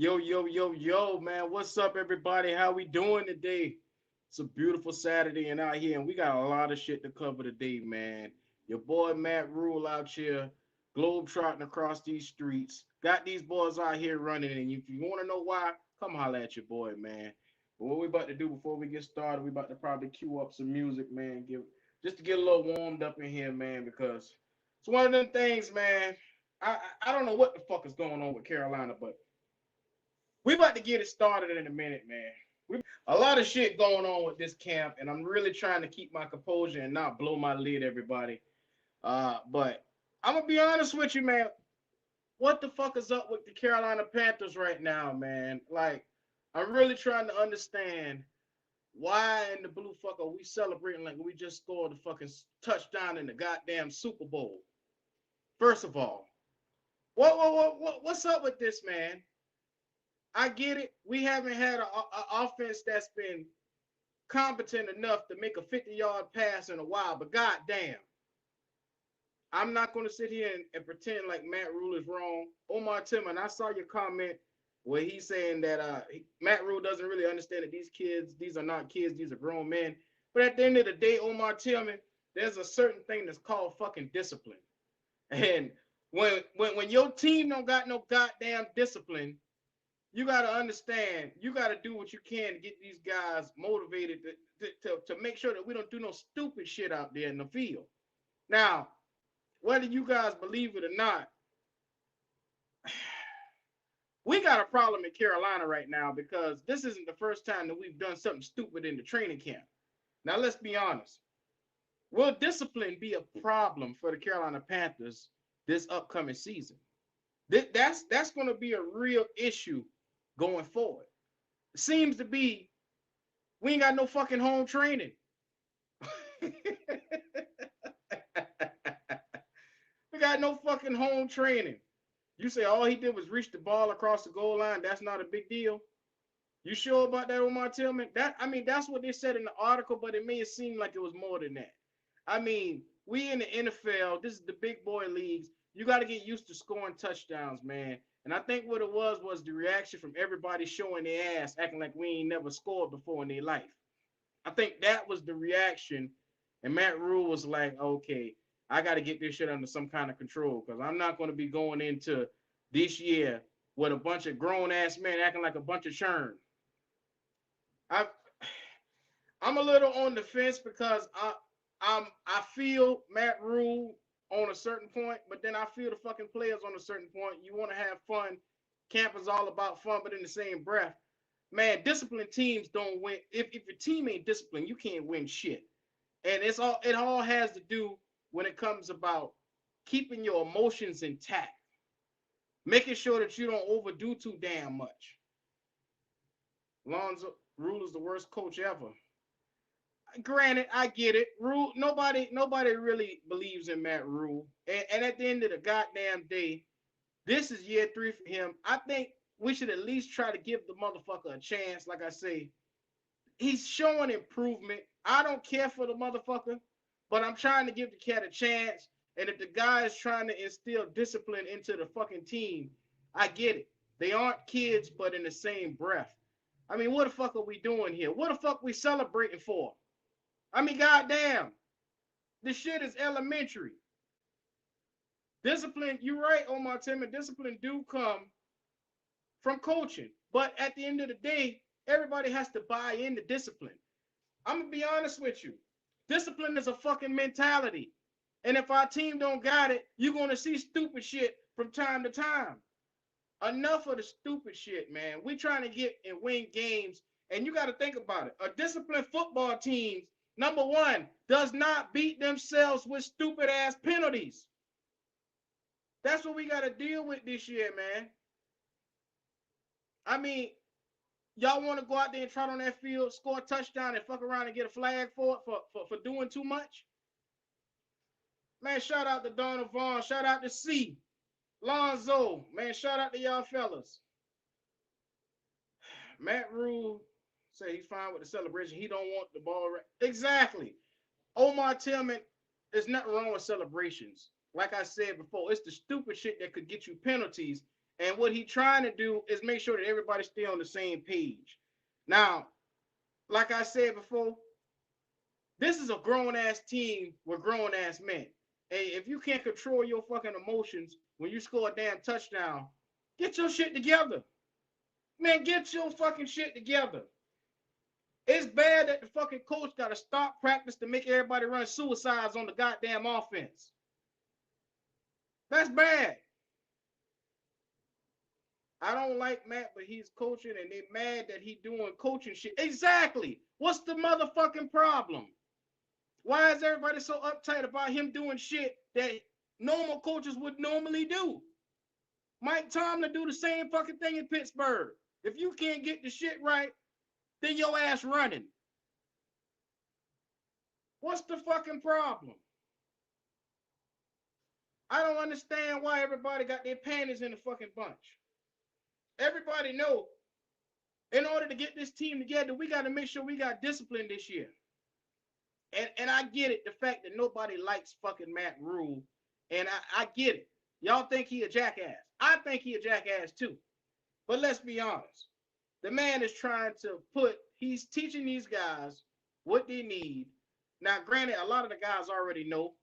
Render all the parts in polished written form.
Yo, yo, yo, yo, man. What's up, everybody? How we doing today? It's a beautiful Saturday and out here, and we got a lot of shit to cover today, man. Your boy Matt Rhule out here, globe trotting across these streets. Got these boys out here running, and if you want to know why, come holler at your boy, man. But what we about to do before we get started, we about to probably cue up some music, man. Give just to get a little warmed up in here, man, because it's one of them things, man. I don't know what the fuck is going on with Carolina, but we about to get it started in a minute, man. A lot of shit going on with this camp, and I'm really trying to keep my composure and not blow my lid, everybody. But I'm gonna be honest with you, man. What the fuck is up with the Carolina Panthers right now, man? Like, I'm really trying to understand why in the blue fuck are we celebrating like we just scored a fucking touchdown in the goddamn Super Bowl? First of all, what's up with this, man? I get it. We haven't had an offense that's been competent enough to make a 50-yard pass in a while, but goddamn, I'm not going to sit here and pretend like Matt Rhule is wrong. Omar Tillman, I saw your comment where he's saying that Matt Rhule doesn't really understand that these are not kids, these are grown men. But at the end of the day, Omar Tillman, there's a certain thing that's called fucking discipline. And when your team don't got no goddamn discipline, you got to understand, you got to do what you can to get these guys motivated to make sure that we don't do no stupid shit out there in the field. Now, whether you guys believe it or not, we got a problem in Carolina right now because this isn't the first time that we've done something stupid in the training camp. Now, let's be honest. Will discipline be a problem for the Carolina Panthers this upcoming season? That's going to be a real issue going forward. It seems to be we ain't got no fucking home training. We got no fucking home training. You say all he did was reach the ball across the goal line. That's not a big deal. You sure about that, Omar Tillman? That's what they said in the article, but it may seem like it was more than that. I mean, we in the NFL. This is the big boy leagues. You got to get used to scoring touchdowns, man. And I think what it was the reaction from everybody showing their ass, acting like we ain't never scored before in their life. I think that was the reaction. And Matt Rhule was like, okay, I got to get this shit under some kind of control because I'm not going to be going into this year with a bunch of grown ass men acting like a bunch of churn. I, I'm a little on the fence because I feel Matt Rhule on a certain point, but then I feel the fucking players on a certain point. You want to have fun. Camp is all about fun, but in the same breath, man, disciplined teams don't win. If your team ain't disciplined, you can't win shit. And it all has to do when it comes about keeping your emotions intact, making sure that you don't overdo too damn much. Lonzo Rhule is the worst coach ever. Granted, I get it. Rhule, nobody really believes in Matt Rhule. And at the end of the goddamn day, this is year 3 for him. I think we should at least try to give the motherfucker a chance. Like I say, he's showing improvement. I don't care for the motherfucker, but I'm trying to give the cat a chance. And if the guy is trying to instill discipline into the fucking team, I get it. They aren't kids, but in the same breath. I mean, what the fuck are we doing here? What the fuck we celebrating for? I mean, goddamn, this shit is elementary. Discipline, you're right, Omar Tillman. Discipline do come from coaching, but at the end of the day, everybody has to buy into discipline. I'm gonna be honest with you. Discipline is a fucking mentality, and if our team don't got it, you're gonna see stupid shit from time to time. Enough of the stupid shit, man. We trying to get and win games, and you got to think about it. A disciplined football team, number one, does not beat themselves with stupid ass penalties. That's what we got to deal with this year, man. I mean, y'all want to go out there and trot on that field, score a touchdown, and fuck around and get a flag for it for doing too much? Man, shout out to Donald Vaughn. Shout out to C. Lonzo. Man, shout out to y'all fellas. Matt Rhule say he's fine with the celebration. He don't want the ball. Exactly. Omar Tillman, there's nothing wrong with celebrations. Like I said before, it's the stupid shit that could get you penalties. And what he trying to do is make sure that everybody stay on the same page. Now, like I said before, this is a grown ass team with grown ass men. Hey, if you can't control your fucking emotions when you score a damn touchdown, get your shit together. Man, get your fucking shit together. It's bad that the fucking coach got to stop practice to make everybody run suicides on the goddamn offense. That's bad. I don't like Matt, but he's coaching and they mad that he doing coaching shit. Exactly. What's the motherfucking problem? Why is everybody so uptight about him doing shit that normal coaches would normally do? Mike Tomlin do the same fucking thing in Pittsburgh. If you can't get the shit right, then your ass running. What's the fucking problem? I don't understand why everybody got their panties in a fucking bunch. Everybody know in order to get this team together, we got to make sure we got discipline this year. And I get it, the fact that nobody likes fucking Matt Rhule, and I get it. Y'all think he a jackass. I think he a jackass too. But let's be honest. The man is trying to he's teaching these guys what they need. Now, granted, a lot of the guys already know.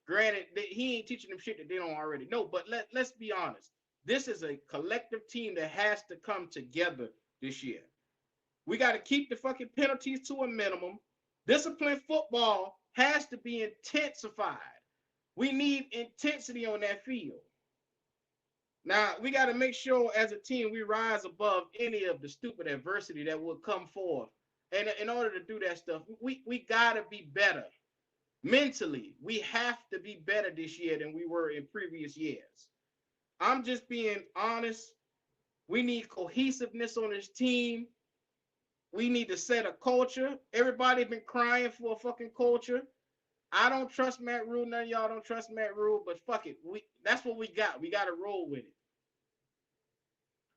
Granted, he ain't teaching them shit that they don't already know. But let's be honest. This is a collective team that has to come together this year. We got to keep the fucking penalties to a minimum. Disciplined football has to be intensified. We need intensity on that field. Now, we got to make sure as a team we rise above any of the stupid adversity that will come forth. And in order to do that stuff, we got to be better. Mentally, we have to be better this year than we were in previous years. I'm just being honest. We need cohesiveness on this team. We need to set a culture. Everybody been crying for a fucking culture. I don't trust Matt Rhule. None of y'all don't trust Matt Rhule, but fuck it. That's what we got. We got to roll with it.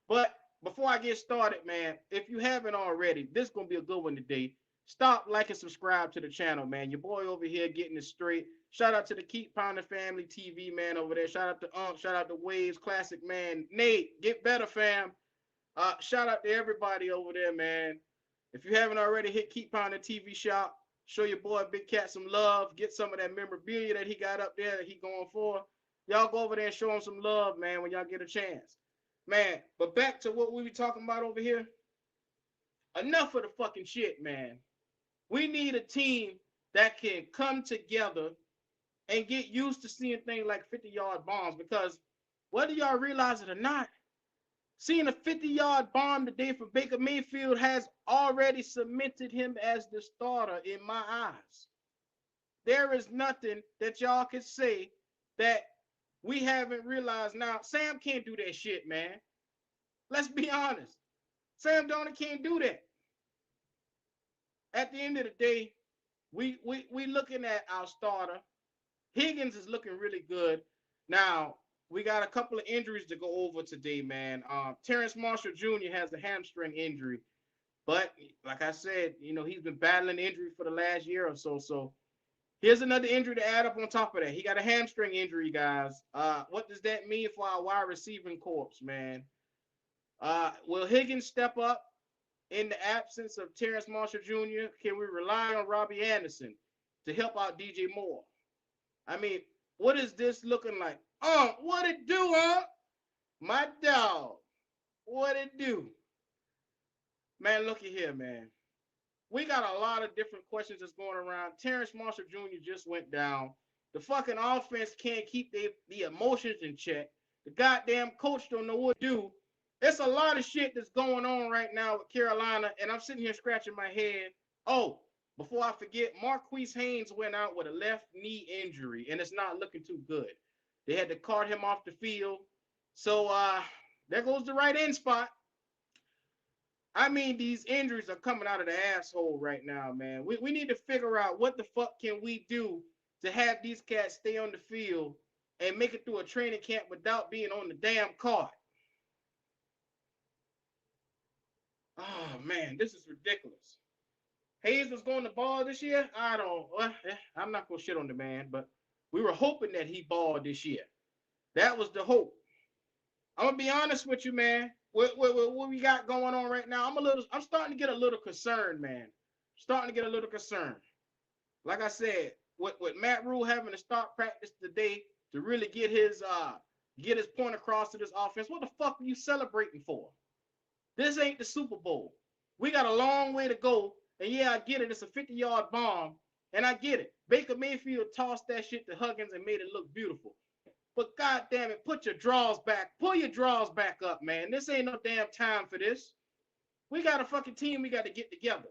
But before I get started, man, if you haven't already, this is going to be a good one today. Stop, like, and subscribe to the channel, man. Your boy over here getting it straight. Shout out to the Keep Pounding Family TV, man, over there. Shout out to Shout out to Waves Classic, man. Nate, get better, fam. Shout out to everybody over there, man. If you haven't already, hit Keep Pounding TV shop. Show your boy Big Cat some love. Get some of that memorabilia that he got up there that he going for. Y'all go over there and show him some love, man, when y'all get a chance. Man, but back to what we were talking about over here. Enough of the fucking shit, man. We need a team that can come together and get used to seeing things like 50-yard bombs, because whether y'all realize it or not, seeing a 50-yard bomb today for Baker Mayfield has already cemented him as the starter in my eyes. There is nothing that y'all can say that we haven't realized. Now, Sam can't do that shit, man. Let's be honest. Sam Darnold can't do that. At the end of the day, we looking at our starter. Higgins is looking really good. Now, we got a couple of injuries to go over today, man. Terrence Marshall Jr. has a hamstring injury. But like I said, he's been battling injury for the last year or so. So here's another injury to add up on top of that. He got a hamstring injury, guys. What does that mean for our wide receiving corps, man? Will Higgins step up in the absence of Terrence Marshall Jr.? Can we rely on Robbie Anderson to help out DJ Moore? I mean, what is this looking like? What it do, huh? My dog. What it do? Man, looky here, man. We got a lot of different questions that's going around. Terrence Marshall Jr. just went down. The fucking offense can't keep the emotions in check. The goddamn coach don't know what to do. There's a lot of shit that's going on right now with Carolina, and I'm sitting here scratching my head. Oh, before I forget, Marquise Haynes went out with a left knee injury, and it's not looking too good. They had to cart him off the field. So there goes the right end spot. I mean, these injuries are coming out of the asshole right now, man. We need to figure out what the fuck can we do to have these cats stay on the field and make it through a training camp without being on the damn cart. Oh, man, this is ridiculous. Hayes was going to ball this year? I'm not going to shit on the man, but we were hoping that he balled this year. That was the hope. I'm gonna be honest with you, man. What we got going on right now? I'm starting to get a little concerned, man. Starting to get a little concerned. Like I said, with Matt Rhule having to start practice today to really get his point across to this offense, what the fuck are you celebrating for? This ain't the Super Bowl. We got a long way to go. And yeah, I get it. It's a 50-yard bomb. And I get it. Baker Mayfield tossed that shit to Huggins and made it look beautiful. But God damn it, put your draws back. Pull your draws back up, man. This ain't no damn time for this. We got a fucking team we got to get together.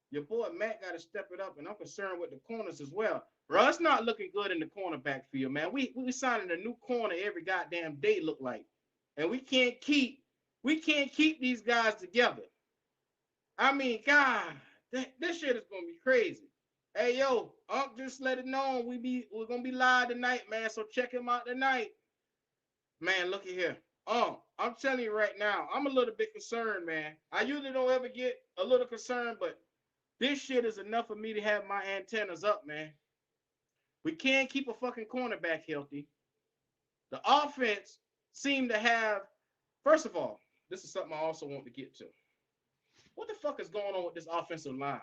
Your boy Matt got to step it up, and I'm concerned with the corners as well. Bro, it's not looking good in the cornerback field, man. We signing a new corner every goddamn day, look like. And we can't keep these guys together. I mean, God, this shit is gonna be crazy. Hey, yo, Unc just let it know we're gonna be live tonight, man. So check him out tonight. Man, look at here. I'm telling you right now, I'm a little bit concerned, man. I usually don't ever get a little concerned, but this shit is enough for me to have my antennas up, man. We can't keep a fucking cornerback healthy. The offense seemed to have, first of all, this is something I also want to get to. What the fuck is going on with this offensive line?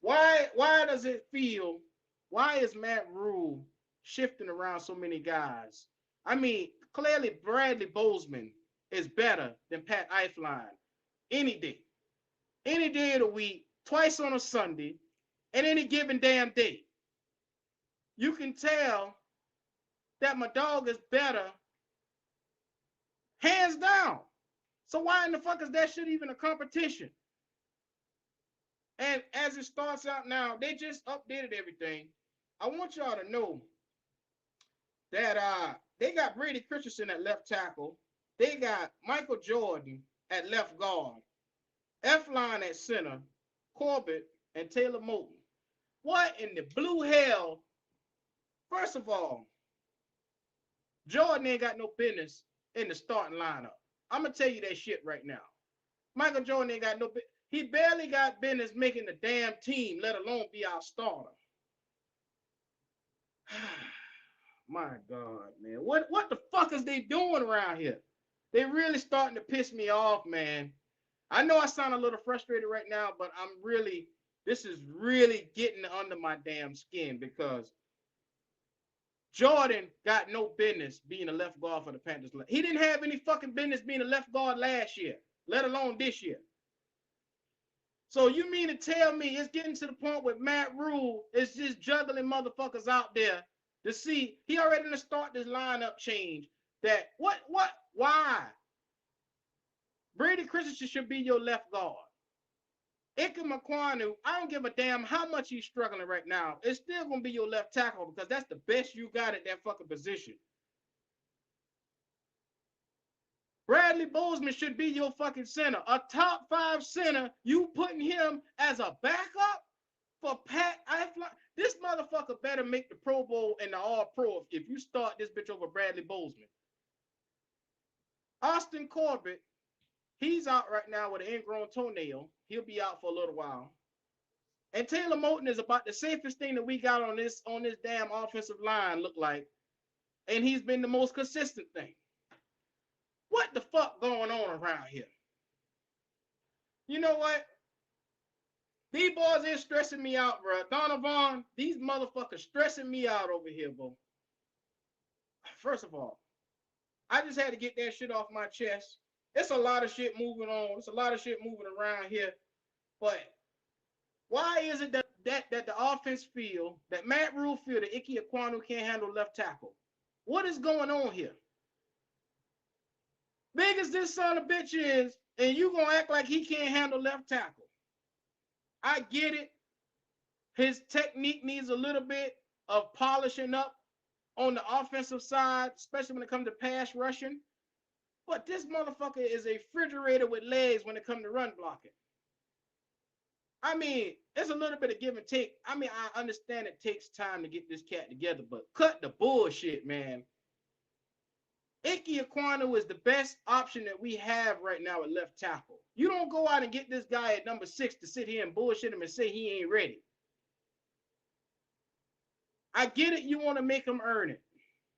Why does it feel, why is Matt Rhule shifting around so many guys? I mean, clearly Bradley Bozeman is better than Pat Eifline any day. Any day of the week, twice on a Sunday, and any given damn day. You can tell that my dog is better, hands down. So why in the fuck is that shit even a competition? And as it starts out now, they just updated everything. I want y'all to know that they got Brady Christensen at left tackle. They got Michael Jordan at left guard. F-line at center. Corbett and Taylor Moton. What in the blue hell? First of all, Jordan ain't got no business in the starting lineup. I'm going to tell you that shit right now. Michael Jordan ain't got no business. He barely got business making the damn team, let alone be our starter. My God, man. What the fuck is they doing around here? They really starting to piss me off, man. I know I sound a little frustrated right now, but this is really getting under my damn skin because Jordan got no business being a left guard for the Panthers. He didn't have any fucking business being a left guard last year, let alone this year. So you mean to tell me it's getting to the point with Matt Rhule is just juggling motherfuckers out there to see he already gonna start this lineup change that why? Brady Christensen should be your left guard. Ike Mekwonu, I don't give a damn how much he's struggling right now. It's still gonna be your left tackle because that's the best you got at that fucking position. Bradley Bozeman should be your fucking center. A top 5 center, you putting him as a backup for Pat Eifline? This motherfucker better make the Pro Bowl and the All-Pro if you start this bitch over Bradley Bozeman. Austin Corbett, he's out right now with an ingrown toenail. He'll be out for a little while. And Taylor Moton is about the safest thing that we got on this damn offensive line, look like. And he's been the most consistent thing. What the fuck going on around here? You know what? These boys is stressing me out, bro. Donovan, these motherfuckers stressing me out over here, bro. First of all, I just had to get that shit off my chest. It's a lot of shit moving on. It's a lot of shit moving around here. But why is it that the offense feel, that Matt Rhule feel that Ike Mekwonu can't handle left tackle? What is going on here? Big as this son of a bitch is, and you gonna act like he can't handle left tackle. I get it. His technique needs a little bit of polishing up on the offensive side, especially when it comes to pass rushing. But this motherfucker is a refrigerator with legs when it comes to run blocking. I mean, it's a little bit of give and take. I mean, I understand it takes time to get this cat together, but cut the bullshit, man. Ike Mekwonu is the best option that we have right now at left tackle. You don't go out and get this guy at number 6 to sit here and bullshit him and say he ain't ready. I get it. You want to make him earn it.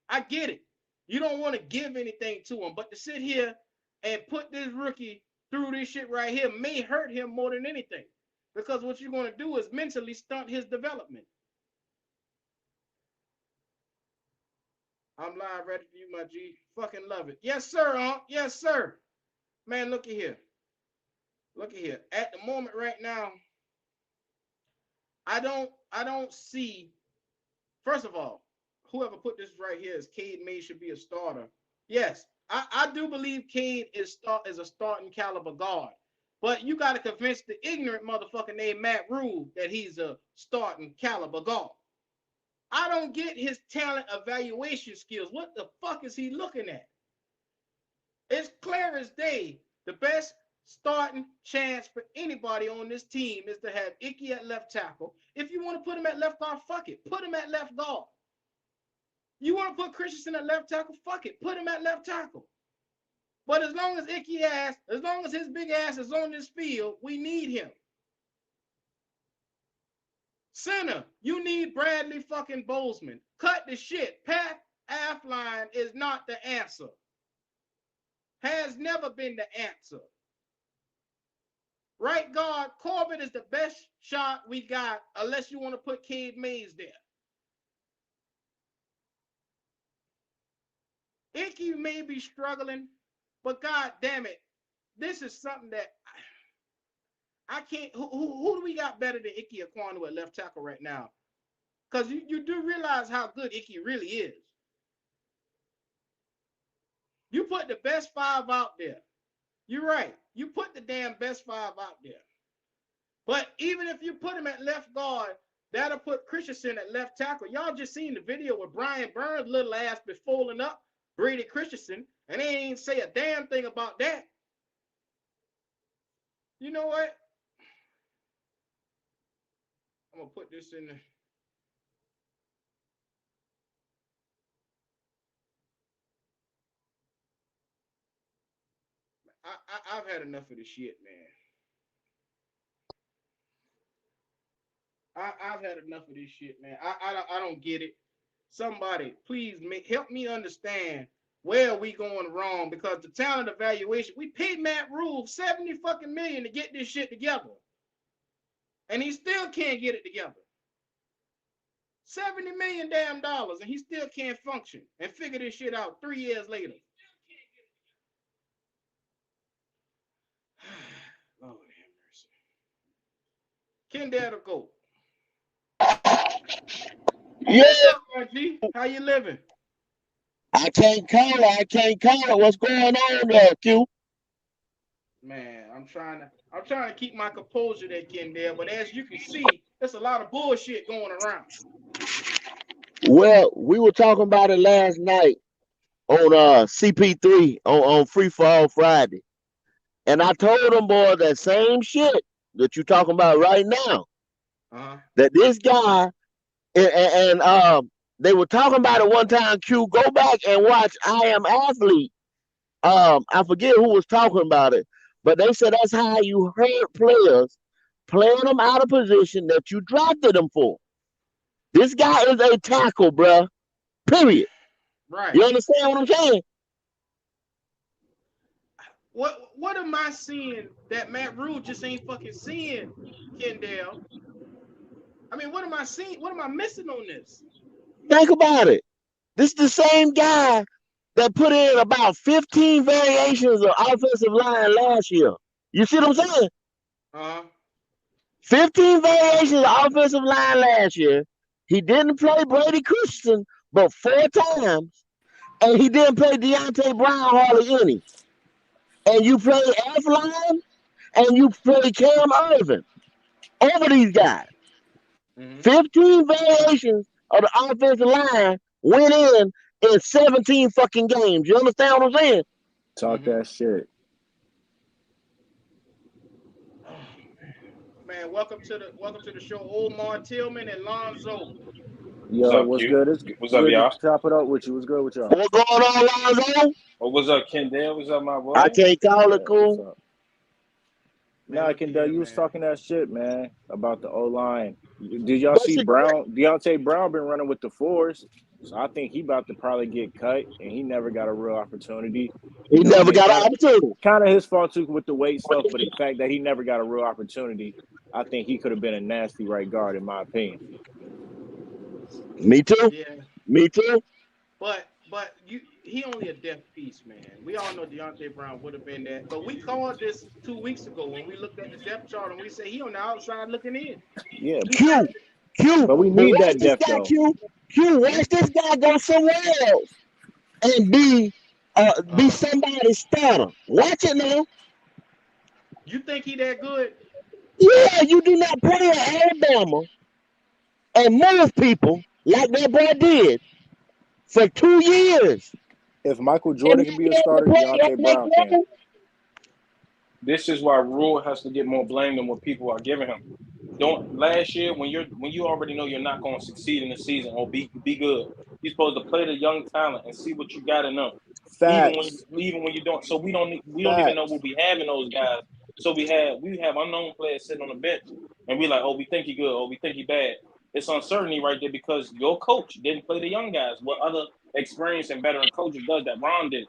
I get it. You don't want to give anything to him, but to sit here and put this rookie through this shit right here may hurt him more than anything. Because what you're going to do is mentally stunt his development. I'm live ready for you, my G. Fucking love it. Yes, sir, yes, sir. Man, look at here. Look at here. At the moment right now, I don't see, first of all, whoever put this right here is Cade May should be a starter. Yes, I do believe Cade is a starting caliber guard. But you got to convince the ignorant motherfucker named Matt Rhule that he's a starting caliber guard. I don't get his talent evaluation skills. What the fuck is he looking at? It's clear as day. The best starting chance for anybody on this team is to have Icky at left tackle. If you want to put him at left guard, fuck it. Put him at left guard. You want to put Christensen at left tackle? Fuck it. Put him at left tackle. But as long as Icky ass, as long as his big ass is on this field, we need him. Center, you need Bradley fucking Bozeman. Cut the shit. Pat Affline is not the answer. Has never been the answer. Right guard, Corbett is the best shot we got, unless you want to put Cade Mays there. Icky may be struggling, but god damn it, this is something that I can't. Who do we got better than Icky Ekwonu at left tackle right now? Because you do realize how good Icky really is. You put the best five out there. You're right. You put the damn best five out there. But even if you put him at left guard, that'll put Christensen at left tackle. Y'all just seen the video where Brian Burns' little ass be folding up Brady Christensen, and they ain't say a damn thing about that. You know what? I'm gonna put this in the. I've had enough of this shit, man. I've had enough of this shit, man. I don't get it. Somebody, please help me understand where are we going wrong, because the talent evaluation, we paid Matt Rhule 70 fucking million to get this shit together. And he still can't get it together. $70 million damn dollars, and he still can't function and figure this shit out 3 years later. Lord have mercy. Kendall to go. Yeah. What's up, RG? How you living? I can't call it. What's going on there, Q? Man, I'm trying to keep my composure there, Kendall, but as you can see, there's a lot of bullshit going around. Well, we were talking about it last night on CP3 on Free for All Friday. And I told them, boy, that same shit that you're talking about right now. That this guy and they were talking about it one time, Q. Go back and watch I Am Athlete. I forget who was talking about it, but they said that's how you hurt players, playing them out of position that you drafted them for. This guy is a tackle, bruh. Period. Right. You understand what I'm saying? What am I seeing that Matt Rhule just ain't fucking seeing, Kendall? I mean, what am I seeing? What am I missing on this? Think about it. This is the same guy that put in about 15 variations of offensive line last year. You see what I'm saying? 15 variations of offensive line last year. He didn't play Brady Christensen but 4 times. And he didn't play Deontay Brown hardly any. And you play Affline and you play Cam Irvin over these guys. 15 variations of the offensive line went in 17 fucking games. You understand what I'm saying? Talk that shit. Oh, man, welcome to the show, Omar Tillman and Lonzo. Yo, what's good? What's up, y'all? Chop it up with you. What's good with y'all? What's going on, Lonzo? What's up, Kendall? What's up, my boy? I can't call it, cool. Nah, Kendall, you was talking that shit, man, about the O-line. Did y'all see Brown? Deontay Brown been running with the fours. So I think he about to probably get cut, and he never got a real opportunity. He never got an opportunity. Kind of his fault too with the weight stuff, but the fact that he never got a real opportunity, I think he could have been a nasty right guard, in my opinion. Me too. Yeah. Me too. But he only a depth piece, man. We all know Deontay Brown would have been that. But we called this 2 weeks ago when we looked at the depth chart and we said he on the outside looking in. Yeah, Q. But we need that depth though. Q, watch this guy go somewhere else and be somebody's starter. Watch it now. You think he that good? Yeah, you do not play at Alabama and move people like that boy did for 2 years. If Michael Jordan can be a starter, Deontay Brown can. This is why Rhule has to get more blame than what people are giving him. Last year when you already know you're not going to succeed in the season or be good, you're supposed to play the young talent and see what you got in them. Even when you don't. So we don't even know what we have in those guys. So we have unknown players sitting on the bench, and we like, oh, we think he good, or we think he bad. It's uncertainty right there because your coach didn't play the young guys. What other experienced and veteran coaches does that? Ron did.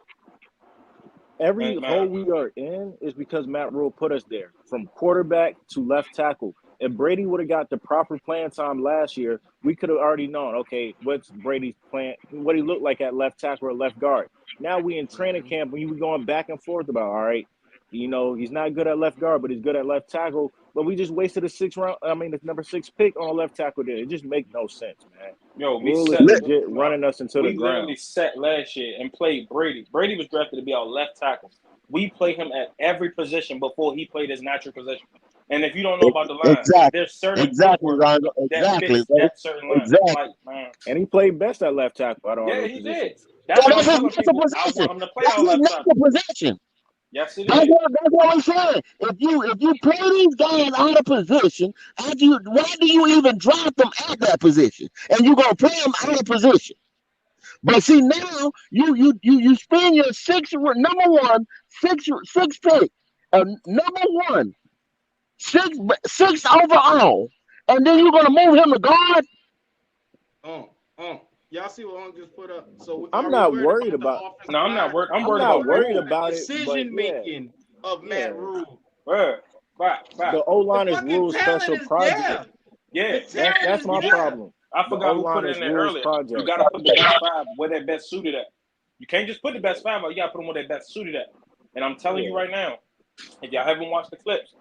Every hole we are in is because Matt Rhule put us there, from quarterback to left tackle. If Brady would have got the proper playing time last year, we could have already known, okay, what's Brady's plan, what he looked like at left tackle or left guard. Now we in training camp, we going back and forth about, all right, you know, he's not good at left guard, but he's good at left tackle. But we just wasted the number 6 pick on a left tackle there. It just makes no sense, man. Yo, running us into the ground. We literally sat last year and played Brady. Brady was drafted to be our left tackle. We play him at every position before he played his natural position. And if you don't know about the line, there's certain that fits that certain line. Like, man. And he played best at left tackle. He did. That's why I want him to play our left tackle. Position. Yes, it is. That's what I'm saying. If you play these guys out of position, why do you even draft them at that position? And you're gonna play them out of position. But see now you spend your number 1 six pick, number 1 six overall, and then you're gonna move him to guard. Y'all see what I just put up? So I'm not worried about. No, I'm not worried. I'm worried about decision making of Matt Rhule. The O-line is Rhule's special project. Yeah, that's my problem. I forgot who put it in there earlier. You got to put the best 5 where they're best suited at. You can't just put the best 5 out. You got to put them where they're best suited at. And I'm telling you right now, if y'all haven't watched the clips,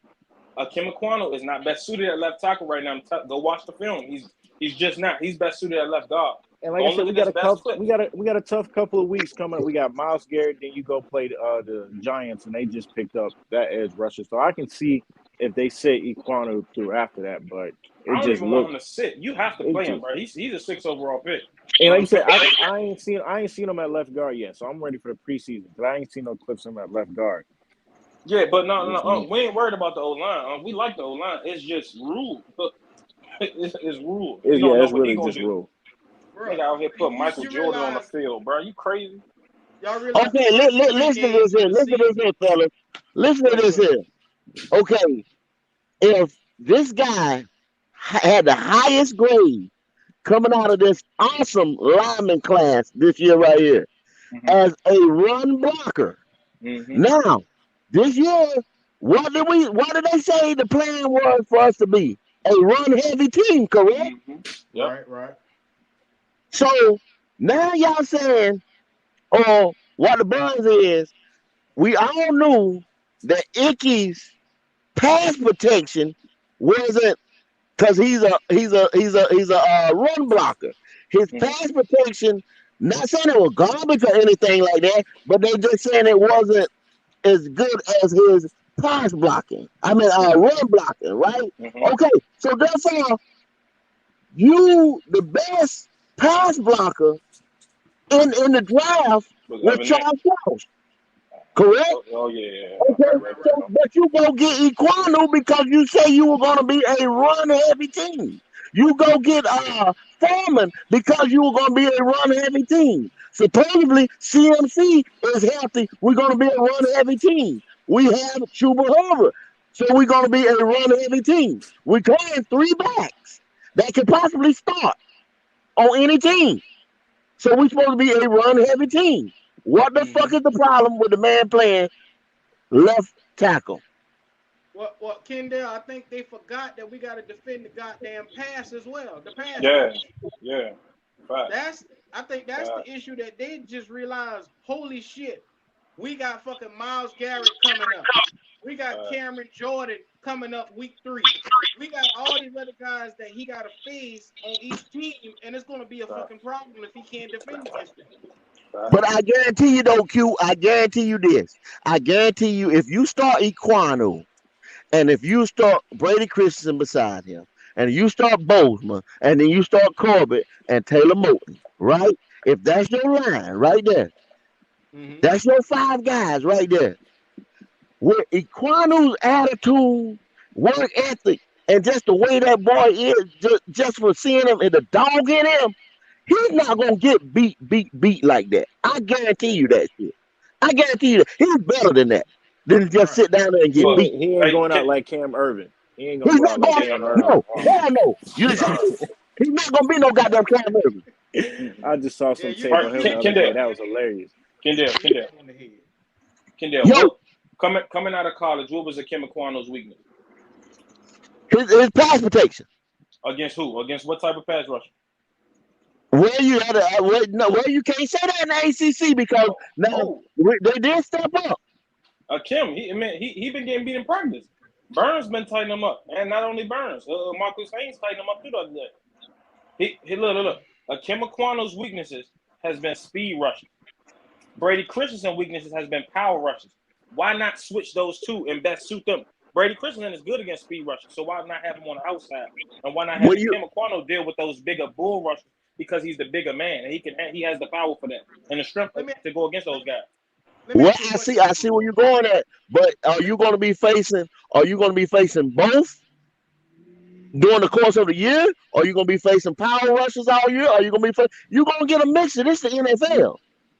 Kim Aquano is not best suited at left tackle right now. Go watch the film. He's just not. He's best suited at left guard. And like I said, we got a tough couple of weeks coming. We got Myles Garrett, then you go play the Giants, and they just picked up that edge rusher. So I can see if they sit Aquano through after that, but I don't even want him to sit. You have to play him, bro. He's a 6 overall pick. And like you said, I ain't seen him at left guard yet, so I'm ready for the preseason. But I ain't seen no clips of him at left guard. Yeah, but no, we ain't worried about the O-line. We like the O-line. It's just Rhule. It's Rhule. It's really just Rhule. Nigga out here put Michael Jordan on the field, bro. You crazy? Y'all realize? Okay, listen to this here. Listen to this here, fellas. Listen to this here. Okay, if this guy had the highest grade coming out of this awesome lineman class this year right here as a run blocker, now this year, what did they say the plan was for us to be? A run heavy team, correct? Yep. Right. So now y'all saying, what the buzz is, we all knew that Icky's pass protection wasn't, because he's a run blocker. His pass protection, not saying it was garbage or anything like that, but they just saying it wasn't as good as his pass blocking. I mean, run blocking, right? Okay, so therefore, you the best pass blocker in the draft with Charles Cross. Correct? Oh yeah. Okay, so, but you go get Aquano because you say you were going to be a run-heavy team. You go get Foreman because you were going to be a run-heavy team. Supposedly, CMC is healthy. We're going to be a run-heavy team. We have Chuba Hubbard, so we're going to be a run-heavy team. We're playing 3 backs that could possibly start on any team. So we supposed to be a run-heavy team. What the fuck is the problem with the man playing left tackle? What, Kendall? I think they forgot that we got to defend the goddamn pass as well. The pass. Yeah. Right. I think that's the issue that they just realized. Holy shit, we got fucking Myles Garrett coming up. We got Cameron Jordan coming up week 3. We got all these other guys that he got to face on each team, and it's going to be a fucking problem if he can't defend against them. But I guarantee you, though, Q, I guarantee you this. I guarantee you, if you start Equanu, and if you start Brady Christensen beside him, and you start Bozeman, and then you start Corbett and Taylor Moton, right? If that's your line right there, that's your 5 guys right there. With Equanu's attitude, work ethic, and just the way that boy is, just for seeing him and the dog in him, he's not gonna get beat like that. I guarantee you that shit. I guarantee you that he's better than that. Than just sit down there and get beat. He ain't going out like Cam Irvin. He ain't going he's out not like going Cam out. Irvin. No, hell no. He's not gonna be no goddamn Cam Irvin. I just saw some tape on him the other day. That was hilarious. Kendall. Coming out of college, what was Akim Equanu's weakness? His pass protection. Against who? Against what type of pass rush? Where you can't say that in the ACC because now they did step up. Akim, he been getting beat in practice. Burns been tightening him up, and not only Burns, Marcus Haynes tightened him up too the other day. Look. Akim Equanu's weaknesses has been speed rushing. Brady Christensen's weaknesses has been power rushes. Why not switch those two and best suit them? Brady Christensen is good against speed rushing, so why not have him on the outside? And why not have Akim Equanu deal with those bigger bull rushes because he's the bigger man and he has the power for that and the strength to go against those guys. Well, I see where you're going at, but are you going to be facing both during the course of the year? Or are you going to be facing power rushes all year? Or are you going to get a mix of this? The NFL.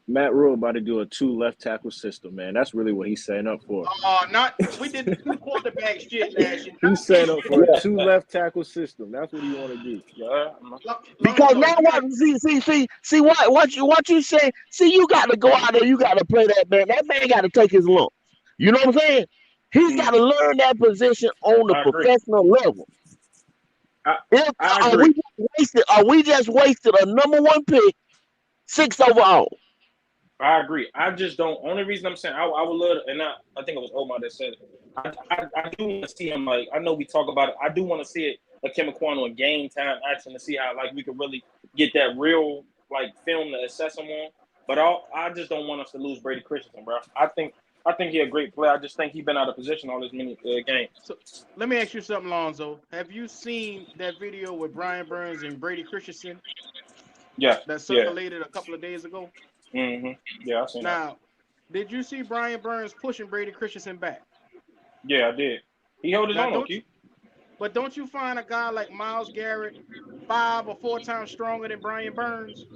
Matt Rhule about to do a 2 left tackle system, man. That's really what he's setting up for. We did the 2 quarterback shit last year. He's setting up for a 2 left tackle system. That's what he want to do. Because now what you say? See, you got to go out there. You got to play that man. That man got to take his lumps. You know what I'm saying? He's got to learn that position on the professional level. Are we just wasted a number 1 pick, 6 overall? I agree. I just don't. Only reason I'm saying I would love, and I think it was Omar that said it. I do want to see him. Like I know we talk about it. I do want to see it, Akim Equanu in game time action to see how we could really get that real film to assess him on. But I just don't want us to lose Brady Christensen, bro. I think he's a great player. I just think he's been out of position all this many games. So let me ask you something, Lonzo. Have you seen that video with Brian Burns and Brady Christensen? Yeah. That circulated a couple of days ago. Yeah, I seen that. Now, did you see Brian Burns pushing Brady Christensen back? Yeah, I did. He held his own. But don't you find a guy like Myles Garrett 5 or 4 times stronger than Brian Burns?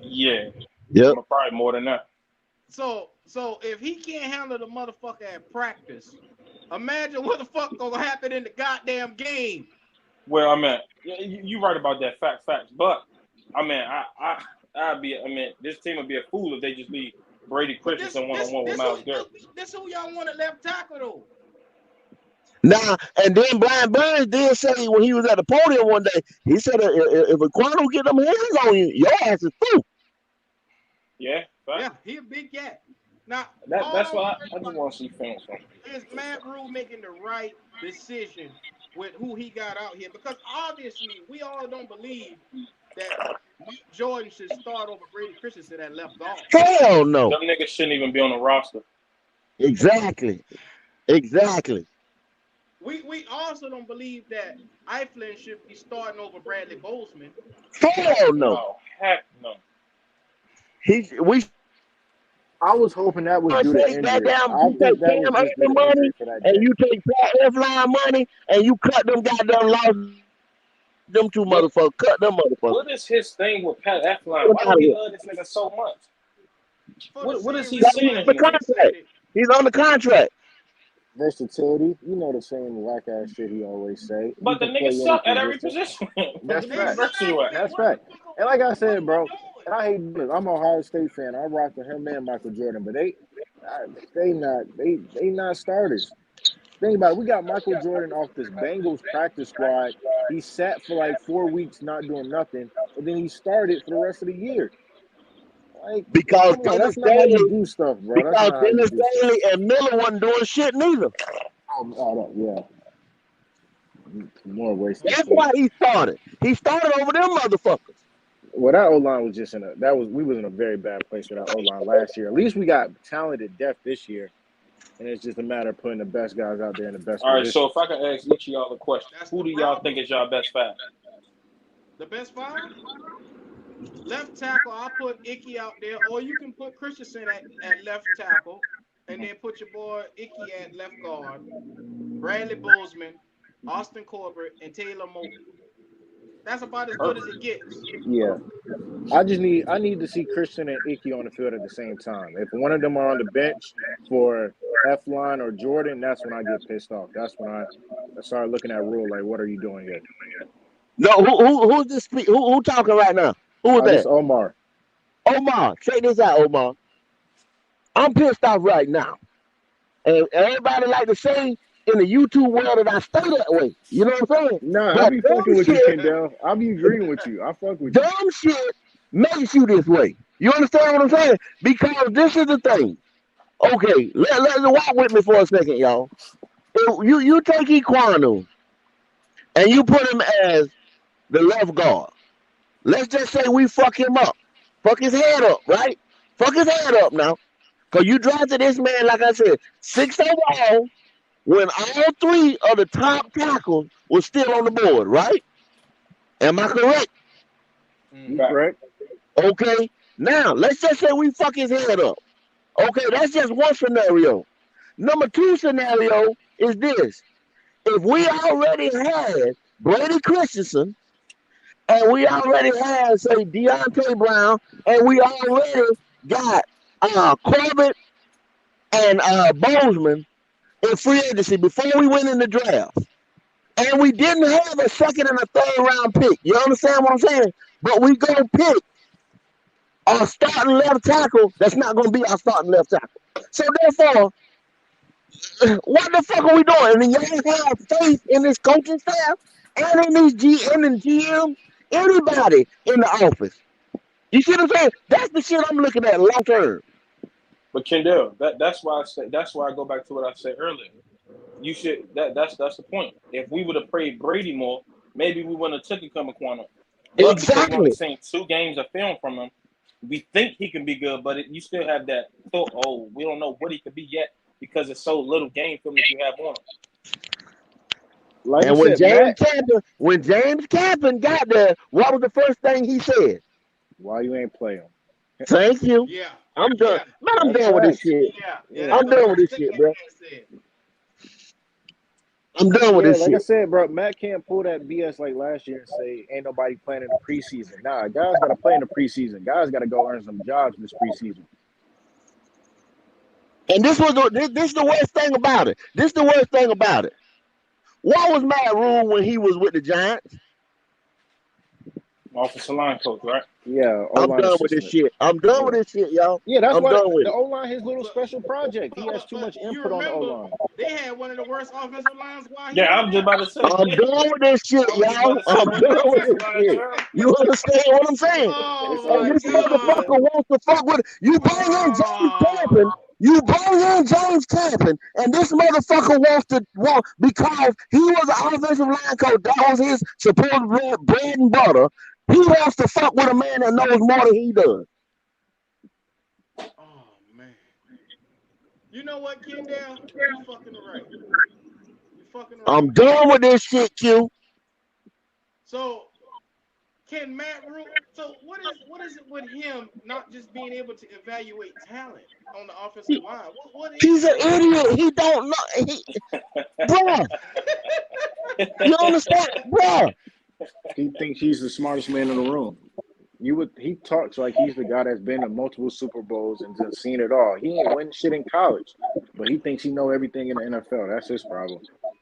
Yeah. Yep. Probably more than that. So if he can't handle the motherfucker at practice, imagine what the fuck gonna happen in the goddamn game. Well, I mean, you right about that. Facts. But I mean, this team would be a fool if they just leave Brady Christensen one-on-one with Myles Garrett. This who y'all want at left tackle though. Now, and then Brian Burns did say when he was at the podium one day, he said if Equanu get them hands on you, your ass is through. Yeah, yeah, he a big cat. Now that's why I just want to see films from him. Is Matt Rhule making the right decision with who he got out here? Because obviously we all don't believe that Mike Jordan should start over Brady Christensen at left guard. Hell no. Them niggas shouldn't even be on the roster. Exactly. We also don't believe that Eiflin should be starting over Bradley Bozeman. Hell no. Oh, heck no. I was hoping that was due to injury. You take Cam Irvin money and you take Pat F-line money and you cut them goddamn lost them 2 motherfuckers. Cut them motherfuckers. What is his thing with Pat F-line? Why do he love this nigga so much? What is he saying? He's on the contract. Versatility, you know the same whack ass shit he always say. But He the can play niggas any suck at every position. position. That's What fact. versatile at? That's fact. And like I said, bro, and I hate doing this. I'm an Ohio State fan. I rock with him and Michael Jordan, but they not starters. Think about it. We got Michael Jordan off this Bengals practice squad. He sat for like 4 weeks not doing nothing, and then he started for the rest of the year. Like, because come on, Dennis that's not how you Daly, do stuff, bro. That's because not how you Dennis do stuff. Daly and Miller wasn't doing shit neither. Yeah. More wasted. That's why he started. He started over them motherfuckers. Well, that O line was just we was in a very bad place with that O line last year. At least we got talented depth this year, and it's just a matter of putting the best guys out there in the best All right, position. so if I can ask each of y'all a question, who do y'all think is y'all best five? The best five? Left tackle, I'll put Icky out there, or you can put Christensen at left tackle, and then put your boy Icky at left guard, Bradley Bozeman, Austin Corbett, and Taylor Moton. That's about as good as it gets. Yeah. I need to see Christian and Icky on the field at the same time. If one of them are on the bench for F-line or Jordan, that's when I get pissed off. That's when I start looking at Rhule like, what are you doing here? No, who's this? Who talking right now? Who is that? This Omar. Omar, check this out, Omar. I'm pissed off right now, and everybody like to say in the YouTube world that I stay that way. You know what I'm saying? Nah, But I be fucking with you, shit, Kendall. I be agreeing with you. I fuck with you. dumb shit makes you this way. You understand what I'm saying? Because this is the thing. Okay, let's walk with me for a second, y'all. If you take Equanu and you put him as the left guard. Let's just say we fuck him up. Fuck his head up, right? Fuck his head up now. Because you drafted this man, like I said, 6 overall when all 3 of the top tackles were still on the board, right? Am I correct? Correct. Okay. Now, let's just say we fuck his head up. Okay, that's just one scenario. Number 2 scenario is this. If we already had Brady Christensen, and we already had, say, Deontay Brown, and we already got Corbett and Bozeman in free agency before we went in the draft. And we didn't have a second and a third round pick. You understand what I'm saying? But we go pick our starting left tackle that's not going to be our starting left tackle. So therefore, what the fuck are we doing? And then y'all have faith in this coaching staff and in these GM and GM, anybody in the office. You see what I'm saying? That's the shit I'm looking at long term. But Kendall, that's why I go back to what I said earlier. You should that's the point. If we would have prayed Brady more, maybe we wouldn't have took Equanu. But because we've only seen 2 games of film from him, we think he can be good, but you still have that thought, we don't know what he could be yet because it's so little game film that you have on him. Like and when James Campen got there, what was the first thing he said? Why you ain't play him? Thank you. Yeah. I'm done. Yeah. Man, I'm done with this shit. Yeah. I'm done with this shit, bro. I'm done with this like shit. I said, bro, Matt can't pull that BS like last year and say ain't nobody playing in the preseason. Nah, guys got to play in the preseason. Guys got to go earn some jobs this preseason. And this is the worst thing about it. This is the worst thing about it. What was Matt Rhule when he was with the Giants? Offensive line coach, right? Yeah, I'm done with this shit. I'm done with this shit, y'all. Yeah, that's why the O-line his little special project. He has too much input on the O-line. They had one of the worst offensive lines. I'm just about to say. I'm done with this shit, y'all. I'm done with this shit. You understand what I'm saying? This motherfucker wants to fuck with it. You bring in James Campen. And this motherfucker wants because he was an offensive line coach. That was his supposed bread and butter. He wants to fuck with a man that knows more than he does. Oh man! You know what, Kendall? You're fucking right. I'm done with this shit, Q. So, can Matt Rhule? So, what is it with him not just being able to evaluate talent on the offensive line? What is He's an idiot. He don't know. Bruh. You understand? Bruh. He thinks he's the smartest man in the room. He talks like he's the guy that's been to multiple Super Bowls and just seen it all. He ain't win shit in college, but he thinks he know everything in the NFL. That's his problem.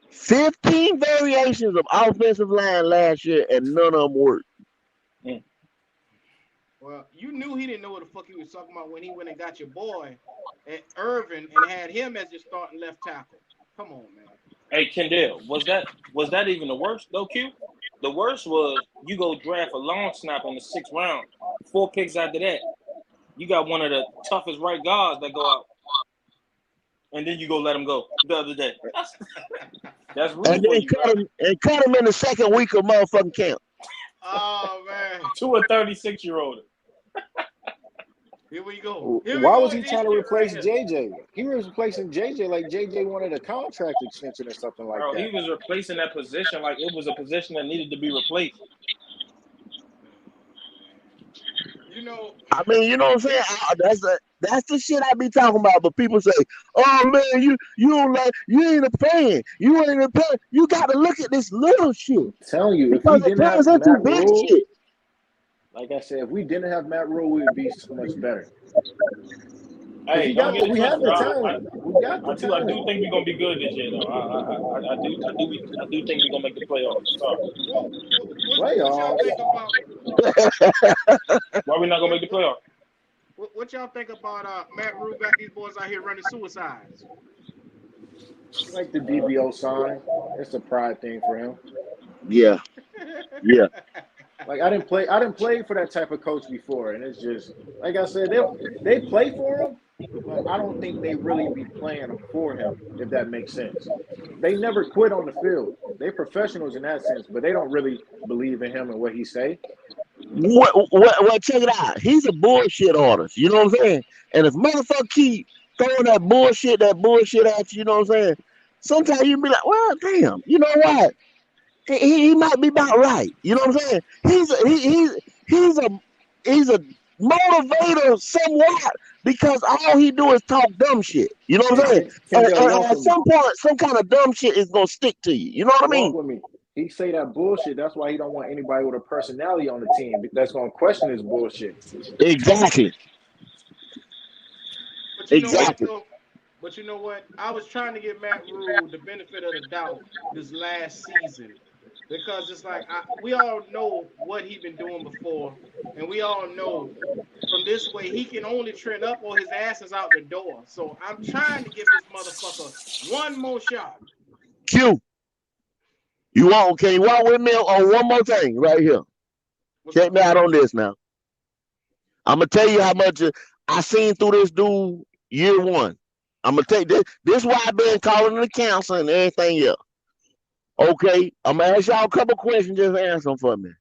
15 variations of offensive line last year, and none of them worked. Mm. Well, you knew he didn't know what the fuck he was talking about when he went and got your boy at Irvin and had him as your starting left tackle. Come on, man. Hey, Kendall, was that even the worst though, Q? The worst was you go draft a long snapper in the 6th round, 4 picks after that. You got one of the toughest right guards that go out, and then you go let him go the other day. That's Rhule And for then you, bro. cut him in the second week of motherfucking camp. Oh man. To a 36-year-old. Here we go. Why was he trying to replace JJ? He was replacing JJ like JJ wanted a contract extension or something like Bro, that. he was replacing that position like it was a position that needed to be replaced. You know. I mean, you know what I'm saying? That's the shit I be talking about. But people say, "Oh man, you don't like, you ain't a fan. You ain't a fan." You got to look at this little shit. I'm telling you, because it turns into big shit. Like I said, if we didn't have Matt Rhule, we would be so much better. Hey, we have the talent. We got the talent. I do think we're gonna be good this year, though. I do think we're gonna make the playoffs. Sorry. What y'all think about? Why we not gonna make the playoffs? What y'all think about Matt Rhule got these boys out here running suicides? Like the DBO sign, it's a pride thing for him. Yeah. Like I didn't play for that type of coach before, and it's just like I said, they play for him, but I don't think they really be playing for him, if that makes sense. They never quit on the field. They're professionals in that sense, but they don't really believe in him and what he say. Well, check it out. He's a bullshit artist. You know what I'm saying? And if motherfucker keep throwing that bullshit at you, you know what I'm saying? Sometimes you be like, well, damn, you know what? He might be about right. You know what I'm saying? He's a motivator somewhat because all he do is talk dumb shit. You know what I'm saying? And at some point, some kind of dumb shit is gonna stick to you. You know what I mean? Walk with me. He say that bullshit. That's why he don't want anybody with a personality on the team that's gonna question his bullshit. Exactly. But you know what? I was trying to give Matt Rhule the benefit of the doubt this last season because it's like we all know what he been doing before, and we all know from this way he can only trend up or his ass is out the door. So I'm trying to give this motherfucker one more shot. Q, can you walk with me on one more thing right here? Check me out on this now. I'm gonna tell you how much I seen through this dude year one. I'm gonna take this. This is why I've been calling the council and everything else. Okay, I'm gonna ask y'all a couple questions. Just answer them for me.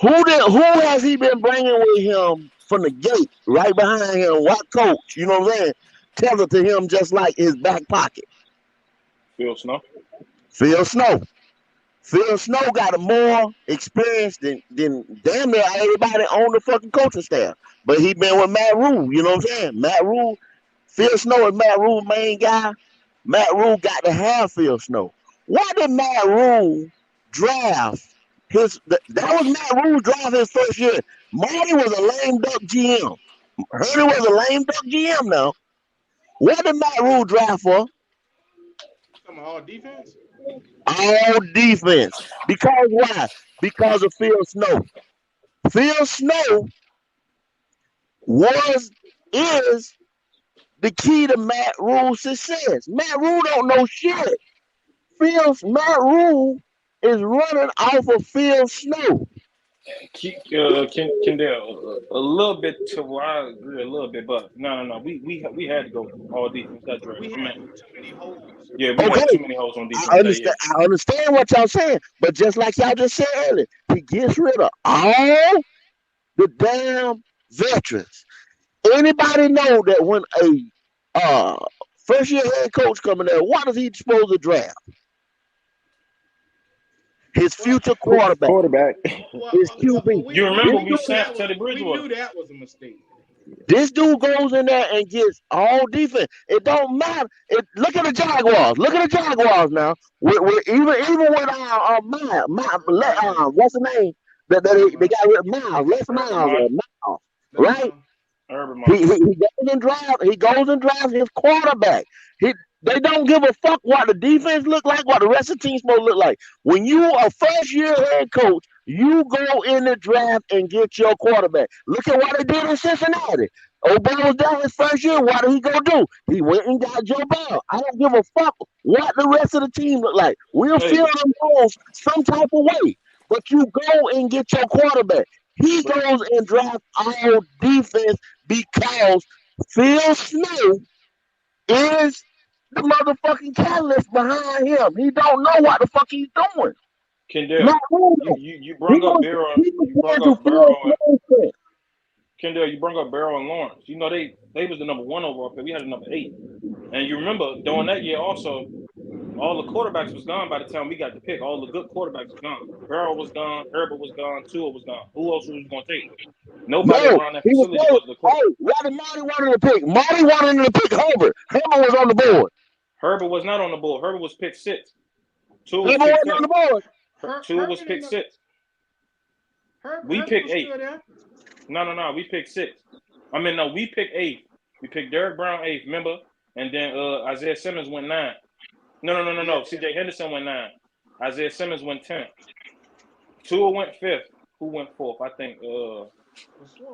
Who has he been bringing with him from the gate, right behind him? What coach? You know what I'm saying? Tethered to him just like his back pocket. Phil Snow. Phil Snow got a more experience than damn near everybody on the fucking coaching staff. But he been with Matt Rhule. You know what I'm saying? Matt Rhule. Phil Snow is Matt Rhule's main guy. Matt Rhule got to have Phil Snow. Why did Matt Rhule draft that was Matt Rhule draft his first year? Marty was a lame duck GM. Hurley was a lame duck GM now. What did Matt Rhule draft for? All defense? All defense. Because why? Because of Phil Snow. Phil Snow is the key to Matt Rhule's success. Matt Rhule don't know shit. Matt Rhule is running off of Phil Snow. Kendall, a little bit to I agree a little bit, but no. We had to go all defense that draft. We had too many holes. Yeah, we had too many holes on defense. I understand what y'all saying, but just like y'all just said earlier, he gets rid of all the damn veterans. Anybody know that when a first year head coach coming there, what is he supposed to draft? His future quarterback. His QB. You remember we snapped Teddy Bridgewater. We knew that was a mistake. This dude goes in there and gets all defense. It don't matter. Look at the Jaguars. Look at the Jaguars now. Even with what's the name? They got rid of Miles, Les Miles or Miles, right? He goes and drives his quarterback. They don't give a fuck what the defense look like, what the rest of the team supposed to look like. When you a first year head coach, you go in the draft and get your quarterback. Look at what they did in Cincinnati. Obama was there his first year. What did he go do? He went and got Joe Burrow. I don't give a fuck what the rest of the team look like. We'll fill them holes some type of way. But you go and get your quarterback. He goes and drafts all defense because Phil Snow is the motherfucking catalyst behind him. He don't know what the fuck he's doing. Kendall, you brought up Barrow. Kendall, you brought up Barrow and Lawrence. You know they was the number 1 overall pick. We had the number 8. And you remember during that year also, all the quarterbacks was gone by the time we got the pick. All the good quarterbacks was gone. Barrow was gone. Herbert was gone. Tua was gone. Who else was going to take? Nobody around that facility was the quarterback. Why did Marty wanted to pick? Marty wanted to pick Herbert. Herbert was on the board. Herbert was not on the board. Herbert was pick 6. Tua was pick 6. On the board. Tua was pick 6. We picked 8. No. We picked 6. I mean, no, we picked 8. We picked Derek Brown 8th, remember? And then Isaiah Simmons went 9. No. C.J. Henderson went 9. Isaiah Simmons went 10. Tua went 5th. Who went 4th? I think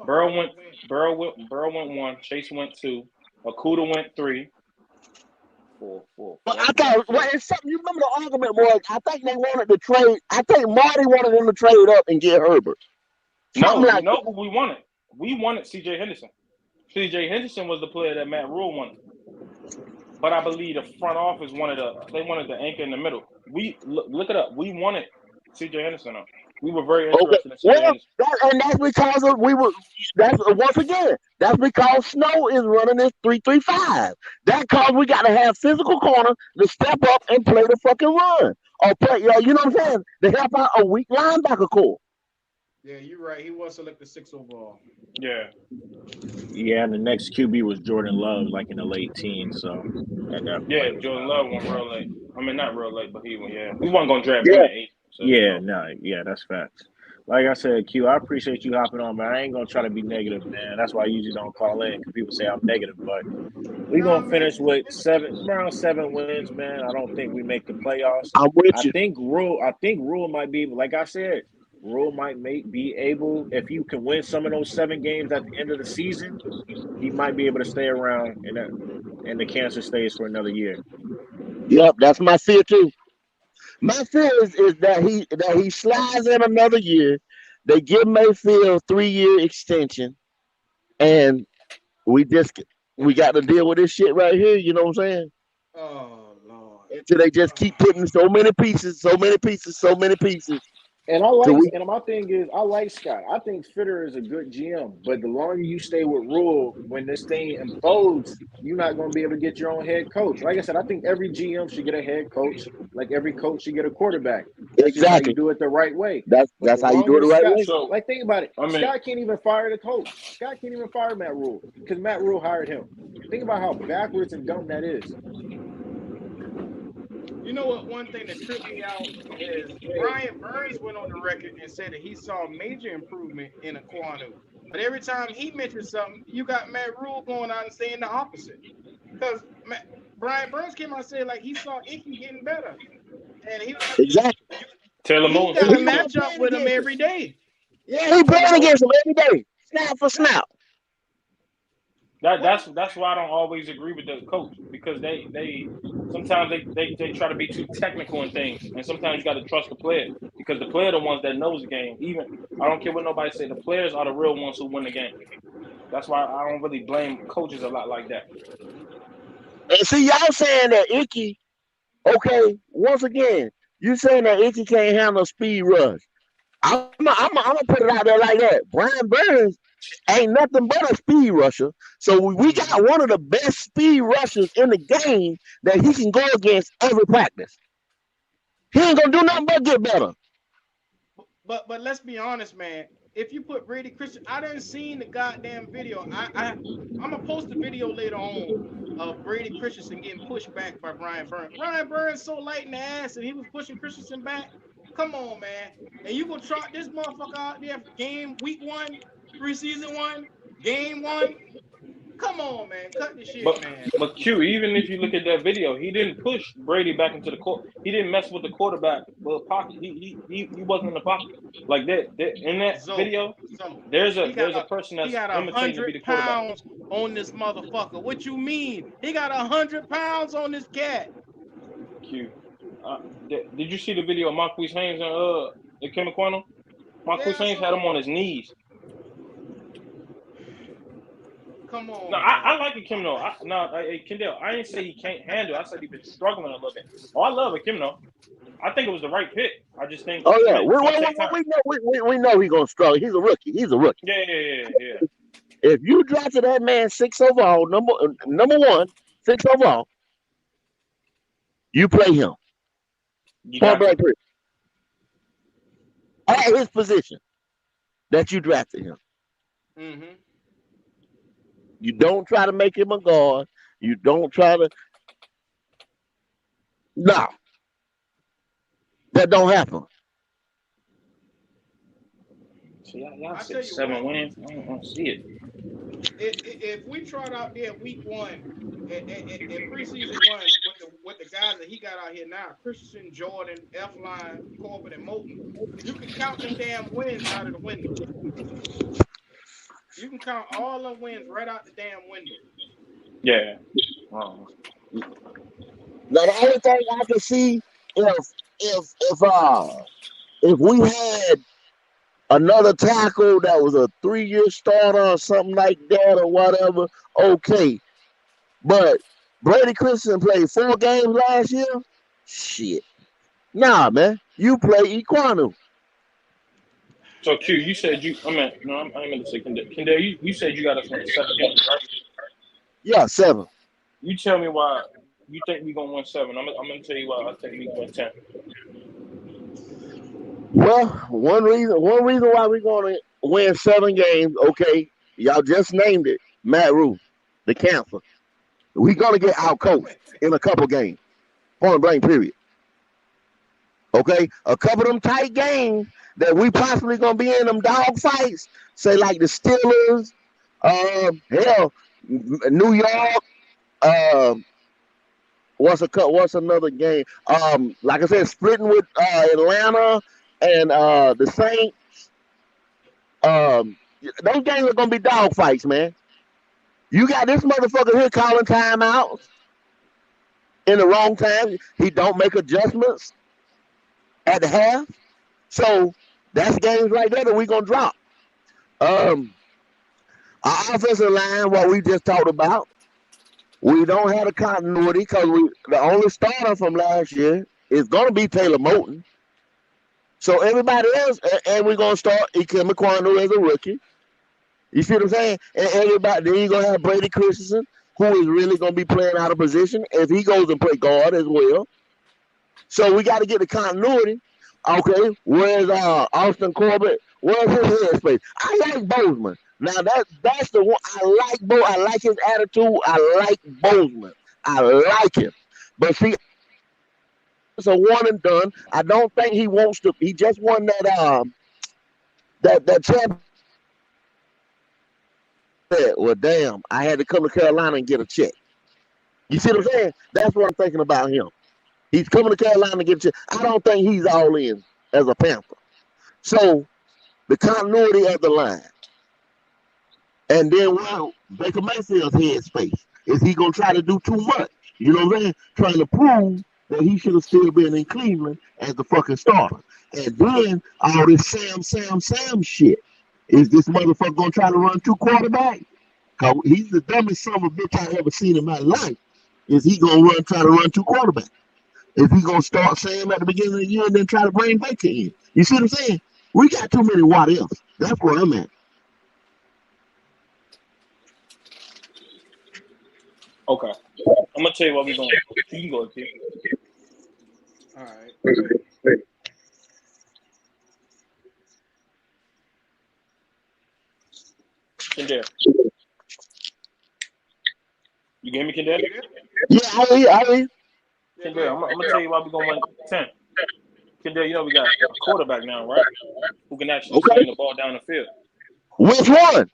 Burrow went 1. Chase went 2. Okuda went 3. 4. But I thought, it's something. You remember the argument was? I think they wanted to trade. I think Marty wanted them to trade up and get Herbert. No, you know who we wanted? We wanted C.J. Henderson. C.J. Henderson was the player that Matt Rhule wanted. But I believe the front office wanted the anchor in the middle. We look it up. We wanted C.J. Henderson. We were very interested in C.J. Henderson. And that's because once again, that's because Snow is running this 3-3-5. That's because we got to have physical corners to step up and play the fucking run. Or play, you know what I'm saying? To help out a weak linebacker core. Yeah, you're right. He was selected 6 overall. Yeah. Yeah, and the next QB was Jordan Love, like in the late teens. So Jordan Love went real late. I mean, not real late, but he went. Yeah, we weren't gonna draft him at 8. So, that's facts. Like I said, Q, I appreciate you hopping on, man. I ain't gonna try to be negative, man. That's why I usually don't call in because people say I'm negative. But we're gonna finish with around 7 wins, man. I don't think we make the playoffs. I'm with you. I think Rhule might be, like I said. Rhule might be able, if you can win some of those 7 games at the end of the season, he might be able to stay around in the cancer stage for another year. Yep, that's my fear too. My fear is that he slides in another year. They give Mayfield 3-year extension, and we got to deal with this shit right here. You know what I'm saying? Oh Lord! Until they just keep putting so many pieces. And my thing is, I like Scott. I think Fitter is a good GM, but the longer you stay with Rhule, when this thing implodes, you're not going to be able to get your own head coach. Like I said, I think every GM should get a head coach, like every coach should get a quarterback. That's just how you do it the right way. That's how you do it the right way. So, like, think about it. Scott can't even fire the coach. Scott can't even fire Matt Rhule because Matt Rhule hired him. Think about how backwards and dumb that is. You know what? One thing that tripped me out is Brian Burns went on the record and said that he saw major improvement in Aquanu. But every time he mentioned something, you got Matt Rhule going out and saying the opposite. Because Brian Burns came out and said like he saw Icky getting better, and he was like, exactly. Taylor Moon got to match up with him every day. Yeah, he playing against him every day, snap for snap. That's why I don't always agree with the coach because they sometimes they try to be too technical in things, and sometimes you got to trust the player because the player are the ones that knows the game. Even I don't care what nobody say, the players are the real ones who win the game. That's why I don't really blame coaches a lot like that. And see, y'all saying that Icky, okay, once again, you saying that Icky can't handle speed rush. I'm gonna put it out there like that. Brian Burns ain't nothing but a speed rusher. So we got one of the best speed rushers in the game that he can go against every practice. He ain't gonna do nothing but get better. But let's be honest, man. If you put Brady Christian, I done seen the goddamn video. I'm gonna post the video later on of Brady Christensen getting pushed back by Brian Burns. Brian Burns so light in the ass and he was pushing Christensen back. Come on, man. And you gonna trot this motherfucker out there game week 1, preseason 1, game 1? Come on, man. Cut the shit, man. But Q, even if you look at that video, he didn't push Brady back into the court. He didn't mess with the quarterback pocket. He wasn't in the pocket like that. In that video, there's a person that's imitating to be the quarterback. He got 100 pounds on this motherfucker. What you mean? He got 100 pounds on this cat. Q, did you see the video of Marquise Haynes and Kim McQuarrie? Marquise Haynes had him on his knees. Come on. No, I like Akim though. Kendall, I didn't say he can't handle. I said he's been struggling a little bit. Oh, I love Akim though. I think it was the right pick. I just think. Oh yeah, we know he's gonna struggle. He's a rookie. Yeah. If you drafted that man 6 overall, number 1, 6 overall, you play him. Point blank period. At his position that you drafted him. Mm-hmm. You don't try to make him a guard. You don't try to. No. That don't happen. See, y'all said 7 wins. I don't see it. If we trot out there week 1 and preseason 1 with the guys that he got out here now, Christensen, Jordan, F-Line, Corbett, and Moulton, you can count them damn wins out of the window. You can count all the wins right out the damn window. Yeah. Now the only thing I can see if we had another tackle that was a 3-year starter or something like that or whatever, okay. But Brady Christensen played 4 games last year. Shit. Nah, man. You play Equanu. So Q, you said you. I meant to say Kendall. You said you got us win 7 games, right? Yeah, 7. You tell me why you think we gonna win 7. I'm gonna tell you why I think we gonna win 10. Well, one reason why we're gonna win 7 games. Okay, y'all just named it. Matt Rhule, the cancer. We're gonna get outcoached in a couple games. Point blank. Period. Okay, a couple of them tight games that we possibly gonna be in them dog fights, say like the Steelers, hell, New York, what's another game? Like I said, splitting with Atlanta and the Saints. Those games are gonna be dog fights, man. You got this motherfucker here calling timeouts in the wrong time. He don't make adjustments at the half. So that's games right there that we're gonna drop. Our offensive line, what we just talked about, we don't have the continuity because the only starter from last year is gonna be Taylor Moulton. So everybody else, and we're gonna start Ikem McQuarrie as a rookie. You see what I'm saying? And everybody, then you're gonna have Brady Christensen, who is really gonna be playing out of position if he goes and play guard as well. So we got to get the continuity. Okay, where's Austin Corbett? Where's his headspace? I like Bozeman. Now that's the one I like. I like his attitude. I like Bozeman. I like him. But see, it's a one and done. I don't think he wants to. He just won that champ. Well, damn, I had to come to Carolina and get a check. You see what I'm saying? That's what I'm thinking about him. He's coming to Carolina to get a check. I don't think he's all in as a Panther. So the continuity of the line. And then Baker Mayfield's headspace. Is he going to try to do too much? You know what I'm saying? Trying to prove that he should have still been in Cleveland as the fucking starter. And then all this Sam shit. Is this motherfucker going to try to run 2 quarterbacks? Because he's the dumbest son of a bitch I ever seen in my life. Is he going to try to run 2 quarterbacks? Is he going to start Sam at the beginning of the year and then try to bring Baker in? You see what I'm saying? We got too many what ifs. That's where I'm at. Okay. I'm going to tell you what we're going to do. You can go, Kim. All right. Kendall. You can hear me, Kendall? Yeah, I hear you. Kendall, I'm going to tell you why we're going to win 10. Kendall, you know we got a quarterback now, right? Who can actually Okay. sling the ball down the field. Which one?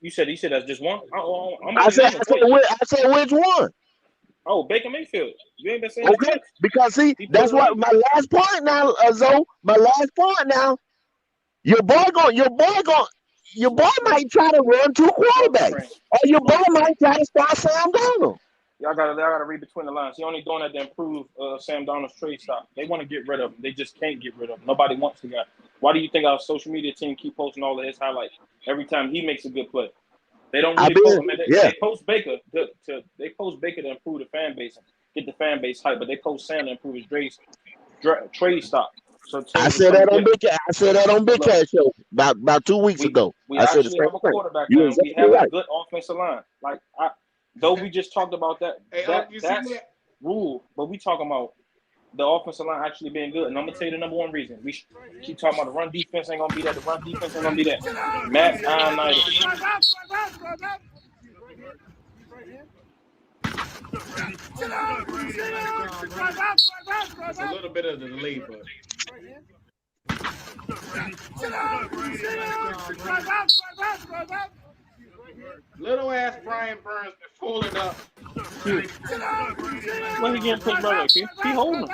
You said that's just one? I'm I only said naming two. which one? Oh, Baker Mayfield. You ain't been saying his Okay, flex? because see, He that's pulling what away? my last point now, Zoe. My last point now. Your boy might try to run two Throw quarterbacks, string. or your boy Throw string. might try to start Sam Donald. Y'all gotta read between the lines. He only doing that to improve Sam Darnold's trade stock. They want to get rid of him. They just can't get rid of him. Nobody wants the guy. Why do you think our social media team keep posting all of his highlights every time he makes a good play? They don't really post. I mean, they post Baker to improve the fan base and get the fan base hype, but they post Sam to improve his trade stock. So I said that on Big Cat Show about 2 weeks ago. We I said the actually same have a thing. quarterback You now. exactly We have right. a good offensive line. Though we just talked about that. That's Rhule, but we talking about the offensive line actually being good. And I'm gonna tell you the number one reason. We keep talking about the run defense ain't gonna be that. The run defense ain't gonna be that. Matt Ioannidis. It's a little bit of the delay, but little ass Brian Burns been fooling up. When he getting pushed by he holding him.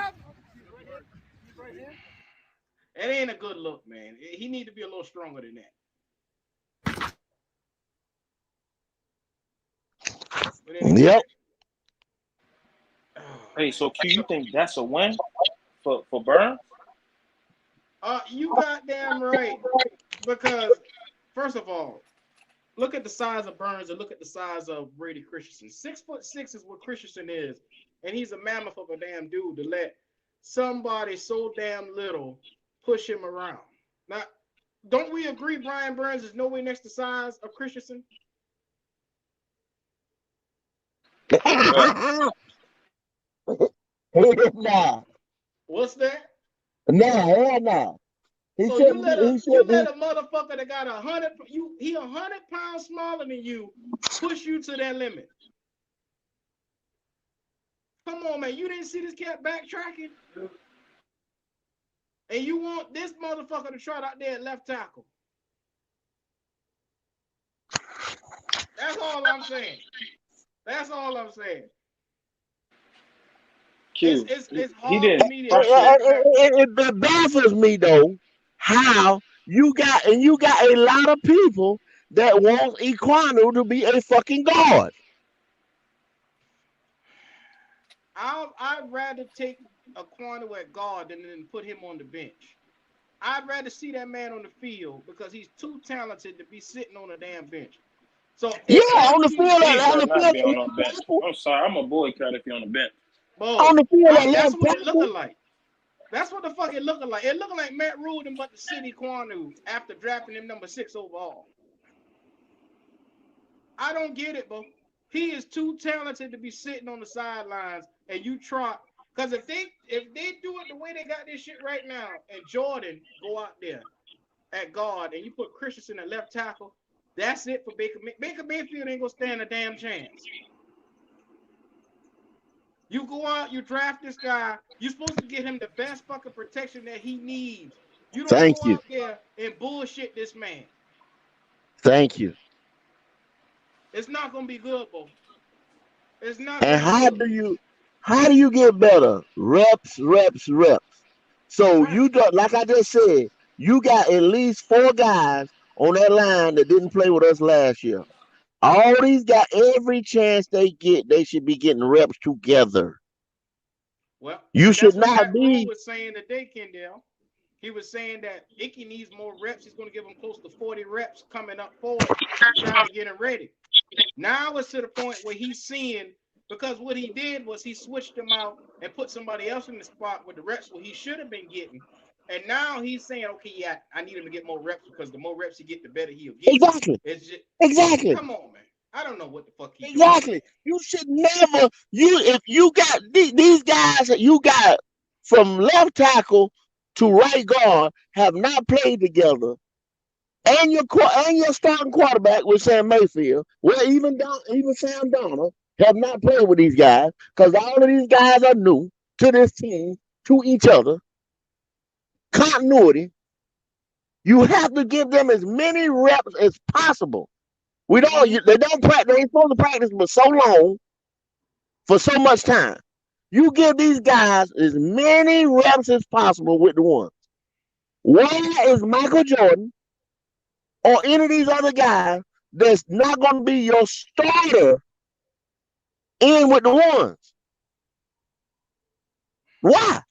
It ain't a good look, man. He need to be a little stronger than that. Yep. Hey, so Q, you think that's a win for Burns? You goddamn right. Because first of all, look at the size of Burns and look at the size of Brady Christensen. 6'6" is what Christensen is, and he's a mammoth of a damn dude to let somebody so damn little push him around. Now, don't we agree Brian Burns is nowhere next to the size of Christensen? Nah. What's that? Nah. So you let a motherfucker that got 100 pounds smaller than you push you to that limit. Come on, man. You didn't see this cat backtracking? And you want this motherfucker to trot out there at left tackle. That's all I'm saying. Q, it's hard for me to it baffles me though how you got a lot of people that want Equanu to be a fucking guard. I'd rather take Equanu at guard than put him on the bench. I'd rather see that man on the field because he's too talented to be sitting on a damn bench. So on the field, I'm sorry, I'm a boycott if you're on the bench. On the field, that's what it looking like. That's what the fuck it looking like. It looking like Matt Rhule and but the city Equanu after drafting him number 6 overall. I don't get it, bro. He is too talented to be sitting on the sidelines and you trot. Because if they do it the way they got this shit right now, and Jordan go out there at guard and you put Christensen at left tackle, that's it for Baker. Baker Mayfield ain't gonna stand a damn chance. You go out, you draft this guy. You're supposed to get him the best fucking protection that he needs. You don't go out there and bullshit this man. Thank you. It's not gonna be good, bro. It's not. And how do you get better? Reps. So you don't, like I just said, you got at least 4 guys on that line that didn't play with us last year. All these guys, every chance they get, they should be getting reps together. Well, you should not Matt be. Rhule was saying today, Kendall. He was saying that Icky needs more reps. He's going to give him close to 40 reps coming up forward, trying to get him ready. Now it's to the point where he's seeing, because what he did was he switched him out and put somebody else in the spot with the reps where he should have been getting. And now he's saying, okay, yeah, I need him to get more reps because the more reps he get, the better he'll get. Exactly. Come on, man. I don't know what the fuck he's doing. You should never, if you got these guys that you got from left tackle to right guard have not played together, and your starting quarterback with Sam Mayfield, well, even Sam Donald have not played with these guys because all of these guys are new to this team, to each other, continuity. You have to give them as many reps as possible. They don't practice. They ain't supposed to practice for so long, for so much time. You give these guys as many reps as possible with the ones. Why is Michael Jordan or any of these other guys that's not going to be your starter in with the ones? Why?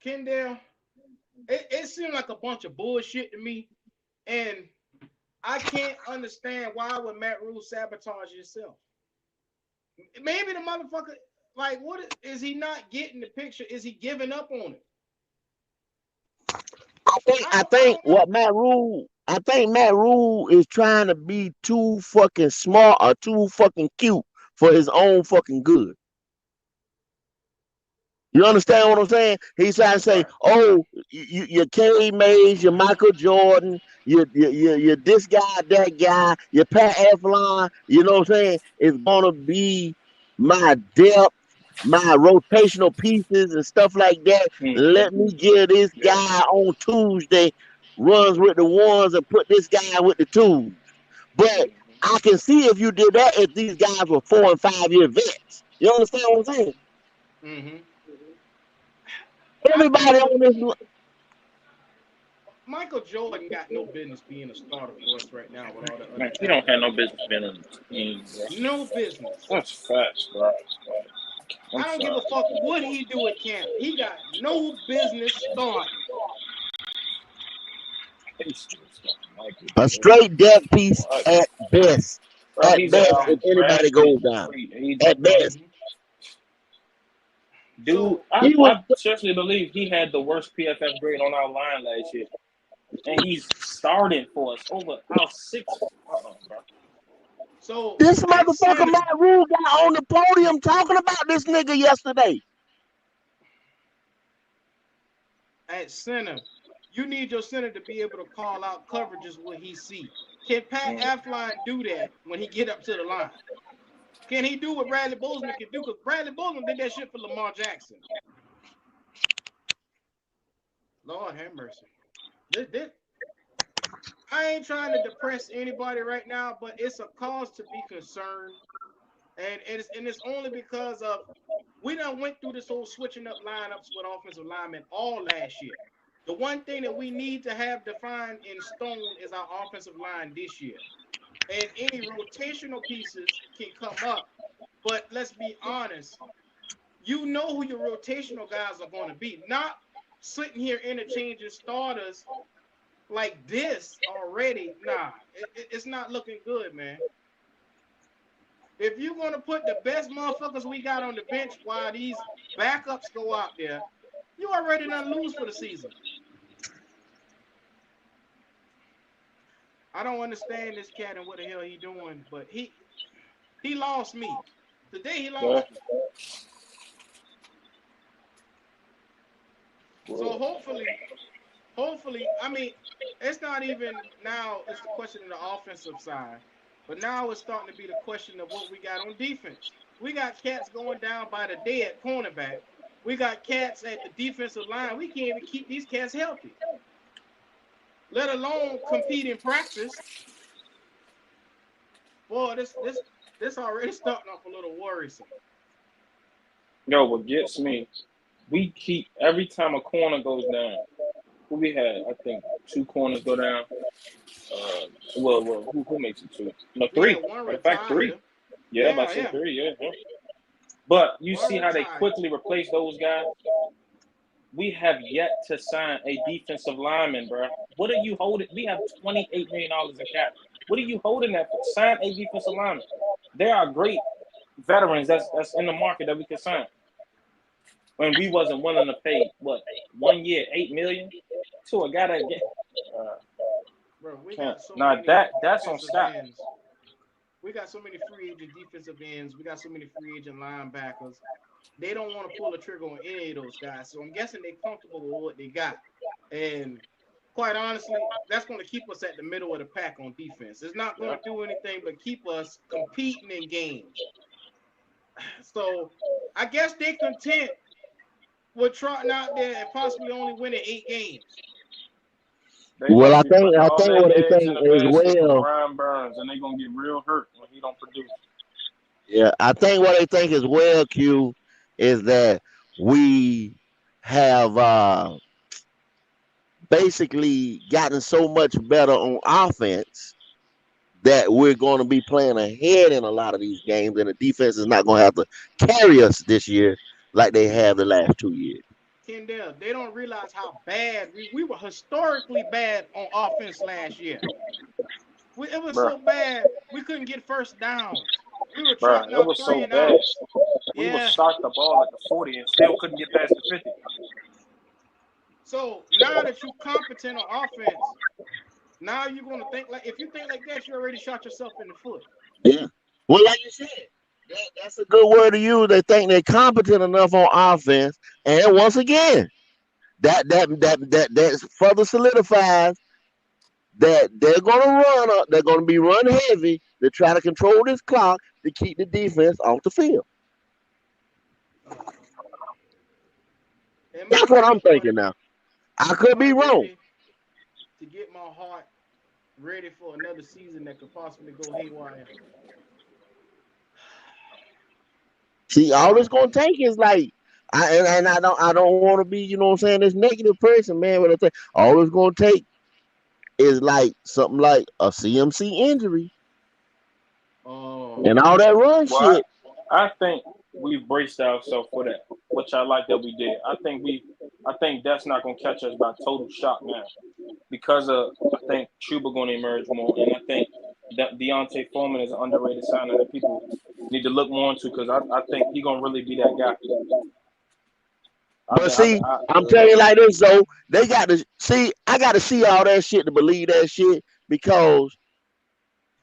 Kendall, it seemed like a bunch of bullshit to me, and I can't understand why would Matt Rhule sabotage himself. Maybe the motherfucker, like, what is he not getting the picture? Is he giving up on it? I think Matt Rhule is trying to be too fucking smart or too fucking cute for his own fucking good. You understand what I'm saying? He's trying to say, "Oh, you're K. Mays, you're Michael Jordan, you're this guy, that guy, you're Pat Eflon." You know what I'm saying? It's gonna be my depth, my rotational pieces and stuff like that. Let me give this guy on Tuesday runs with the ones and put this guy with the twos. But I can see if you did that if these guys were 4 and 5 year vets. You understand what I'm saying? Mm-hmm. Everybody on this. Michael Jordan got no business being a starter for us right now with all the other. He don't have no business being on the team, bro. No business. That's facts, bro. I don't give a fuck what he do at camp. He got no business starting. A straight death piece at best. Bro, at best, if anybody goes down. At best. Dude, I seriously believe he had the worst PFF grade on our line last year. And he's starting for us over our 6. Bro. So this motherfucker Matt Rhule got on the podium talking about this nigga yesterday. At center, you need your center to be able to call out coverages what he see. Can Pat Eflon do that when he get up to the line? Can he do what Bradley Bozeman can do? Because Bradley Bozeman did that shit for Lamar Jackson. Lord have mercy. I ain't trying to depress anybody right now, but it's a cause to be concerned. And it's only because of we done went through this whole switching up lineups with offensive linemen all last year. The one thing that we need to have defined in stone is our offensive line this year. And any rotational pieces can come up. But let's be honest, you know who your rotational guys are going to be. Not sitting here interchanging starters like this already. Nah, it's not looking good, man. If you're going to put the best motherfuckers we got on the bench while these backups go out there, you already done lose for the season. I don't understand this cat and what the hell he doing, but he lost me. Today he lost me. So hopefully, I mean, it's not even now, it's the question of the offensive side. But now it's starting to be the question of what we got on defense. We got cats going down by the day at cornerback. We got cats at the defensive line. We can't even keep these cats healthy, let alone compete in practice. Boy, this already starting off a little worrisome. Yo, what gets me, we keep every time a corner goes down. Who we had? I think 2 corners go down. Who makes it 2? No, 3. Yeah, in fact, 3. Yeah, I said 3. Yeah. But you see how they quickly replace those guys. We have yet to sign a defensive lineman, bro. What are you holding? We have $28 million in cap. What are you holding that for? Sign a defensive lineman. There are great veterans that's in the market that we can sign. When we wasn't willing to pay 1 year $8 million to a guy that get. Bro, we got so now many that's on stop. We got so many free agent defensive ends. We got so many free agent linebackers. They don't want to pull the trigger on any of those guys. So I'm guessing they're comfortable with what they got. And quite honestly, that's going to keep us at the middle of the pack on defense. It's not going to do anything but keep us competing in games. So I guess they're content with trotting out there and possibly only winning 8 games. They Well, gonna I be think putting I all think their what they eggs in think the as basket for well. Brian Burns, and they're gonna get real hurt when he don't produce. Yeah, I think what they think as well, Q, is that we have basically gotten so much better on offense that we're going to be playing ahead in a lot of these games, and the defense is not going to have to carry us this year like they have the last 2 years. Kendall, they don't realize how bad we were historically bad on offense last year. It was Bruh, so bad we couldn't get first downs. We were bruh, trotting it out was 3 so and bad. outs. We would Yeah. start the ball at the 40 and still couldn't get past the 50. So now that you're competent on offense, now you're gonna think like if you think like that, you already shot yourself in the foot. Yeah. Well, like you said, that's a good word to use. They think they're competent enough on offense, and once again, that further solidifies that they're going to run. They're going to be run heavy to try to control this clock to keep the defense off the field. That's what I'm thinking now. I could be wrong. To get my heart ready for another season that could possibly go haywire. See, all it's gonna take is like, I don't want to be, you know what I'm saying, this negative person, man. But I think all it's gonna take is like something like a CMC injury, and all that run shit. I think we've braced ourselves for that, which I like that we did. I think that's not gonna catch us by total shock now, because I think Chuba gonna emerge more, and I think that Deontay Foreman is an underrated signing that people need to look more into, because I think he's gonna really be that guy. But see, I'm telling you like this, though, they got to see. I got to see all that shit to believe that shit, because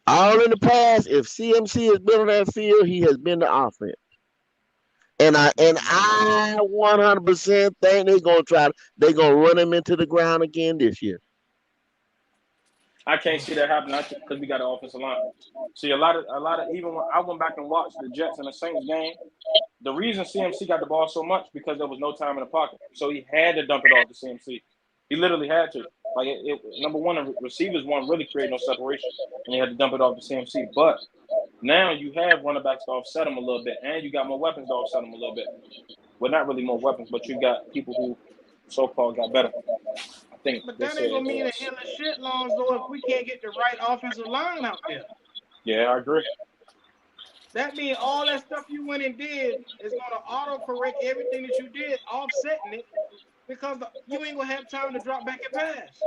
all in the past, if CMC has been on that field, he has been the offense. And I 100% think they're gonna run him into the ground again this year. I can't see that happening because we got an offensive line. See, a lot of even when I went back and watched the Jets and the Saints game, the reason CMC got the ball so much because there was no time in the pocket, so he had to dump it off to CMC. He literally had to. Like number one, the receivers weren't really creating no separation, and he had to dump it off to CMC. But now you have running backs to offset him a little bit, and you got more weapons to offset him a little bit. Well, not really more weapons, but you got people who so-called got better. But that ain't gonna mean a hell of shit, Lonzo, if we can't get the right offensive line out there. Yeah, I agree. That means all that stuff you went and did is gonna auto-correct everything that you did, offsetting it, because you ain't gonna have time to drop back and pass.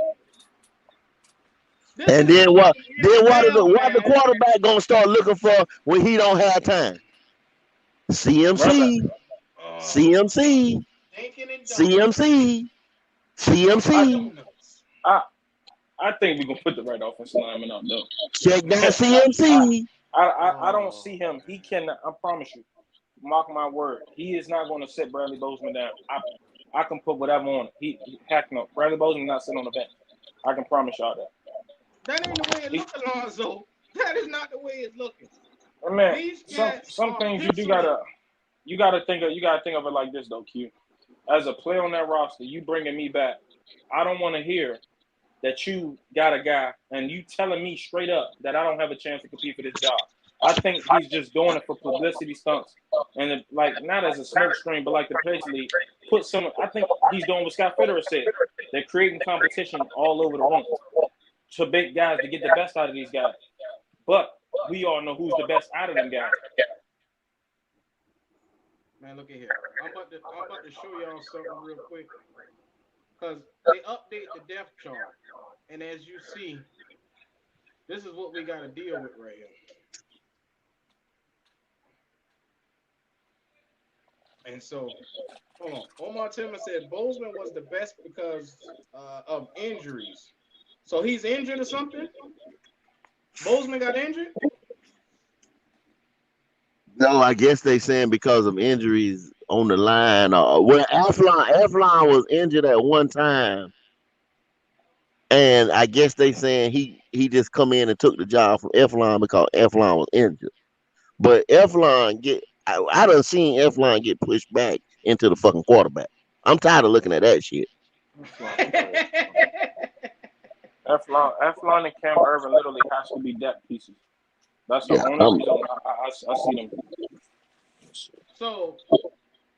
And then what? Then what is the quarterback gonna start looking for when he don't have time? CMC, CMC, CMC, CMC. I think we're gonna put the right offensive lineman out though. Check that CMC. I don't see him. He cannot. I promise you. Mark my word. He is not going to sit Bradley Bozeman down. I can put whatever on it. Heck no. Bradley Bozeman not sitting on the bench. I can promise y'all that. That ain't the way it looks, Alonzo. That is not the way it's looking. Man, some things you gotta think of it like this though, Q. As a player on that roster, you bringing me back. I don't want to hear that you got a guy and you telling me straight up that I don't have a chance to compete for this job. I think he's just doing it for publicity stunts and like not as a smoke screen, but like to basically put some. I think he's doing what Scott Fitterer said. They're creating competition all over the room to big guys to get the best out of these guys. But we all know who's the best out of them guys. Man, look at here. I'm about to show y'all something real quick. Because they update the depth chart. And as you see, this is what we got to deal with right here. And so, hold on. Omar Tillman said Bozeman was the best because of injuries. So he's injured or something? Bozeman got injured? No, I guess they saying because of injuries on the line. Well, Eflon was injured at one time, and I guess they saying he just come in and took the job from Eflon because Eflon was injured. But Eflon I done seen Eflon get pushed back into the fucking quarterback. I'm tired of looking at that shit. Eflon and Cam Irvin literally has to be depth pieces. That's the only reason I see them. So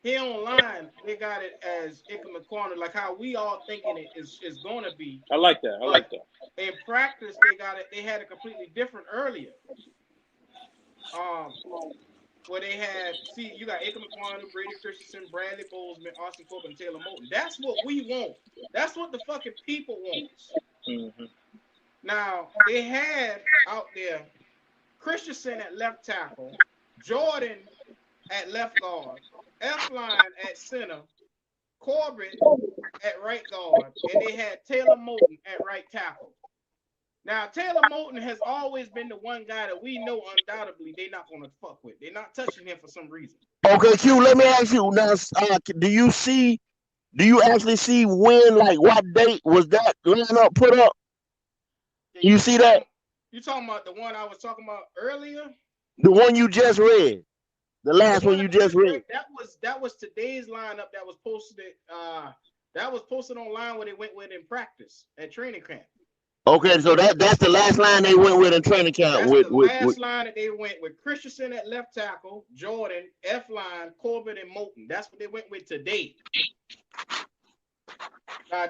here online, they got it as Ike corner, like how we all thinking it is going to be. I like that. I like that. In practice, they had it completely different earlier. Where they had, you got Ike McQuarrie, Brady Christensen, Bradley Bozeman, Austin Corbin, and Taylor Moton. That's what we want. That's what the fucking people wants. Mm-hmm. Now, they had out there Christensen at left tackle, Jordan at left guard, Efline at center, Corbin at right guard, and they had Taylor Moton at right tackle. Now, Taylor Moton has always been the one guy that we know undoubtedly they're not going to fuck with. They're not touching him for some reason. Okay, Q, let me ask you now, do you actually see when, like, what date was that lineup put up? You see that? You talking about the one I was talking about earlier? The one you just read. The last one you just read. That was today's lineup that was posted. That was posted online where they went with in practice at training camp. Okay, so that's the last line they went with in training camp. That's the last line that they went with. Christensen at left tackle, Jordan, Efline, Corbin, and Moton. That's what they went with today.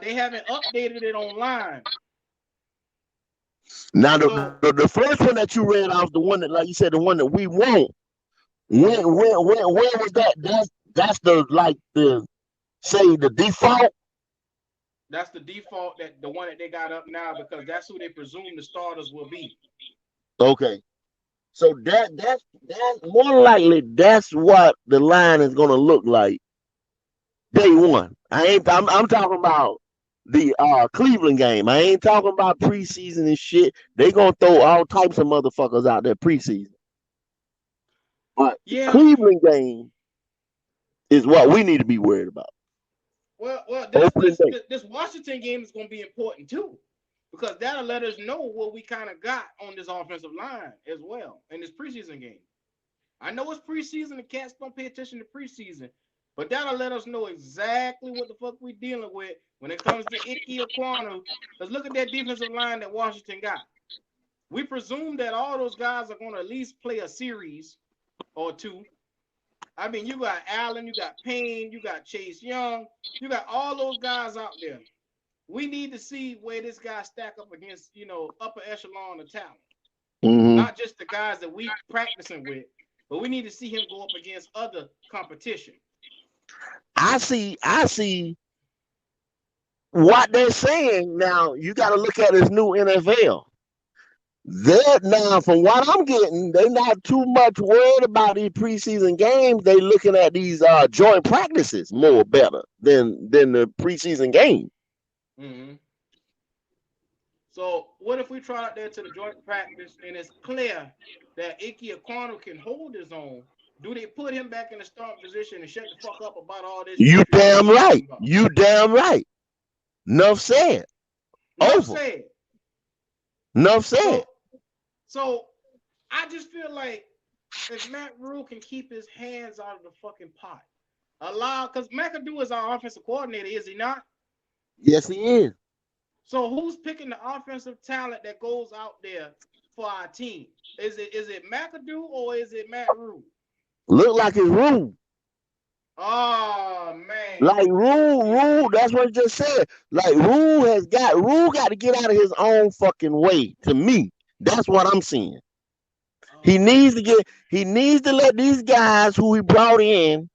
They haven't updated it online. Now the first one that you read off, the one that, like you said, the one that we want. When was that? That's the default. That's the default, that the one that they got up now, because that's who they presume the starters will be. Okay, so that's more likely that's what the line is gonna look like day one. I'm talking about the Cleveland game. I ain't talking about preseason and shit. They gonna throw all types of motherfuckers out there preseason. But the Cleveland game is what we need to be worried about. Well, this Washington game is going to be important too, because that'll let us know what we kind of got on this offensive line as well in this preseason game. I know it's preseason, the cats don't pay attention to preseason, but that'll let us know exactly what the fuck we dealing with when it comes to Ike Ekwonu. Because look at that defensive line that Washington got. We presume that all those guys are going to at least play a series or two. I mean, you got Allen, you got Payne, you got Chase Young, you got all those guys out there. We need to see where this guy stack up against, upper echelon of talent. Mm-hmm. Not just the guys that we practicing with, but we need to see him go up against other competition. I see what they're saying now. You got to look at this new NFL. Now, from what I'm getting, they're not too much worried about these preseason games. They looking at these joint practices more better than the preseason game. Mm-hmm. So what if we try out there to the joint practice and it's clear that Ike Ekwonu can hold his own? Do they put him back in the starting position and shut the fuck up about all this? You damn right. You damn right. Enough said. Enough said. So I just feel like if Matt Rhule can keep his hands out of the fucking pot, because McAdoo is our offensive coordinator, is he not? Yes, he is. So who's picking the offensive talent that goes out there for our team? Is it McAdoo or is it Matt Rhule? Look like it's Rhule. Oh man! Like Rhule. That's what I just said. Like Rhule got to get out of his own fucking way. To me, that's what I'm seeing. He needs to let these guys who he brought in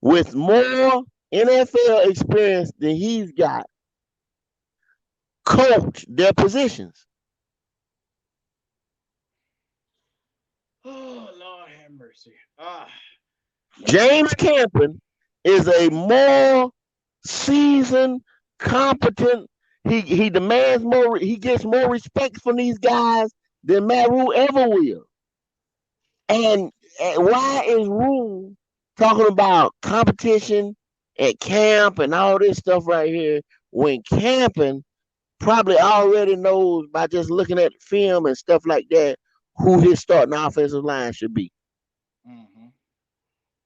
with more NFL experience than he's got coach their positions. Oh Lord have mercy. James Campen is a more seasoned, competent. He demands more. He gets more respect from these guys than Matt Rhule ever will. And why is Rhule talking about competition at camp and all this stuff right here when Campen probably already knows by just looking at film and stuff like that who his starting offensive line should be? Mm-hmm.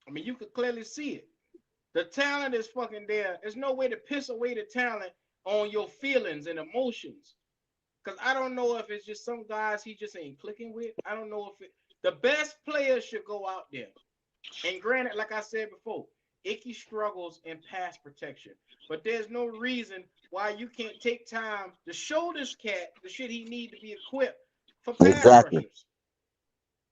I mean, you could clearly see it. The talent is fucking there. There's no way to piss away the talent on your feelings and emotions. Because I don't know if it's just some guys he just ain't clicking with. I don't know if the best players should go out there. And granted, like I said before, Icky struggles in pass protection. But there's no reason why you can't take time to show this cat the shit he need to be equipped for pass rushers.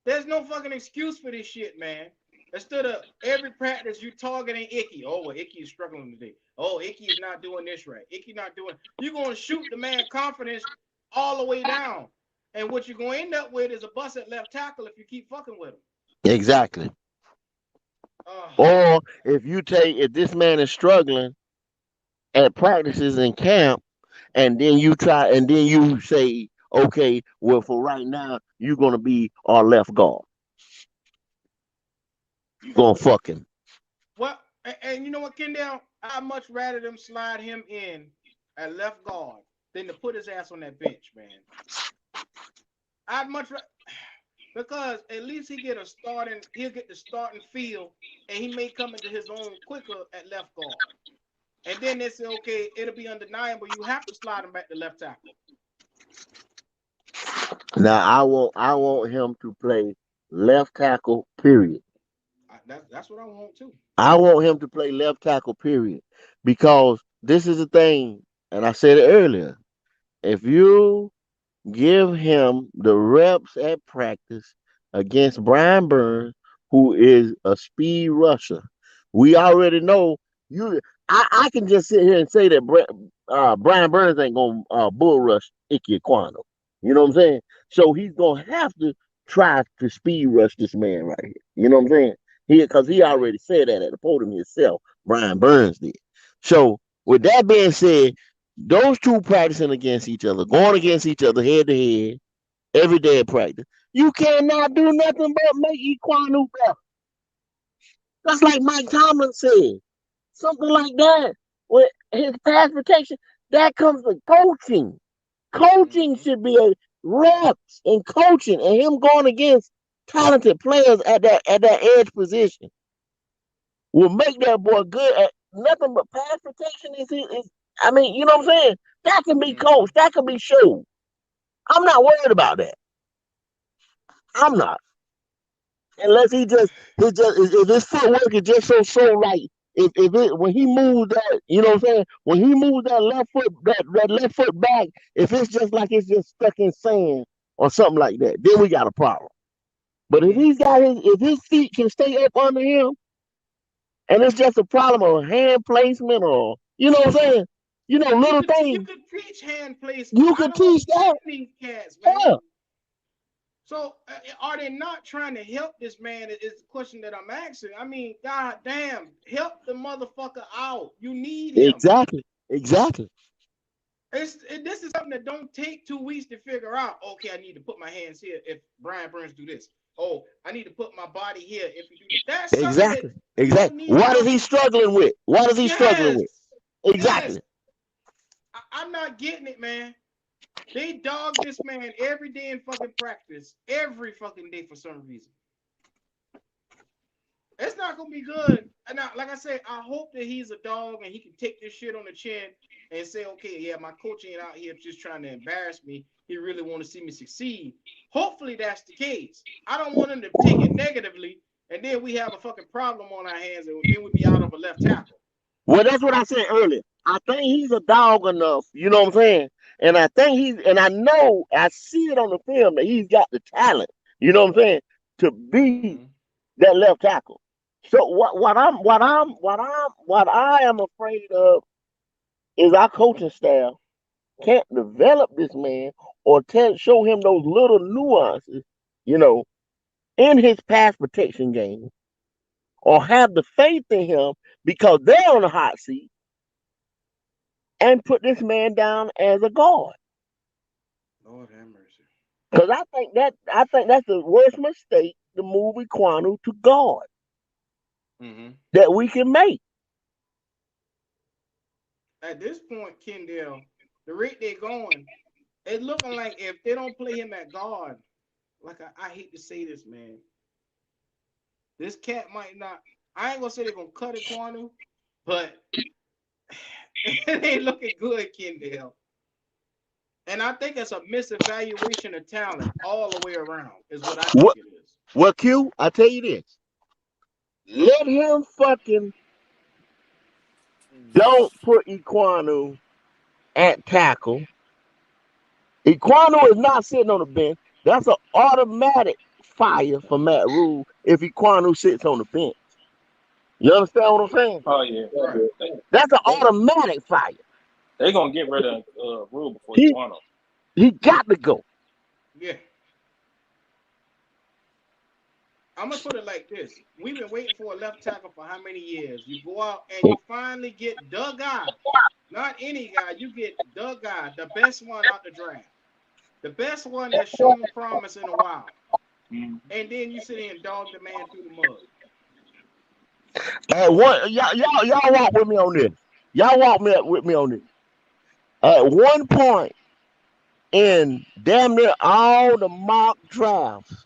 There's no fucking excuse for this shit, man. Instead of every practice you targeting Icky. Oh, well, Icky is struggling today. Oh, Icky is not doing this right. Icky not doing. You're gonna shoot the man confidence all the way down. And what you're gonna end up with is a bust at left tackle if you keep fucking with him. Exactly. Or if this man is struggling at practices in camp, and then you say, okay, well, for right now, you're gonna be our left guard. You're gonna fuck him. Well, and you know what, Kendall? I'd much rather them slide him in at left guard than to put his ass on that bench, man. I'd much rather, because at least he'll get the starting feel, and he may come into his own quicker at left guard. And then they say, okay, it'll be undeniable. You have to slide him back to left tackle. Now I want him to play left tackle, period. That's what I want too. I want him to play left tackle, period. Because this is the thing, and I said it earlier. If you give him the reps at practice against Brian Burns, who is a speed rusher, we already know you. I can just sit here and say that Brian Burns ain't gonna bull rush Ike Ekwonu. You know what I'm saying? So he's gonna have to try to speed rush this man right here. You know what I'm saying? Because he already said that at the podium himself. Brian Burns did. So with that being said, those two practicing against each other, going against each other head to head, every day at practice, you cannot do nothing but make Ekwonu better. That's like Mike Tomlin said. Something like that. With his pass protection, that comes with coaching. Coaching should be a reps and coaching, and him going against talented players at that edge position will make that boy good at nothing but pass protection. I mean, you know what I'm saying? That can be coached. That can be shown. I'm not worried about that. I'm not. Unless if his footwork is just so right. When he moves that, you know what I'm saying? When he moves that left foot back, if it's just like it's just stuck in sand or something like that, then we got a problem. But if his feet can stay up under him, and it's just a problem of hand placement or you know what I'm saying? You know, little things. You could teach hand placement. You could teach that. These cats, man. Yeah. So are they not trying to help this man? Is the question that I'm asking. I mean, god damn, help the motherfucker out. You need him. Exactly. This is something that don't take 2 weeks to figure out. Okay, I need to put my hands here if Brian Burns do this. Oh, I need to put my body here if you do that. That's exactly. What is he struggling with? What is he struggling with? Exactly. Yes. I'm not getting it, man. They dog this man every day in fucking practice. Every fucking day for some reason. It's not going to be good. And now, like I said, I hope that he's a dog and he can take this shit on the chin and say, okay, yeah, my coach ain't out here just trying to embarrass me. He really want to see me succeed. Hopefully that's the case. I don't want him to take it negatively and then we have a fucking problem on our hands and then we'll be out of a left tackle. Well, that's what I said earlier. I think he's a dog enough, you know what I'm saying? And I think I know, I see it on the film that he's got the talent, you know what I'm saying, to be that left tackle. So what I am afraid of is our coaching staff can't develop this man or show him those little nuances, you know, in his pass protection game, or have the faith in him because they're on the hot seat and put this man down as a guard. Lord have mercy. Because I think that's the worst mistake to move Ekwonu to guard that we can make. At this point, Kendall, the rate they're going, it's looking like if they don't play him at guard, like I hate to say this, man, this cat might not. I ain't gonna say they're gonna cut Ekwonu, but it ain't looking good, Kendall. And I think it's a misevaluation of talent all the way around, is what I think it is. Well, Q, I tell you this. Let him fucking don't put Equanu at tackle. Equanu is not sitting on the bench. That's an automatic fire for Matt Rhule if Equanu sits on the bench. You understand what I'm saying? Oh yeah, right. That's an automatic fire. They're gonna get rid of Rhule before Equanu. He got to go. Yeah. I'm gonna put it like this: we've been waiting for a left tackle for how many years? You go out and you finally get the guy, not any guy. You get the guy, the best one out the draft, the best one that's shown promise in a while, and then you sit here and dog the man through the mud. Y'all walk with me on this. Y'all walk with me on this. At one point in damn near all the mock drafts,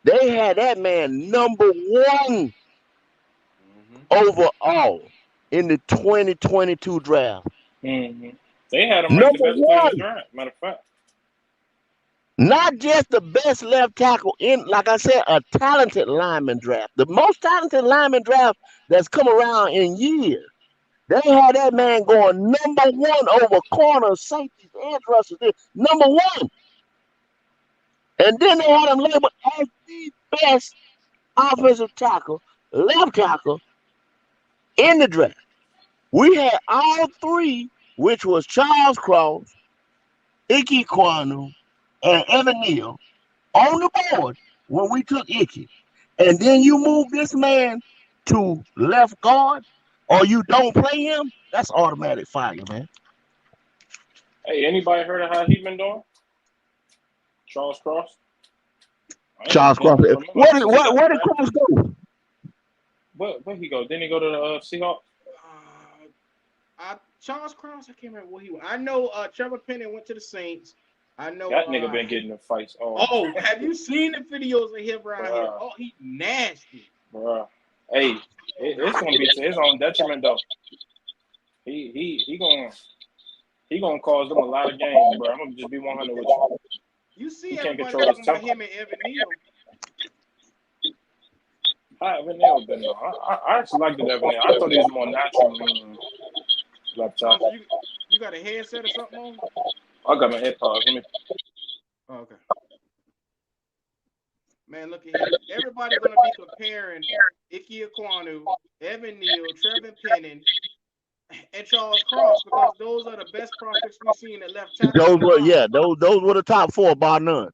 they had that man number one overall in the 2022 draft. Mm-hmm. They had him ranked the best player in the draft, matter of fact. Not just the best left tackle in, like I said, a talented lineman draft. The most talented lineman draft that's come around in years. They had that man going number one over corners, safeties, edge rushers. Number one. And then they had him labeled as the best offensive tackle, left tackle in the draft. We had all three, which was Charles Cross, Ike Kwanu, and Evan Neal, on the board when we took Icky. And then you move this man to left guard or you don't play him, that's automatic fire, man. Hey, anybody heard of how he been doing? Charles Cross? Charles Cross. Where did Cross go? Where he go? Didn't he go to the Seahawks? Charles Cross, I can't remember where he went. I know Trevor Penning went to the Saints. I know that nigga been getting in fights. Oh, have you seen the videos of him around here? Oh, he nasty. Bruh. Hey, it's gonna be to his own detriment though. He gonna cause them a lot of games, bro. I'm gonna just be 100 with you. You see everybody talking about him and Evan Neal. How Evan Neal been though? I actually liked Evan Neal. I thought he was more natural left tackle. You got a headset or something on? I got my AirPods. Let me. Oh, okay. Man, look at here. Everybody's gonna be comparing Ike Ekwonu, Evan Neal, Trevor Penning, and Charles Cross because those are the best prospects we've seen at left tackle. Those were the top four, bar none.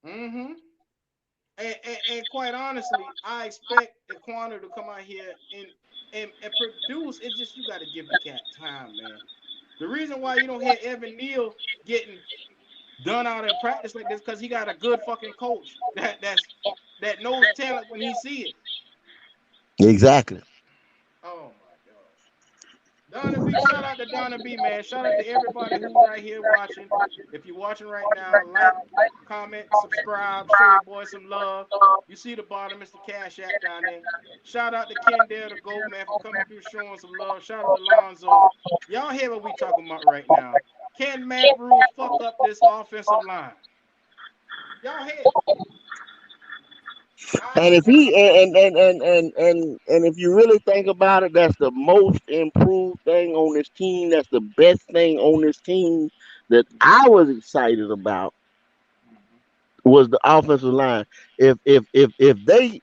Mm-hmm. And quite honestly, I expect Ekwonu to come out here and produce. It's just you got to give the cat time, man. The reason why you don't hear Evan Neal getting done out in practice like this because he got a good fucking coach that knows talent when he see it. Exactly. Oh my God. Donna B, shout out to Donna B, man. Shout out to everybody who's right here watching. If you're watching right now, like, comment, subscribe, show your boy some love. You see the bottom, it's the Cash App down there. Shout out to Kendall, the Gold Man, for coming through showing some love. Shout out to Lonzo. Y'all hear what we talking about right now. Can Matt Rhule fuck up this offensive line? Y'all hear? And if he and if you really think about it, that's the most improved thing on this team. That's the best thing on this team that I was excited about was the offensive line. If they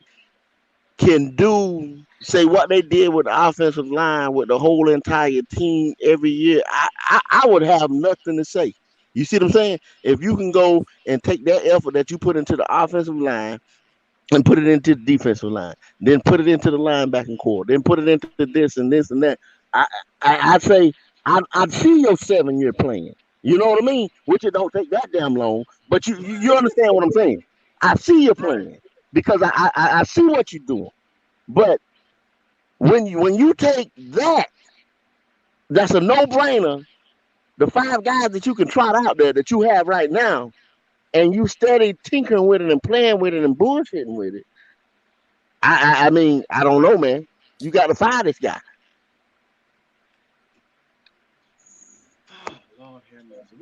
can do say what they did with the offensive line with the whole entire team every year, I would have nothing to say. You see what I'm saying? If you can go and take that effort that you put into the offensive line and put it into the defensive line, then put it into the linebacking core, then put it into this and this and that. I'd say I'd see your 7-year plan. You know what I mean? Which it don't take that damn long, but you understand what I'm saying. I see your plan because I see what you're doing. But when you take that, that's a no-brainer. The 5 guys that you can trot out there that you have right now, and you steady tinkering with it and playing with it and bullshitting with it. I mean, I don't know, man. You got to fire this guy.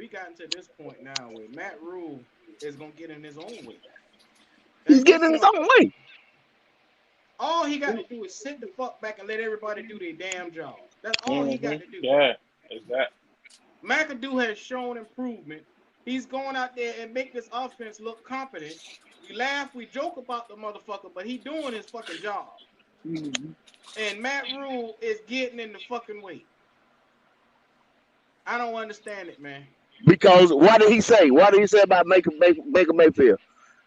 we gotten to this point now where Matt Rhule is gonna get in his own way. He's getting in his own way. All he got to do is sit the fuck back and let everybody do their damn job. That's all he got to do. Yeah, exactly. McAdoo has shown improvement. He's going out there and make this offense look competent. We laugh, we joke about the motherfucker, but he doing his fucking job. And Matt Rhule is getting in the fucking way. I don't understand it, man. Because what did he say? What did he say about Baker Mayfield?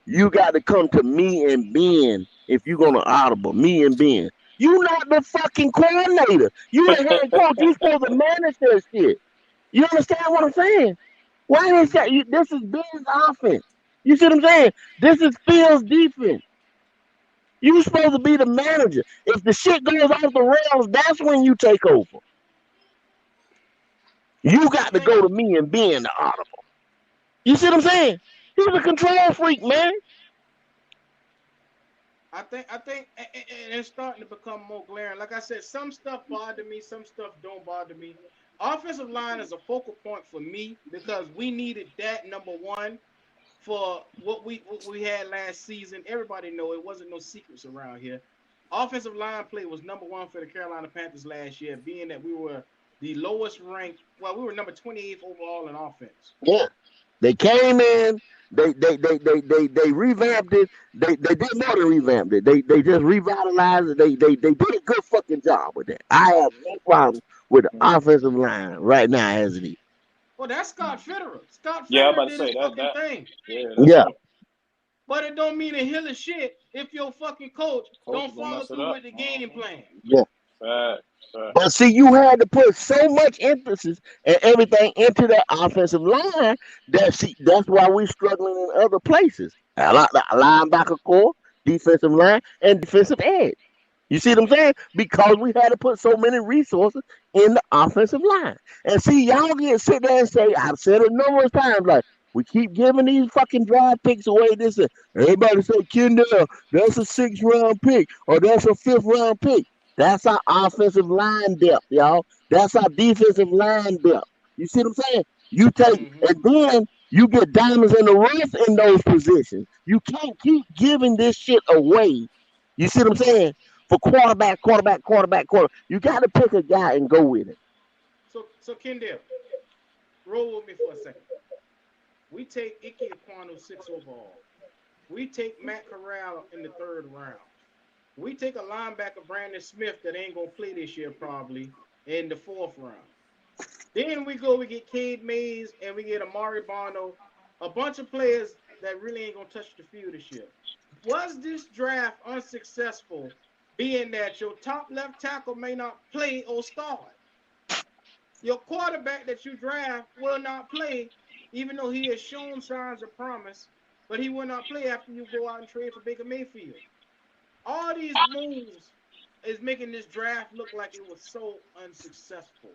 You got to come to me and Ben if you're gonna audible. Me and Ben. You not the fucking coordinator. You the head coach. You supposed to manage that shit. You understand what I'm saying? Why is that? This is Ben's offense. You see what I'm saying? This is Phil's defense. You supposed to be the manager. If the shit goes off the rails, that's when you take over. You got to go to me and Ben the audible. You see what I'm saying? He's a control freak, man. I think it's starting to become more glaring. Like I said, some stuff bother me, some stuff don't bother me. Offensive line is a focal point for me because we needed that number one for what we had last season. Everybody know it wasn't no secrets around here. Offensive line play was number one for the Carolina Panthers last year, being that we were the lowest ranked. Well, we were number 28th overall in offense. Yeah, they came in. They revamped it. They did more than revamped it. They just revitalized it. They did a good fucking job with that. I have no problem with the offensive line right now as it is. Well, that's Scott Fitterer. Scott Yeah, I'm Fitterer about to did say his fucking that. thing. Yeah. But it don't mean a hill of shit if your fucking coach don't follow through with the game plan. Yeah. But see, you had to put so much emphasis and everything into that offensive line that's why we're struggling in other places. I like the linebacker core, defensive line, and defensive edge. You see what I'm saying? Because we had to put so many resources in the offensive line. And see, y'all get sit there and say, I've said it numerous times, like, we keep giving these fucking draft picks away. This everybody say, Kendall, that's a 6th round pick, or that's a 5th round pick. That's our offensive line depth, y'all. That's our defensive line depth. You see what I'm saying? You take, and then you get diamonds in the rough in those positions. You can't keep giving this shit away. You see what I'm saying? For quarterback. You got to pick a guy and go with it. So Kendall, roll with me for a second. We take Ike Ekwonu 6 overall. We take Matt Corral in the 3rd round. We take a linebacker, Brandon Smith, that ain't going to play this year probably, in the 4th round. Then we get Cade Mays, and we get Amari Bono, a bunch of players that really ain't going to touch the field this year. Was this draft unsuccessful, being that your top left tackle may not play or start? Your quarterback that you draft will not play, even though he has shown signs of promise, but he will not play after you go out and trade for Baker Mayfield. All these moves is making this draft look like it was so unsuccessful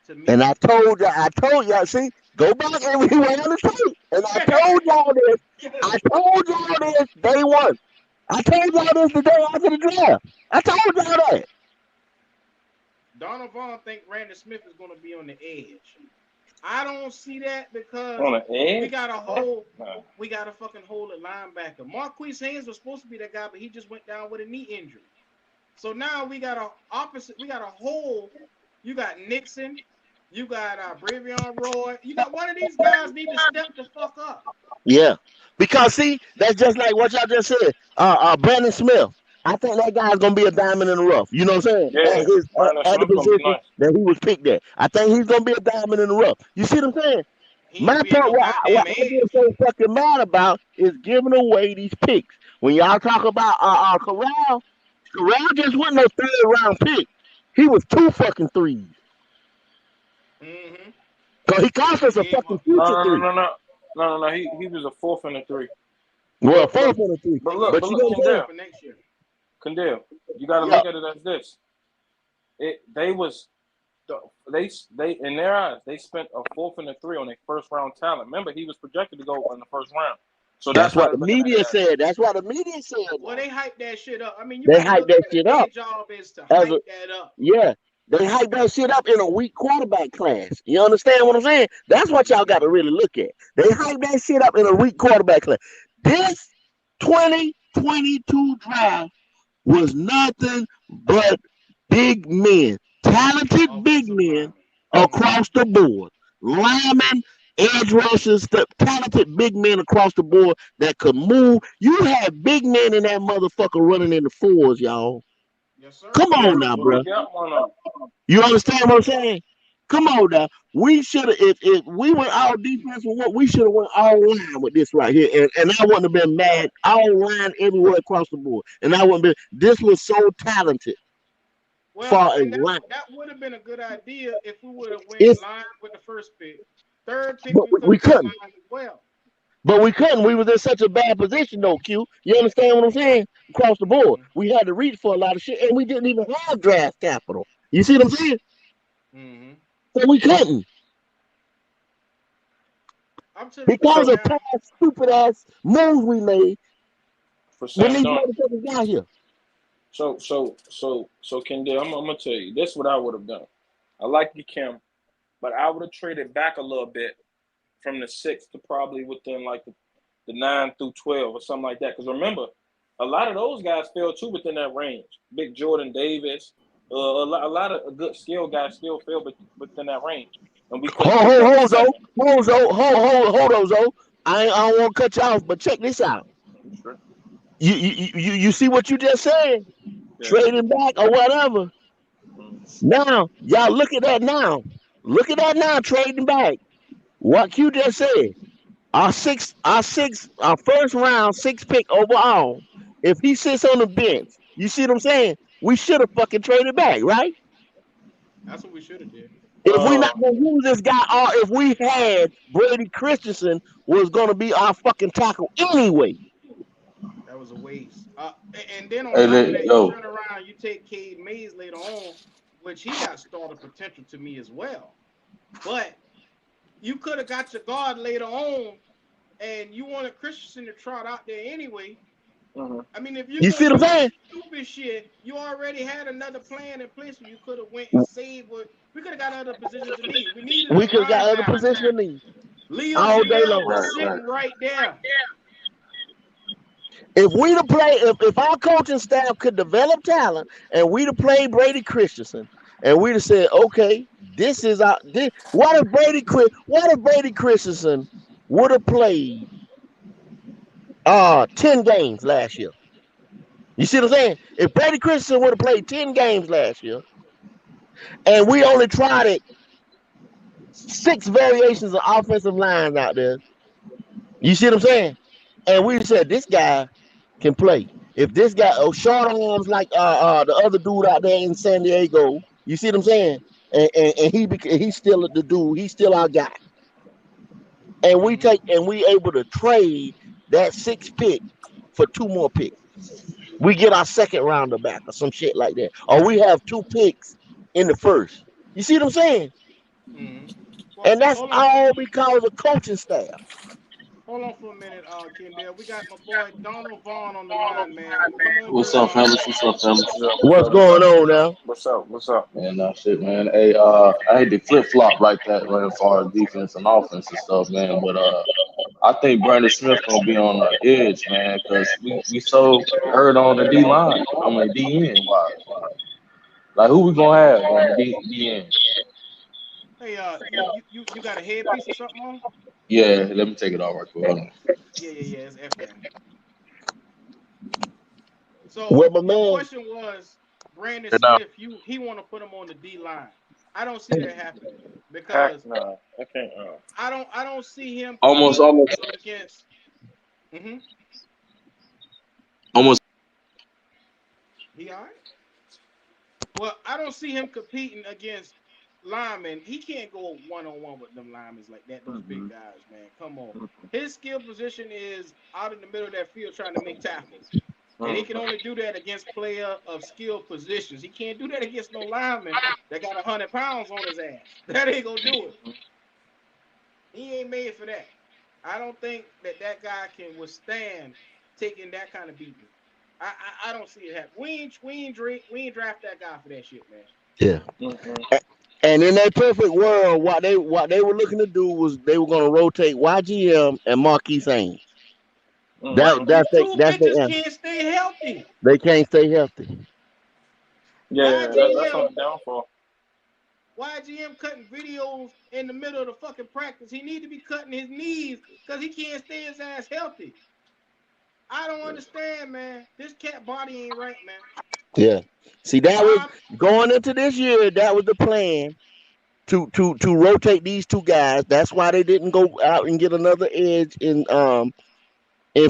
to me. And I told y'all, see, go back and rewind the tape. And I told y'all this day one. I told y'all this the day after the draft. I told y'all that. Donald Vaughn think Brandon Smith is going to be on the edge. I don't see that because we got a fucking hole at linebacker. Marquise Haynes was supposed to be that guy, but he just went down with a knee injury. So now we got a hole. You got Nixon, you got Bravion Roy. You got one of these guys need to step the fuck up. Yeah. Because see, that's just like what y'all just said. Brandon Smith. I think that guy's gonna be a diamond in the rough. You know what I'm saying? Yeah, at the position that he was picked at. I think he's gonna be a diamond in the rough. You see what I'm saying? My point, what I get so fucking mad about is giving away these picks. When y'all talk about Corral just wasn't no 3rd round pick. He was 2 fucking 3s. So he cost us a fucking future 3. No. He was a 4th and a 3. Well, 4th and a 3. But look, Kendall, for next year. Kendall, you got to look at it as this. They in their eyes, they spent a 4th and a 3 on their 1st round talent. Remember, he was projected to go in the 1st round. So that's what the media said. That's what the media said. Well, they hyped that shit up. I mean, they hyped that shit up. Their job is to hype that up. Yeah. They hype that shit up in a weak quarterback class. You understand what I'm saying? That's what y'all got to really look at. They hype that shit up in a weak quarterback class. This 2022 draft was nothing but big men, talented big Offensive men line. across the board. Linemen, edge rushers, the talented big men across the board that could move. You had big men in that motherfucker running in the fours, y'all. Yes, sir. Come Yeah, on now, but we bro. got one of You understand what I'm saying? Come on now. We should have if we went all defense with what we should have went all line with this right here. And I wouldn't have been mad all line everywhere across the board. And I wouldn't be this was so talented Well, far as and line. that would have been a good idea if we would have went If line with the first pick. Third pick, but we could we have went couldn't. line as well. But we couldn't. We was in such a bad position though, Q. You understand what I'm saying? Across the board. Mm-hmm. We had to reach for a lot of shit and we didn't even have draft capital. You see what I'm saying? Mm-hmm. So we couldn't. Up to the Because point so of now. past stupid ass moves we made for when Sam these Darnold. motherfuckers got here. So Kendall, I'm gonna tell you this is what I would have done. I like you, Kim, but I would have traded back a little bit from the 6 to probably within like the 9 through 12 or something like that. Because remember, a lot of those guys fell too within that range. Big Jordan Davis, a lot of good skill guys still fell within that range, and we could have picked up the Zo. second. Hold on, Zo. I don't want to cut you off, but check this out. Sure. You see what you just said? Yeah. Trading back or whatever. Now, y'all look at that now. Look at that now, trading back. What Q just said. Our first round, 6 pick overall. If he sits on the bench, you see what I'm saying? We should have fucking traded back, right? That's what we should have did. If we not Uh, gonna use this guy, or if we had Brady Christensen was gonna be our fucking tackle anyway. That was a waste. And then on Hey, top of that, you yo, turn around, you take Cade Mays later on, which he got starter potential to me as well. But you could have got your guard later on, and you wanted Christensen to trot out there anyway. I mean, if you're You see gonna what do I'm some saying? stupid shit, you already had another plan in place where you could have went and saved what we could have got other positions of need. We needed a We could have got other linebacker. positioning Leo all day Janelle long. was right. sitting right there. If we'd have played, if our coaching staff could develop talent and we'd have played Brady Christensen and we'd have said, okay, this is our this, what if Brady Christensen would have played 10 games last year? You see what I'm saying? If Brady Christensen would have played 10 games last year and we only tried it 6 variations of offensive lines out there, you see what I'm saying? And we said this guy can play. If this guy, short arms like the other dude out there in San Diego, you see what I'm saying? He's still the dude. He's still our guy. And we able to trade that 6 pick for 2 more picks. We get our second rounder back or some shit like that, or we have 2 picks in the first. You see what I'm saying? Mm-hmm. Well, And that's all because of coaching staff. hold on for a minute, Kendall. We got my boy Donald Vaughn on the line, man. Come on What's through, up, Donald. fellas? What's up, fellas? What's going on now? what's up? What's up? Man, no shit, man. Hey, I hate to flip flop like that, man, as far as defense and offense and stuff, man. But I think Brandon Smith gonna be on the edge, man, because we so hurt on the D line. I mean D end wise. Like who we gonna have on the D end? Hey, you got a headpiece or something on? Yeah, let me take it off right quick. Hold on. Yeah. It's FM. So Well, my your man, question was Brandon Sit down. Smith. He want to put him on the D line. I don't see that happening Heck because no, I can't. I don't see him Almost, competing almost, against. Mm-hmm. almost. He all right? Well, I don't see him competing against linemen. He can't go one on one with them linemen like that. Those big guys, man. Come on. His skill position is out in the middle of that field trying to make tackles. And he can only do that against player of skill positions. He can't do that against no lineman that got 100 pounds on his ass. That ain't gonna do it. He ain't made for that. I don't think that guy can withstand taking that kind of beating. I don't see it happen. We ain't draft that guy for that shit, man. Yeah. Mm-hmm. And in that perfect world, what they were looking to do was they were going to rotate YGM and Marquis Haynes. Mm-hmm. These two That's bitches the can't stay healthy. They can't stay healthy. Yeah, that's YGM, on the downfall. YGM cutting videos in the middle of the fucking practice. He need to be cutting his knees because he can't stay his ass healthy. I don't understand, man. This cat body ain't right, man. Yeah. See, that was Um, going into this year. That was the plan to rotate these two guys. That's why they didn't go out and get another edge in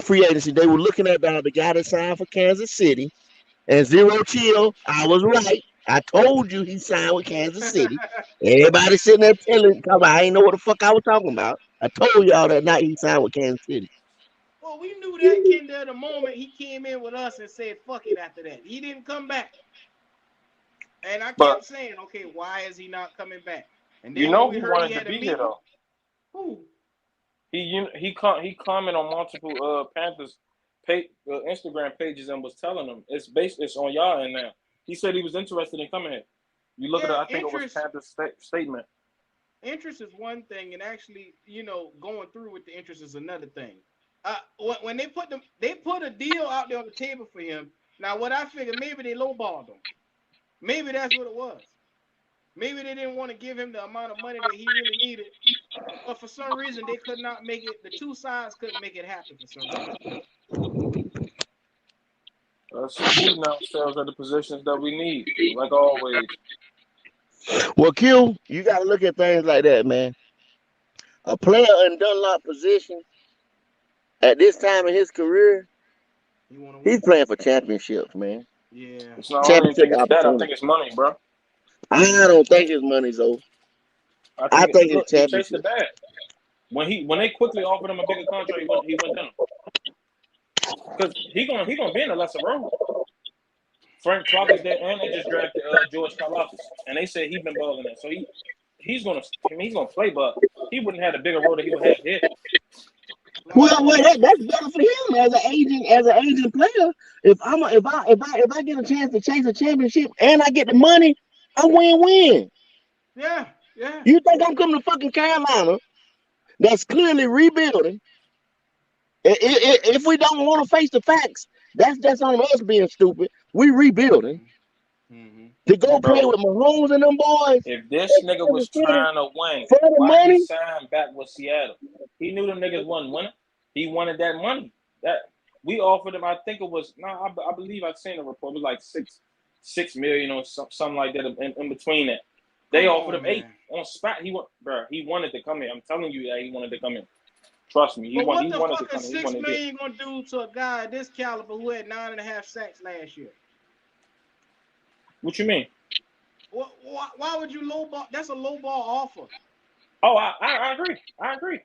free agency. They were looking at the guy that signed for Kansas City and Zero Chill. I was right. I told you he signed with Kansas City. Everybody sitting there telling, I ain't know what the fuck I was talking about. I told y'all that night he signed with Kansas City. well, we knew that Kinder the moment he came in with us and said fuck it after that. He didn't come back. And I But kept saying, okay, why is he not coming back? And you then know when we he heard he wanted to had a be here meeting, though. who? He commented on multiple Panthers Instagram pages and was telling them it's on y'all end now. He said he was interested in coming here. You look at it, Yeah, I think it was Panthers statement. interest is one thing, and actually, going through with the interest is another thing. When they put a deal out there on the table for him. Now, what I figured, maybe they lowballed him. Maybe that's what it was. Maybe they didn't want to give him the amount of money that he really needed, but for some reason they could not make it. The two sides couldn't make it happen for some reason. Shooting ourselves at the positions that we need, like always. Well, Q, you got to look at things like that, man. A player in Dunlop position at this time in his career, he's playing for championships, man. Yeah. It's not only Championship think it's that. I opportunity. think it's money, bro. I don't think his money's though. I think it's He chased the championship. bag. When they quickly offered him a bigger contract, he went down. Because he gonna be in a lesser role. Frank Clark is there, and they just drafted George Karlaftis, and they said he's been balling there. So he's gonna play, but he wouldn't have a bigger role that he would have here. Well, that's better for him as an aging player. If I get a chance to chase a championship and I get the money, I win. Yeah. You think I'm coming to fucking Carolina? That's clearly rebuilding. If we don't want to face the facts, that's on us being stupid. We rebuilding. Mm-hmm. To go play Bro, with Mahomes and them boys. if this nigga was trying to win, for the why money, he signed back with Seattle? He knew them niggas wasn't winning. He wanted that money. That we offered him. I think it was I believe I've seen a report. It was like $6 million or something like that in between that. They offered him $8 on spot. He wanted to come here. I'm telling you that he wanted to come in. Trust me, But what the wanted fuck to come is in. $6 million gonna do to a guy of this caliber who had 9.5 sacks last year? What you mean? Why would you lowball? That's a lowball offer. Oh, I agree. I agree.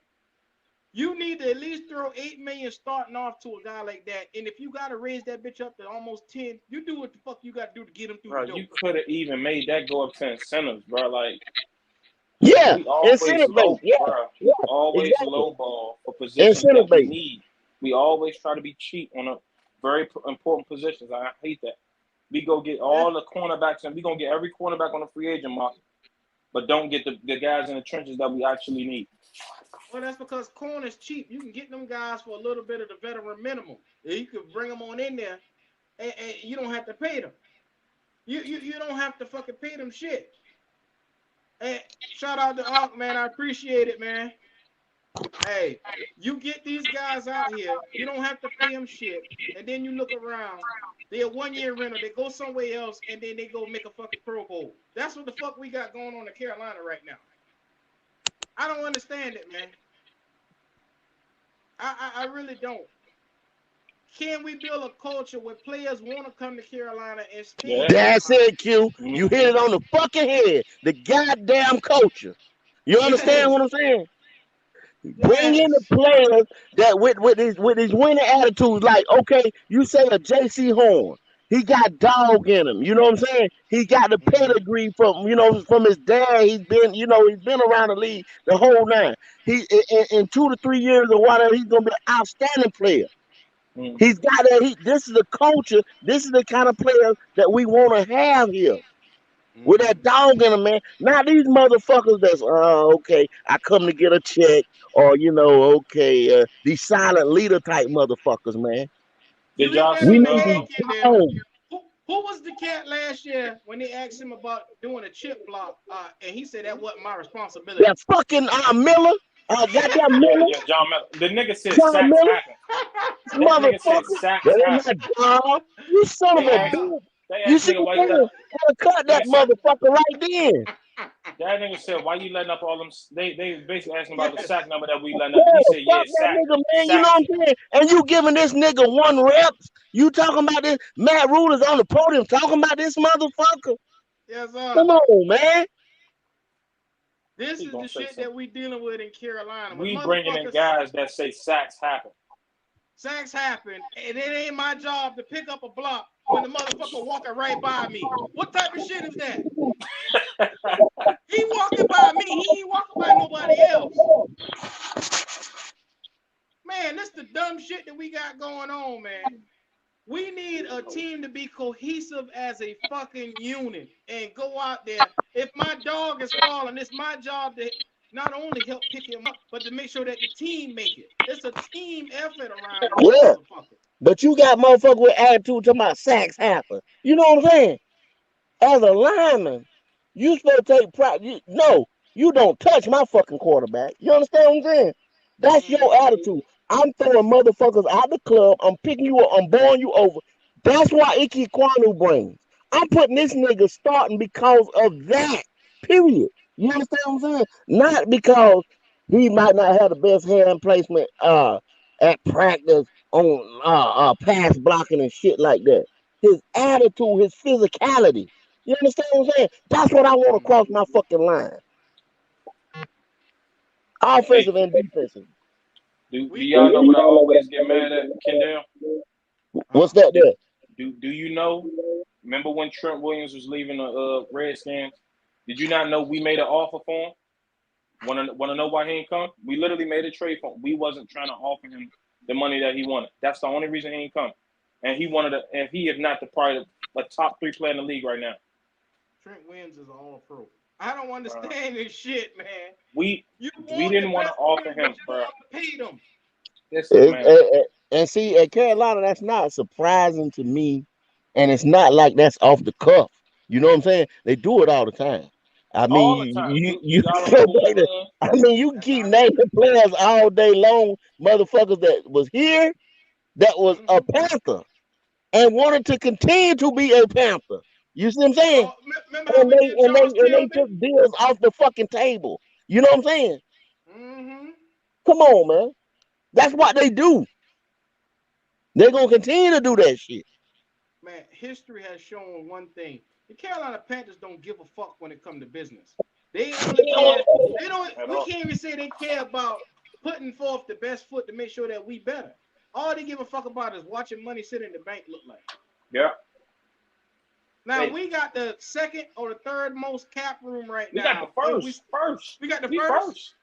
You need to at least throw $8 million starting off to a guy like that, and if you gotta raise that bitch up to almost 10, you do what the fuck you gotta do to get him through the door. You could have even made that go up to incentives, bro. Like, yeah, we always low, yeah, bro. yeah, Always exactly. low ball for positions that we need. We always try to be cheap on a very important positions. I hate that. We go get all the cornerbacks, and we gonna get every cornerback on the free agent market, but don't get the guys in the trenches that we actually need. Well, that's because corner's cheap. You can get them guys for a little bit of the veteran minimum. You could bring them on in there, and you don't have to pay them. You don't have to fucking pay them shit. And shout out to Unc, man. I appreciate it, man. Hey, you get these guys out here, you don't have to pay them shit, and then you look around, they're a 1-year rental, they go somewhere else, and then they go make a fucking Pro Bowl. That's what the fuck we got going on in Carolina right now. I don't understand it, man. I really don't. Can we build a culture where players want to come to Carolina and stay? Yeah. That's it, Q. You hit it on the fucking head. The goddamn culture. You understand what I'm saying? Bring in the players that with his winning attitudes. Like, okay, you say a J.C. Horn. He got dog in him. You know what I'm saying? He got the pedigree from his dad. He's been around the league the whole nine. He in 2 to 3 years or whatever, he's gonna be an outstanding player. He's got that. This is the culture. This is the kind of player that we want to have here. with that dog in them, man. Now these motherfuckers that's okay, I come to get a check, or okay, these silent leader type motherfuckers, man. Did You hit y'all that We on see? the need head, these Kendall. dogs. Who was the cat last year when they asked him about doing a chip block, and he said that wasn't my responsibility? That fucking Miller, goddamn Yeah, Miller, yeah, John Miller. The nigga said John sacks Miller, happen. this That nigga said motherfucker. sacks That ain't happen. my job. You son of They a asked Yeah. bitch. they You asked see nigga what why I'm you let saying? I cut that listen. motherfucker right then. That nigga said why you letting up all them. They basically asking about the Yes. sack number that we letting up. He Yeah, said yeah, fuck that nigga, man. You know what sacks. I'm saying? And you giving this nigga one reps. You talking about this? Matt Rhule is on the podium talking about this motherfucker. Yes, Come sir. on, man. This He is gonna the say shit that something. we dealing with in Carolina. When We bringing in motherfuckers guys that say sacks happen. sacks happen, and it ain't my job to pick up a block when the motherfucker walking right by me. What type of shit is that? He walking by me. He ain't walking by nobody else. Man, this the dumb shit that we got going on, man. We need a team to be cohesive as a fucking unit and go out there. If my dog is falling, it's my job to not only help pick him up, but to make sure that the team make it. It's a team effort around this Yeah, motherfucker. but you got motherfucker with attitude talking about sacks happen. You know what I'm saying? As a lineman, you supposed to take pride. No, you don't touch my fucking quarterback. You understand what I'm saying? That's your Mm-hmm. attitude. I'm throwing motherfuckers out the club. I'm picking you up. I'm blowing you over. That's why Ike Kwanu brings. I'm putting this nigga starting because of that. Period. You understand what I'm saying? Not because he might not have the best hand placement at practice on pass blocking and shit like that. His attitude, his physicality. You understand what I'm saying? That's what I want across my fucking line. Hey, Offensive and defensive. do We y'all know what I always get mad at, Kendall? What's huh? that there? Do you know? Remember when Trent Williams was leaving the Redskins? Did you not know we made an offer for him? Want to know why he ain't come? We literally made a trade for him. We wasn't trying to offer him the money that he wanted. That's the only reason he ain't come. And he wanted to, and he is not the probably a top 3 player in the league right now. Trent Williams is all pro. I don't understand this shit, man. We You we want the didn't want to best for offer him, but him, you don't bro. want to pay them. Listen, man. And see, at Carolina, that's not surprising to me. And it's not like that's off the cuff. You know what I'm saying? They do it all the time. I All the mean, time. you Do y'all can remember go back to, when? I mean, you can That's keep how they naming do it. players all day long, motherfuckers that was here, that was a Mm-hmm. Panther, and wanted to continue to be a Panther. You see what I'm saying? Oh, remember how And we they did and they Charles and they Tillman? took deals off the fucking table. You know what I'm saying? Mm-hmm. Come on, man. That's what they do. They're gonna continue to do that shit. Man, history has shown one thing. The Carolina Panthers don't give a fuck when it comes to business. They only care. They don't. At We all. can't even say they care about putting forth the best foot to make sure that we better. All they give a fuck about is watching money sit in the bank look like. Yeah. Now Hey, we got the second or the third most cap room right we got the now, and first. we got the We first. first.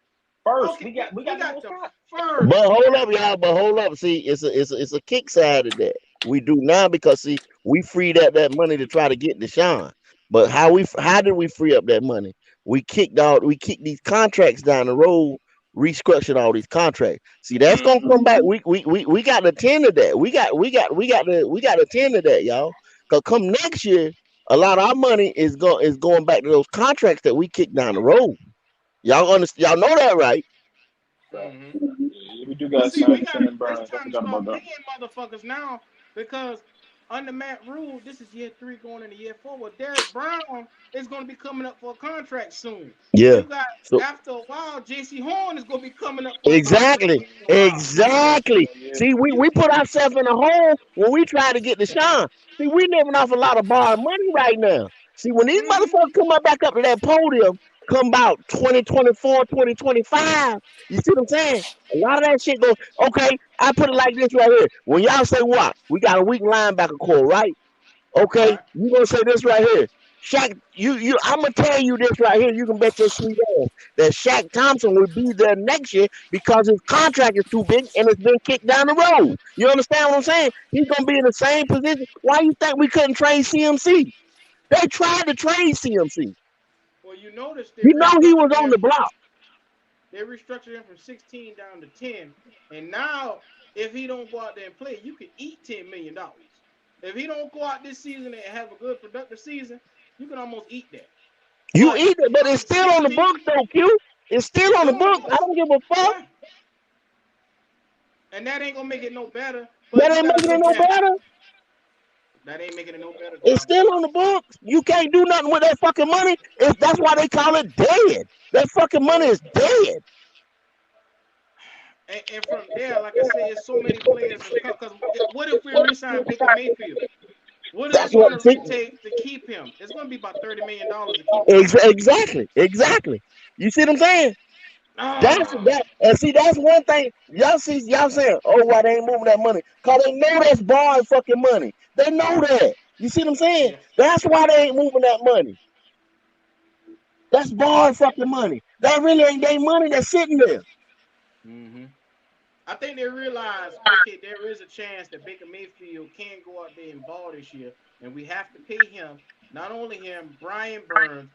First. Okay, We we got the got most the cap. But first. hold up, y'all. But hold up. See, it's a kick side of that. We do now because see, we freed up that money to try to get Deshaun. But how did we free up that money? We kicked these contracts down the road, restructured all these contracts. See, that's gonna Mm-hmm. come back. We got to tend to that. We got to tend to that, y'all. Cause come next year, a lot of our money is going back to those contracts that we kicked down the road. Y'all understand? Y'all know that, right? Mm-hmm. Yeah, we do But got see, signed Shannon it's Burns. I time to forgot about start that. paying motherfuckers now because under Matt Rhule, this is year 3 going into year 4. Well, Derek Brown is going to be coming up for a contract soon. Yeah. You got So after a while, JC Horn is going to be coming up for a contract exactly. after a while. Exactly. Yeah. See, we put ourselves in a hole when we try to get the shine. See, we living off a lot of borrowed money right now. See, when these Mm-hmm. motherfuckers come up back up to that podium, come about 2024, 2025. You see what I'm saying? A lot of that shit goes, okay, I put it like this right here. When y'all say what? We got a weak linebacker core, right? Okay, Right. you gonna say this right here. Shaq, I'm gonna tell you this right here. You can bet your sweet ass that Shaq Thompson will be there next year because his contract is too big and it's been kicked down the road. You understand what I'm saying? He's gonna be in the same position. Why you think we couldn't trade CMC? They tried to trade CMC. Well, you notice they You know he was restructured on him. the block. They restructured him from 16 down to 10, and now if he don't go out there and play, you can eat $10 million. If he don't go out this season and have a good productive season, you can almost eat that. You eat it, but it's still on the books, though, Q. It's still on the books. I don't give a fuck. Yeah. And that ain't gonna make it no better. That ain't making it no better. That ain't making it no better. It's still on the books. You can't do nothing with that fucking money. That's why they call it dead. That fucking money is dead. And from there, like I said, it's so many players. Because what if we re-sign Baker Mayfield? What is it going to take to keep him? It's going to be about $30 million to keep him. Exactly. You see what I'm saying? That's that. And see, that's one thing. Y'all saying, oh, why they ain't moving that money? Because they know that's borrowed fucking money. They know that. You see what I'm saying? Yeah. That's why they ain't moving that money. That's borrowed fucking money. That really ain't their money that's sitting there. Mm-hmm. I think they realize, okay, there is a chance that Baker Mayfield can go out there and ball this year, and we have to pay him. Not only him, Derek Brown.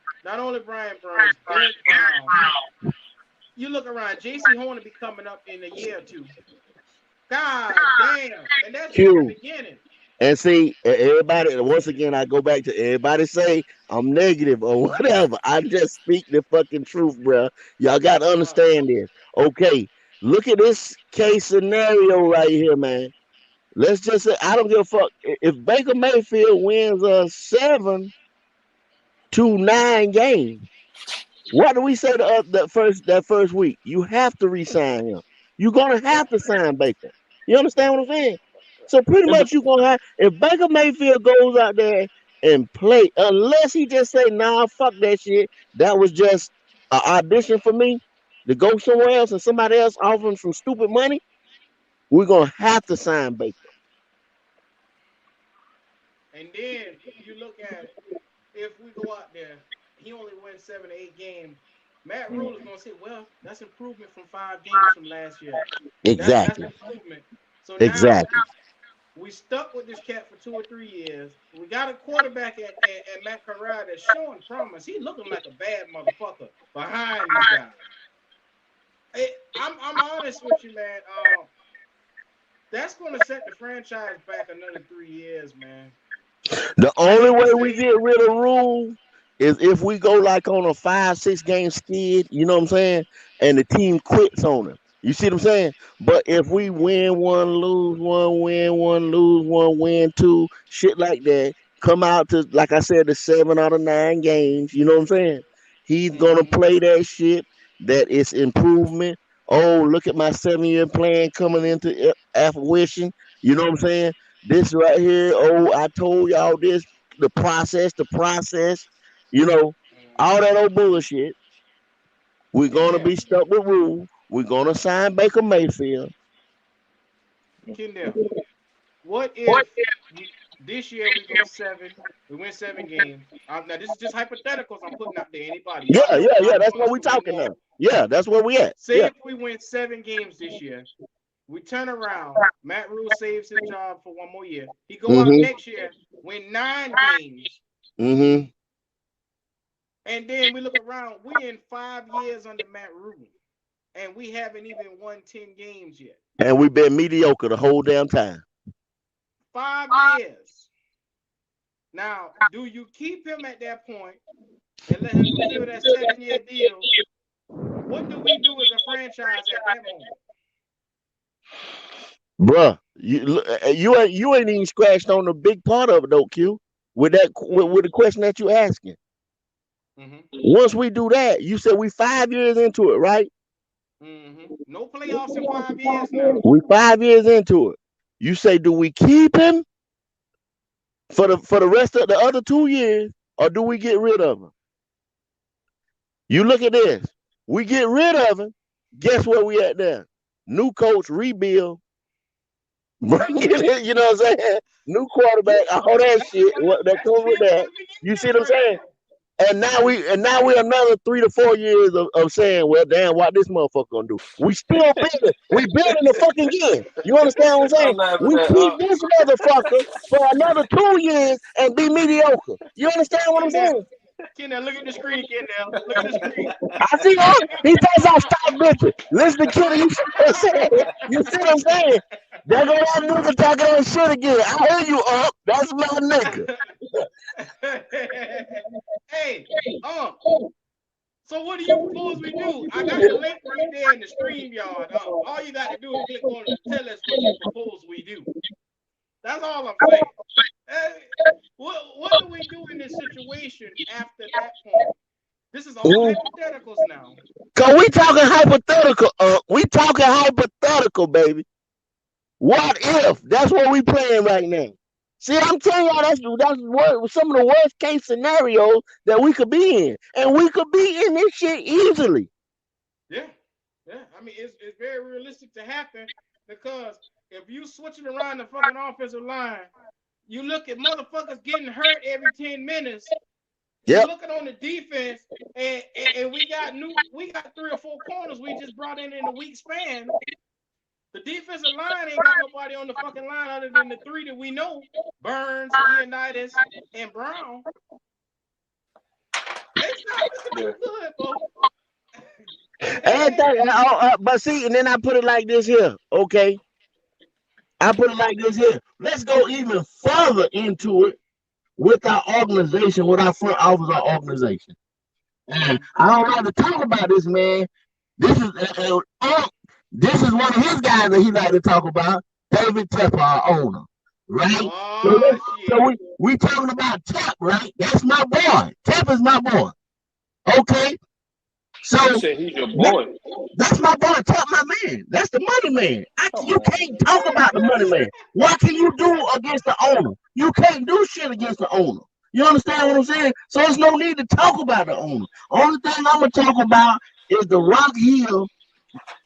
You look around, J.C. Horn will be coming up in a year or two. God damn. And that's just the beginning. And see, everybody, once again, I go back to everybody say I'm negative or whatever. I just speak the fucking truth, bro. Y'all got to understand this. Okay, look at this case scenario right here, man. Let's just say, I don't give a fuck. If Baker Mayfield wins a 7-9 game, what do we say that first week? You have to re-sign him. You're gonna have to sign Baker. You understand what I'm saying? So pretty much you're gonna have, if Baker Mayfield goes out there and play, unless he just say, nah, fuck that shit. That was just an audition for me to go somewhere else and somebody else offering some stupid money, we're gonna have to sign Baker. And then you look at it, if we go out there, he only wins 7 to 8 games. Matt Rhule is going to say, well, that's improvement from 5 games from last year. Exactly. That's improvement. So now we stuck with this cat for 2 or 3 years. We got a quarterback at Matt Corral that's showing promise. He's looking like a bad motherfucker behind these guys. I'm honest with you, man. That's going to set the franchise back another 3 years, man. The only way we get rid of Rhule is if we go like on a 5-6 game skid, you know what I'm saying? And the team quits on him. You see what I'm saying? But if we win one, lose one, win one, lose one, win two, shit like that, come out to, like I said, the 7 out of 9 games, you know what I'm saying? He's going to play that shit, that it's improvement. Oh, look at my 7-year plan coming into fruition. You know what I'm saying? This right here, oh, I told y'all this, the process, you know, all that old bullshit. We're going to be stuck with Rhule. We're going to sign Baker Mayfield. Kendall, what if this year we win 7 games? Now, this is just hypotheticals I'm putting out there. Anybody? Yeah, that's what we're talking now. Yeah, that's where we at. Say if we win 7 games this year, we turn around. Matt Rhule saves his job for 1 more year. He go out next year, win 9 games. And then we look around. We in 5 years under Matt Rhule, and we haven't even won 10 games yet. And we've been mediocre the whole damn time. 5 years. Now, do you keep him at that point and let him fulfill that 7-year deal? What do we do as a franchise at that moment? Bruh, you ain't even scratched on the big part of it though, Q. With that, with the question that you asking. Once we do that, you said we 5 years into it, right? No playoffs in 5 years now. We 5 years into it. You say, do we keep him for the rest of the other 2 years, or do we get rid of him? You look at this. We get rid of him. Guess where we at now? New coach, rebuild. Bring it in, you know what I'm saying? New quarterback, all that shit. What that comes with that. You see what I'm saying? And now we another 3 to 4 years of saying, well, damn, what this motherfucker gonna do? We still building. We building the fucking year. You understand what I'm saying? I'm laughing We keep at this motherfucker for another 2 years and be mediocre. You understand what I'm saying? Kendall, look at the screen, Kendall. Look at the screen. I see him. He tells us stop bitching. Listen to Kenny. You see what I'm saying? You see what I'm saying? There go that nigga talking that shit again. I hear you up. That's my nigga. Hey, so what do you propose we do? I got the link right there in the stream yard. All you got to do is click on it and tell us what you propose we do. That's all I'm saying. What do we do in this situation after that point? This is all hypotheticals now. Cause we talking hypothetical. We talking hypothetical, baby. What if? That's what we playing right now. See, I'm telling y'all, that's some of the worst case scenarios that we could be in, and we could be in this shit easily. Yeah. I mean, it's very realistic to happen because if you switching around the fucking offensive line, you look at motherfuckers getting hurt every 10 minutes. You're looking on the defense, and we got 3 or 4 corners we just brought in a week span. The defensive line ain't got nobody on the fucking line other than the 3 that we know: Burns, Leonidas, and Brown. It's not looking good, bro. But see, and then I put it like this here, okay? I put it like this here. Let's go even further into it with our organization, with our front office, our organization. And I don't like to talk about this, man. This is one of his guys that he like to talk about, David Tepper, our owner, right? So we talking about Tep, right? That's my boy. Tep is my boy. Okay. So you said he's your boy. That's my boy. Tep, my man. That's the money man. You can't talk about the money man. What can you do against the owner? You can't do shit against the owner. You understand what I'm saying? So there's no need to talk about the owner. Only thing I'm gonna talk about is the Rock Hill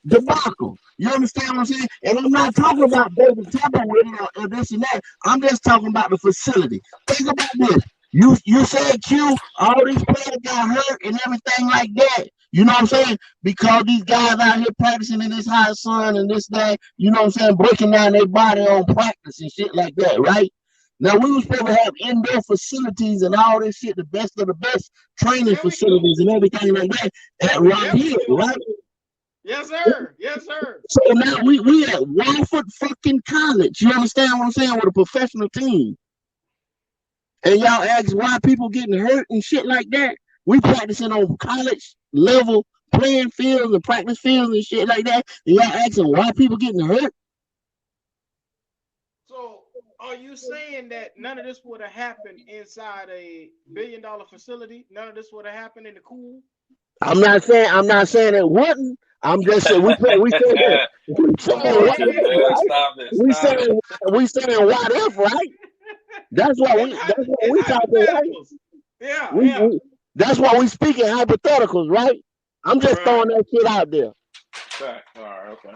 debacle. You understand what I'm saying? And I'm not talking about David Tepper with it or this and that. I'm just talking about the facility. Think about this. You said Q, all these players got hurt and everything like that. You know what I'm saying? Because these guys out here practicing in this hot sun and this, that, you know what I'm saying, breaking down their body on practice and shit like that, right? Now, we were supposed to have indoor facilities and all this shit, the best of the best training facilities and everything like that at Rock Hill, right? Yes, sir. Yes, sir. So now we at Wofford fucking College. You understand what I'm saying? With a professional team. And y'all ask why people getting hurt and shit like that. We practicing on college level playing fields and practice fields and shit like that. And y'all asking why people getting hurt. So are you saying that none of this would have happened inside a $1 billion facility? None of this would have happened in the cool? I'm not saying it wouldn't. I'm just saying we saying what if, right? That's what we talking, right? Yeah. That's why we speaking hypotheticals, right? I'm just throwing that shit out there. All right, okay.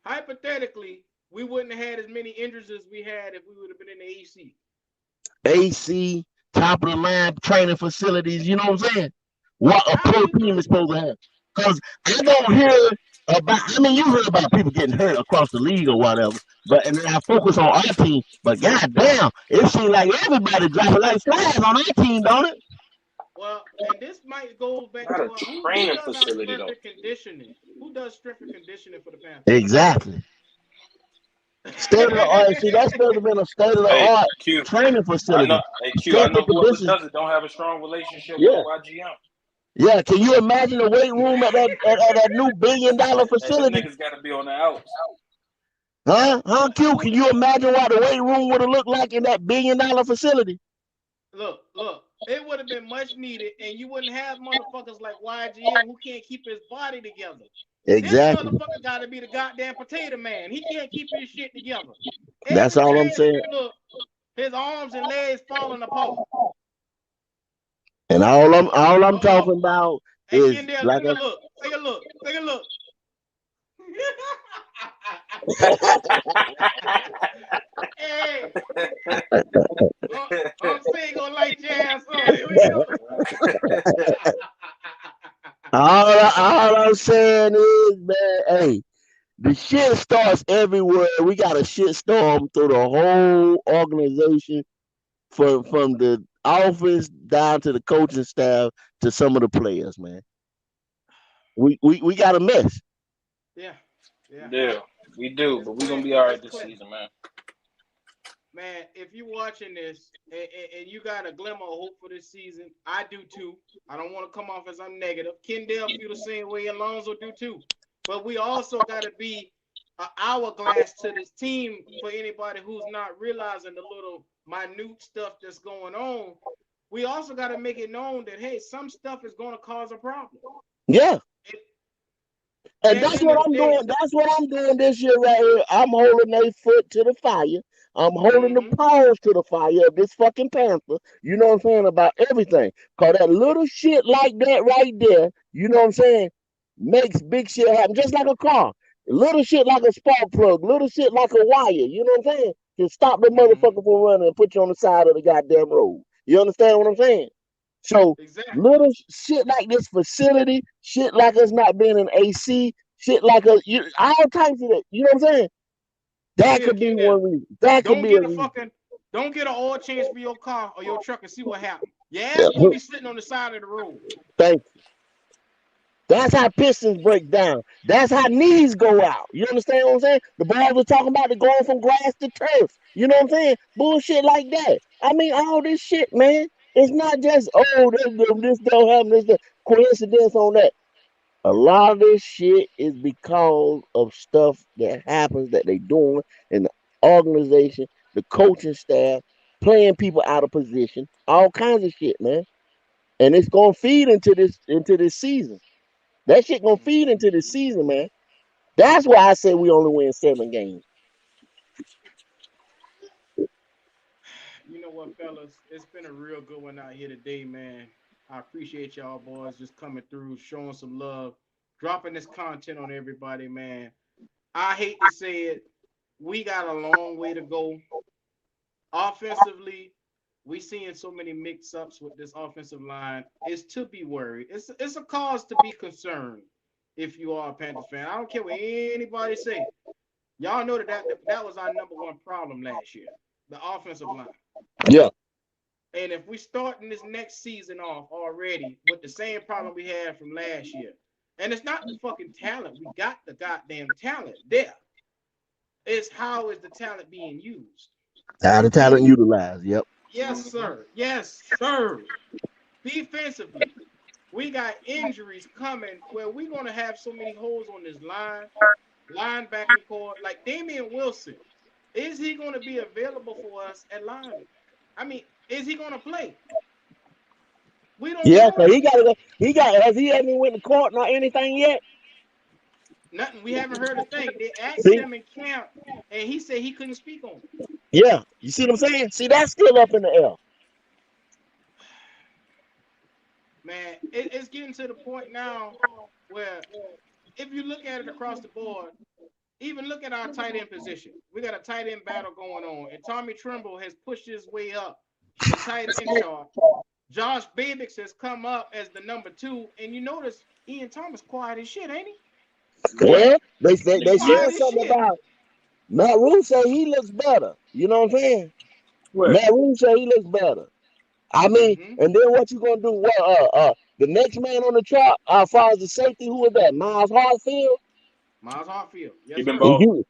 Hypothetically, we wouldn't have had as many injuries as we had if we would have been in the AC. AC, top of the line training facilities, you know what I'm saying? What a pro team is supposed to have. Because I don't hear about, you heard about people getting hurt across the league or whatever, and then I focus on our team, but goddamn, it seems like everybody dropping like flies on our team, don't it? Well, and this might go back to training facility, though. Conditioning. Who does strength and conditioning for the Panthers? Exactly. State of the art. See, that's supposed to be a state of the art training facility. I know whoever does it don't have a strong relationship with YGM. Yeah, can you imagine the weight room at that new $1 billion facility? Niggas got to be on the outs. Huh, Q? Can you imagine what the weight room would have looked like in that $1 billion facility? Look, it would have been much needed, and you wouldn't have motherfuckers like YGM who can't keep his body together. Exactly. This motherfucker got to be the goddamn potato man. He can't keep his shit together. That's all I'm saying. Look, his arms and legs falling apart. And all I'm talking about is Kendall, like take a look. Hey, I'm saying gonna light your ass up. all I'm saying is, man, hey, the shit starts everywhere. We got a shit storm through the whole organization, from the office down to the coaching staff to some of the players, man. We got a mess. Yeah, yeah. Yeah, we do, It's but we're clear. gonna be all It's right this clear. season, man. Man, if you're watching this and you got a glimmer of hope for this season, I do too. I don't want to come off as I'm negative. Kendall feel the same way, and Lonzo do too. But we also got to be an hourglass to this team for anybody who's not realizing the little minute stuff that's going on. We also got to make it known that, hey, some stuff is going to cause a problem. Yeah. And And at the that's end of what the I'm day, doing. That's what I'm doing this year right here. I'm holding a foot to the fire. I'm holding the mm-hmm, paws to the fire of this fucking Panther. You know what I'm saying, about everything. Cause that little shit like that right there, you know what I'm saying, makes big shit happen. Just like a car. Little shit like a spark plug. Little shit like a wire. You know what I'm saying? Can stop the mm-hmm, motherfucker from running and put you on the side of the goddamn road. You understand what I'm saying? So exactly. little shit like this facility, shit like us not being in AC, shit like us, all types of that. You know what I'm saying? Come That here, could be Kendall. one reason. That could Don't be a get a reason. fucking don't get an oil change for your car or your truck and see what happens. Your Yeah, ass gonna be sitting on the side of the road. thank you. That's how pistons break down. That's how knees go out. You understand what I'm saying? The boys were talking about the going from grass to turf. You know what I'm saying? Bullshit like that. I mean, all this shit, man. It's not just, oh, this don't happen, this the coincidence on that. A lot of this shit is because of stuff that happens that they doing in the organization, the coaching staff, playing people out of position, all kinds of shit, man. And it's gonna feed into this season. That shit gonna feed into the season, man. That's why I say we only win 7 games. You know what, fellas? It's been a real good one out here today, man. I appreciate y'all boys just coming through, showing some love, dropping this content on everybody, man. I hate to say it, we got a long way to go. Offensively, we seeing so many mix-ups with this offensive line. It's to be worried. It's a cause to be concerned if you are a Panthers fan. I don't care what anybody say. Y'all know that was our number one problem last year, the offensive line. Yeah. And if we starting this next season off already with the same problem we had from last year, and it's not the fucking talent, we got the goddamn talent there. It's how is the talent being used? How the talent utilized. Yep. Yes, sir. Yes, sir. Defensively, we got injuries coming where we're gonna have so many holes on this linebacking core. Like Damian Wilson, is he gonna be available for us at lineman? I mean, is he gonna play? We don't Yeah, know so he that. gotta go. Has he ever went to court or anything yet? Nothing. We haven't heard a thing. They asked See? him in camp, and he said he couldn't speak on it. Yeah. You see what I'm saying? See, that's still up in the air. Man, it's getting to the point now where if you look at it across the board, even look at our tight end position. We got a tight end battle going on, and Tommy Tremble has pushed his way up the tight end chart. Josh Babix has come up as the number 2, and you notice Ian Thomas quiet as shit, ain't he? Yeah, Well, they said He they yeah. quiet said as something shit. about Matt Rhule say he looks better. You know what I'm saying? What? Matt Rhule say he looks better. I mean, Mm-hmm. and then what you gonna do? Well, the next man on the chart, as far as the safety, who is that? Miles Hartfield. Miles Hartfield, He yes, been sir. And balling. you,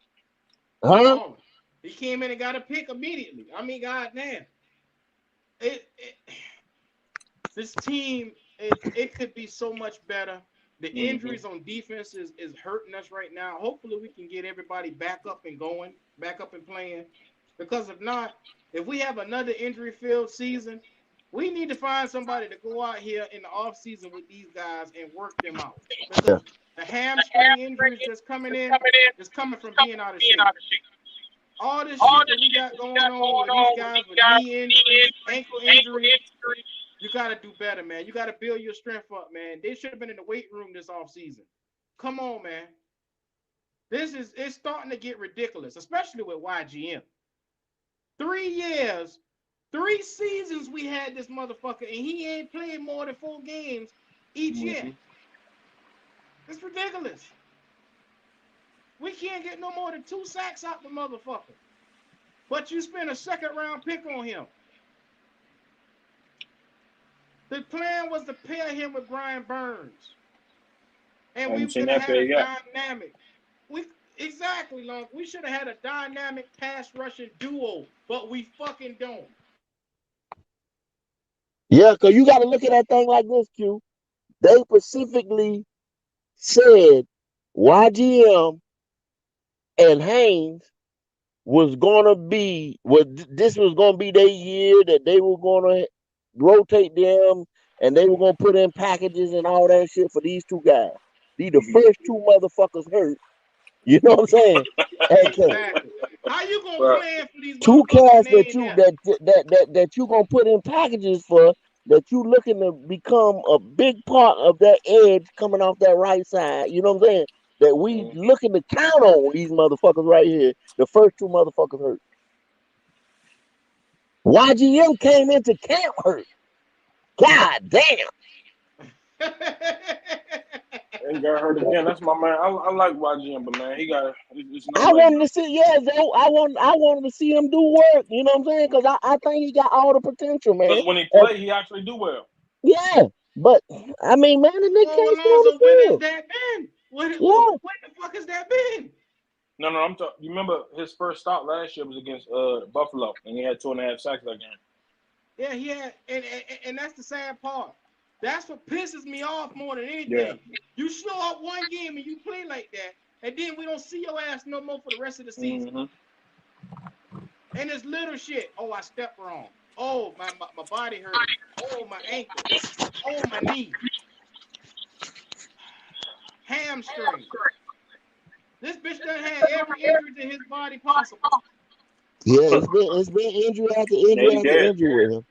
He huh? balling. He came in and got a pick immediately. I mean, goddamn, it this team it could be so much better. The Mm-hmm. injuries on defense is hurting us right now. Hopefully, we can get everybody back up and going, back up and playing. Because if not, if we have another injury-filled season, we need to find somebody to go out here in the offseason with these guys and work them out. Yeah. Because the hamstring injuries that's coming in is coming from being out of shape. All this shit that we got going on with these guys with knee injuries, ankle injuries, you got to do better, man. You got to build your strength up, man. They should have been in the weight room this offseason. Come on, man. It's starting to get ridiculous, especially with YGM. 3 years 3 seasons we had this motherfucker, and he ain't played more than 4 games each year. It's ridiculous. We can't get no more than 2 sacks out the motherfucker. But you spent a 2nd-round pick on him. The plan was to pair him with Brian Burns. And we could have had a dynamic. Exactly, Long. We should have had a dynamic pass rushing duo, but we fucking don't. Yeah, because you got to look at that thing like this, Q. They specifically said YGM and Haynes was gonna be this was gonna be their year, that they were gonna rotate them and they were gonna put in packages and all that shit for these 2 guys. These the first 2 motherfuckers hurt. You know what I'm saying? Exactly. How you gonna plan for these 2 cats that that you gonna put in packages for, that you looking to become a big part of that edge coming off that right side? You know what I'm saying? That we looking to count on these motherfuckers right here. The first 2 motherfuckers hurt. YGM came into camp hurt. God damn. He got hurt again. That's my man. I like YGM, but man, he got. I wanted to see, Zoe. I wanted to see him do work. You know what I'm saying? Because I think he got all the potential, man. Because when he play, he actually do well. Yeah, but I mean, man, the nigga can't score the when field. has that been? When the fuck has that been? No, I'm talking. You remember his first stop last year was against Buffalo, and he had 2.5 sacks that game. Yeah, he had, and that's the sad part. That's what pisses me off more than anything. Yeah. You show up one game and you play like that, and then we don't see your ass no more for the rest of the season. And it's little shit. Oh, I stepped wrong. Oh, my body hurt. Oh, my ankle. Oh, my knee. Hamstring. This bitch done had every injury to his body possible. Yeah, it's been injury after injury after injury with him.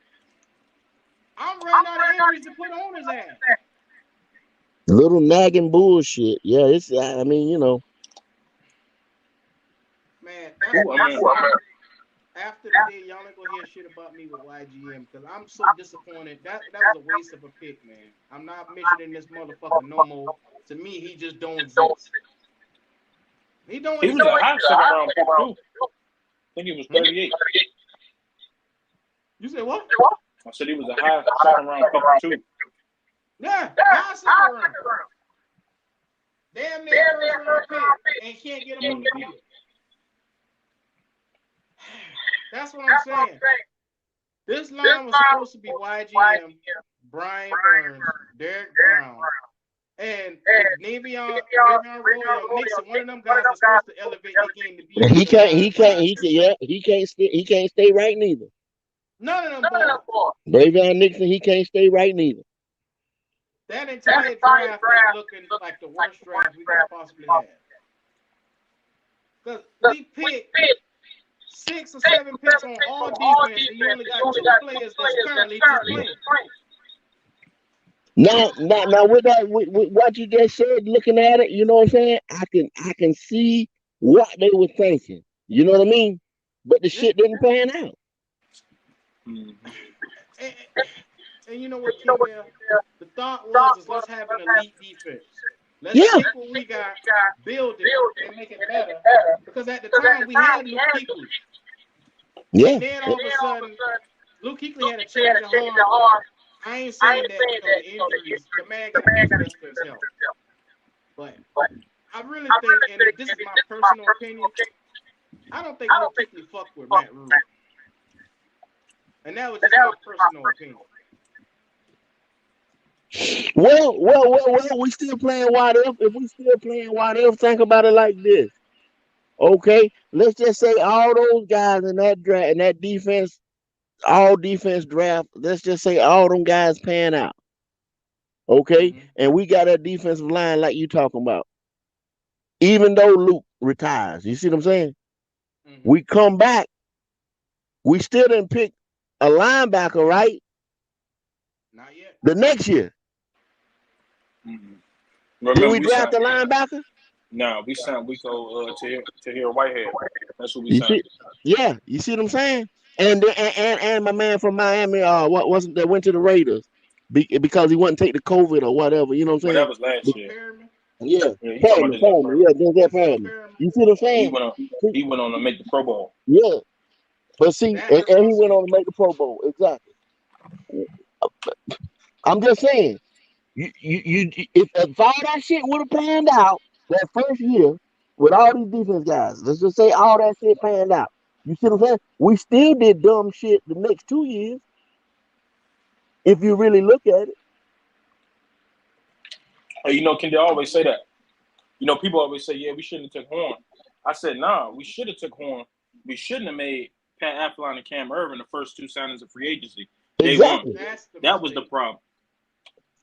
I'm running out of injuries to put on his ass. Little nagging bullshit. Yeah, it's. I mean, you know. Man, after the day, y'all ain't gonna hear shit about me with YGM because I'm so disappointed. That was a waste of a pick, man. I'm not mentioning this motherfucker no more. To me, he just don't exist. He don't exist. He was a high 2nd-round pick too. I think he was 38. You said what? I said he was a high 2nd-round pick too. Yeah, high 2nd round. Damn near 1st-round pick and can't get him on the field. That's what I'm saying. This line was supposed to be YGM, Brian Burns, Derek Brown, and Navion Royal Nixon. One of them guys was supposed to elevate the game to be. He can't stay right neither. None of them boys. Navion Nixon, he can't stay right neither. That entire draft is looking like the worst draft we could possibly have. Because we picked 6 or 7 picks on all defense, and you only got 2 players that's currently just playing. Now with that, with what you just said, looking at it, you know what I'm saying? I can see what they were thinking. You know what I mean? But the shit didn't pan out. And you know what, Kim? The thought was, let's have an elite defense. Let's take what we got, build it, and make it better. Because at the time, we had Luke Kuechly. Yeah. And then all of a sudden, Luke Kuechly had a change of heart. I ain't saying that because of injuries. The man got injuries for his health. But I really think, and this is my personal opinion, I don't think Luke Kuechly fucked with Matt Rhule. And that was just my personal opinion. Well, we still playing what if. If we still playing what if, think about it like this. Okay, let's just say all those guys in that draft, in that defense, all defense draft, let's just say all them guys pan out. Okay, and we got a defensive line like you talking about. Even though Luke retires, you see what I'm saying? We come back, we still didn't pick a linebacker, right? Not yet. The next year. Did we draft the linebacker? No, we signed to hear Whitehead. That's what we signed. Yeah, you see what I'm saying? And my man from Miami, what wasn't that went to the Raiders because he wouldn't take the COVID or whatever. You know what I'm But that saying? was last year. Perriman? Yeah, Yeah, he talking about Perriman, this Perriman, yeah, just that Denzel Perriman. Perriman? You see what I'm He saying? went on. He went on to make the Pro Bowl. Yeah, but see, That and hurt my he went soul. on to make the Pro Bowl. Exactly. I'm just saying, if all that shit would have panned out that first year with all these defense guys, let's just say all that shit panned out. You see what I'm saying? We still did dumb shit the next 2 years if you really look at it. Hey, you know, can they always say that? You know, people always say, "Yeah, we shouldn't have took Horn." I said, "Nah, we should have took Horn. We shouldn't have made Pat Affleck and Cam Irvin the first two signings of free agency day one. Exactly. That's the That was the mistake. problem.